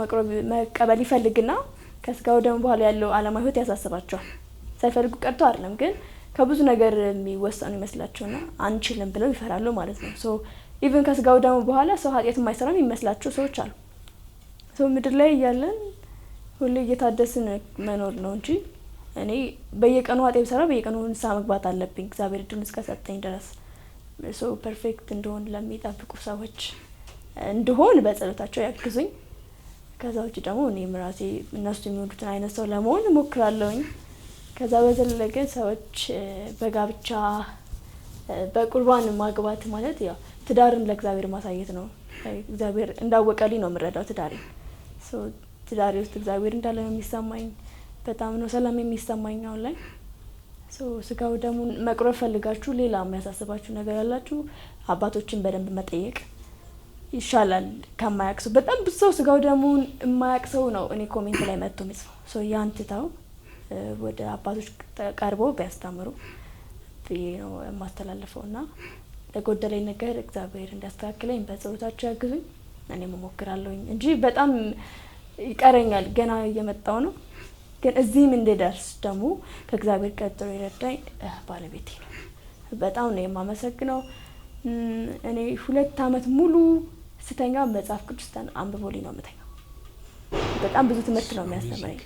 መቀበል ይፈልግና ከስጋው ደግሞ በኋላ ያለው ዓለማዊ ህይወት ያሳስባቸዋል። ሳይፈልጉ ቀርቶ አይደለም ግን ከብዙ ነገር የሚወሰኑ ይመስላቸውና አንችልም ብለው ይፈራሉ ማለት ነው። ሶ ኢቭን ከስጋው ደግሞ በኋላ ሰው ኃጢአት የማይሰራም ይመስላቸው ሰዎች አሉ። ሶ ምድር ላይ ያለን ሁሌ እየታደስን መኖር ነው እንጂ እኔ በየቀኑ ኃጢአት ሰራ በየቀኑ ንስሐ መግባት አለብኝ እግዚአብሔር እድሉን እስከሰጠኝ ድረስ። ሶ ፐርፌክት እንደሆን ለሚጠብቁ ሰዎች እንደሆን በጸሎታቸው ያግዙኝ። ከዛ ውጭ ደግሞ እኔም ራሴ እነሱ የሚወዱትን አይነት ሰው ለመሆን እሞክራለሁኝ። ከዛ በዘለለ ግን ሰዎች በጋብቻ በቁርባን ማግባት ማለት ያው ትዳርን ለእግዚአብሔር ማሳየት ነው። እግዚአብሔር እንዳወቀልኝ ነው የምረዳው ትዳሬ። ሶ ትዳሬ ውስጥ እግዚአብሔር እንዳለ ነው የሚሰማኝ። በጣም ነው ሰላም የሚሰማኝ አሁን ላይ። ሶ ስጋው ደሙን መቁረብ ፈልጋችሁ ሌላ የሚያሳስባችሁ ነገር ያላችሁ አባቶችን በደንብ መጠየቅ ይሻላል ከማያውቅ ሰው። በጣም ብዙ ሰው ስጋው ደሙን የማያውቅ ሰው ነው እኔ ኮሜንት ላይ መጥቶ የሚጽፈው። ሶ ያን ትተው ወደ አባቶች ቀርበው ቢያስተምሩ ብዬ ነው የማስተላልፈውና ለጎደለኝ ነገር እግዚአብሔር እንዲያስተካክለኝ በጸሎታቸው ያግዙኝ። እኔም እሞክራለሁኝ እንጂ በጣም ይቀረኛል፣ ገና እየመጣው ነው። ግን እዚህም እንድደርስ ደግሞ ከእግዚአብሔር ቀጥሎ የረዳኝ ባለቤቴ ነው። በጣም ነው የማመሰግነው። እኔ 2 አመት ሙሉ ስተኛ መጽሐፍ ቅዱስ አንብቦልኝ ነው የምተኛው። በጣም ብዙ ትምህርት ነው የሚያስተምረኝ።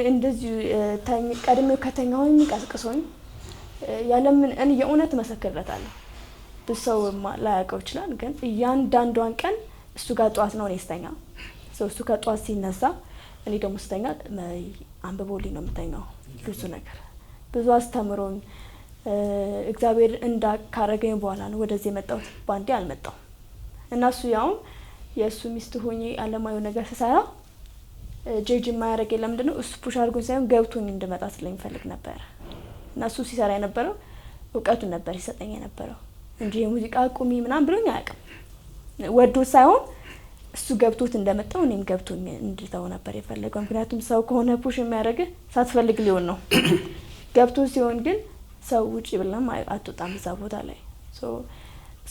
እንደዚህ ቀድሜው ከተኛሁኝ ቀስቅሶኝ ያለምን እኔ የእውነት መሰክርለታለሁ። ብዙ ሰው ላያውቀው ይችላል፣ ግን እያንዳንዷን ቀን እሱ ጋር ጠዋት ነው እኔ ስተኛ። እሱ ከጠዋት ሲነሳ እኔ ደግሞ ስተኛ አንብቦልኝ ነው የምተኛው። ብዙ ነገር ብዙ አስተምሮኝ እግዚአብሔር እንዳካረገኝ በኋላ ነው ወደዚህ የመጣሁት። ባንዴ አልመጣሁም እና እሱ ያውም የእሱ ሚስት ሆኜ አለማዊ ነገር ስሰራ ጄጅ የማያደርገኝ ለምንድን ነው? እሱ ፑሽ አድርጎኝ ሳይሆን ገብቶኝ እንድመጣ ስለሚፈልግ ነበር። እና እሱ ሲሰራ የነበረው እውቀቱን ነበር ሲሰጠኝ የነበረው እንጂ የሙዚቃ ቁሚ ምናምን ብሎኝ አያውቅም። ወዶት ሳይሆን እሱ ገብቶት እንደመጣው እኔም ገብቶኝ እንድተው ነበር የፈለገው። ምክንያቱም ሰው ከሆነ ፑሽ የሚያደርግህ ሳትፈልግ ሊሆን ነው። ገብቶ ሲሆን ግን ሰው ውጪ ብለም አትወጣም እዛ ቦታ ላይ። እሱ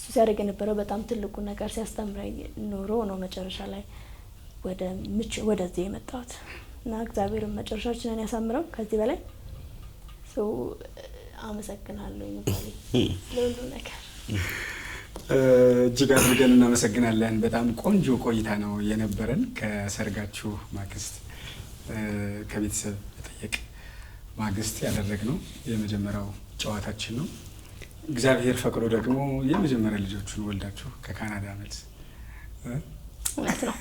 ሲያደርግ የነበረው በጣም ትልቁ ነገር ሲያስተምረኝ ኖሮ ነው መጨረሻ ላይ ወደዚህ የመጣሁት። እና እግዚአብሔርን መጨረሻችንን ያሳምረው ከዚህ በላይ አመሰግናለሁ ለሁሉ ነገር። እጅግ አድርገን እናመሰግናለን። በጣም ቆንጆ ቆይታ ነው የነበረን። ከሰርጋችሁ ማግስት ከቤተሰብ መጠየቅ ማግስት ያደረግነው የመጀመሪያው ጨዋታችን ነው። እግዚአብሔር ፈቅዶ ደግሞ የመጀመሪያ ልጆቹን ወልዳችሁ ከካናዳ መልስ እውነት ነው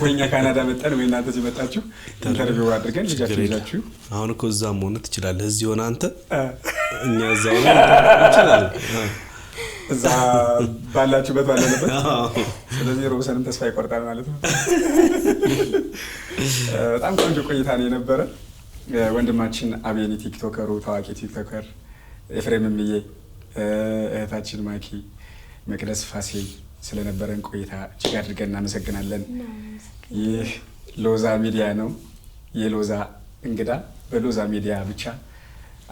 ወይኛ ካናዳ መጣን ወይ እናንተ እዚህ መጣችሁ ኢንተርቪው አድርገን ልጃችሁ ይዛችሁ አሁን እኮ እዛ መሆን ትችላለህ። እዚህ ሆነ አንተ እኛ እዛ ሆነ ይችላል እዛ ባላችሁበት ባለበት። ስለዚህ ሮብሰንም ተስፋ ይቆርጣል ማለት ነው። በጣም ቆንጆ ቆይታ ነው የነበረ። ወንድማችን አቤኒ ቲክቶከሩ ታዋቂ ቲክቶከር፣ ኤፍሬም ምዬ፣ እህታችን ማኪ፣ መቅደስ ፋሴ ስለነበረን ቆይታ እጅግ አድርገን እናመሰግናለን። ይህ ሎዛ ሚዲያ ነው። የሎዛ እንግዳ በሎዛ ሚዲያ ብቻ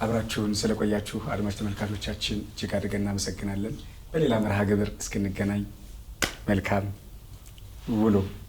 አብራችሁን ስለቆያችሁ አድማጭ ተመልካቾቻችን እጅግ አድርገን እናመሰግናለን። በሌላ መርሃ ግብር እስክንገናኝ መልካም ውሎ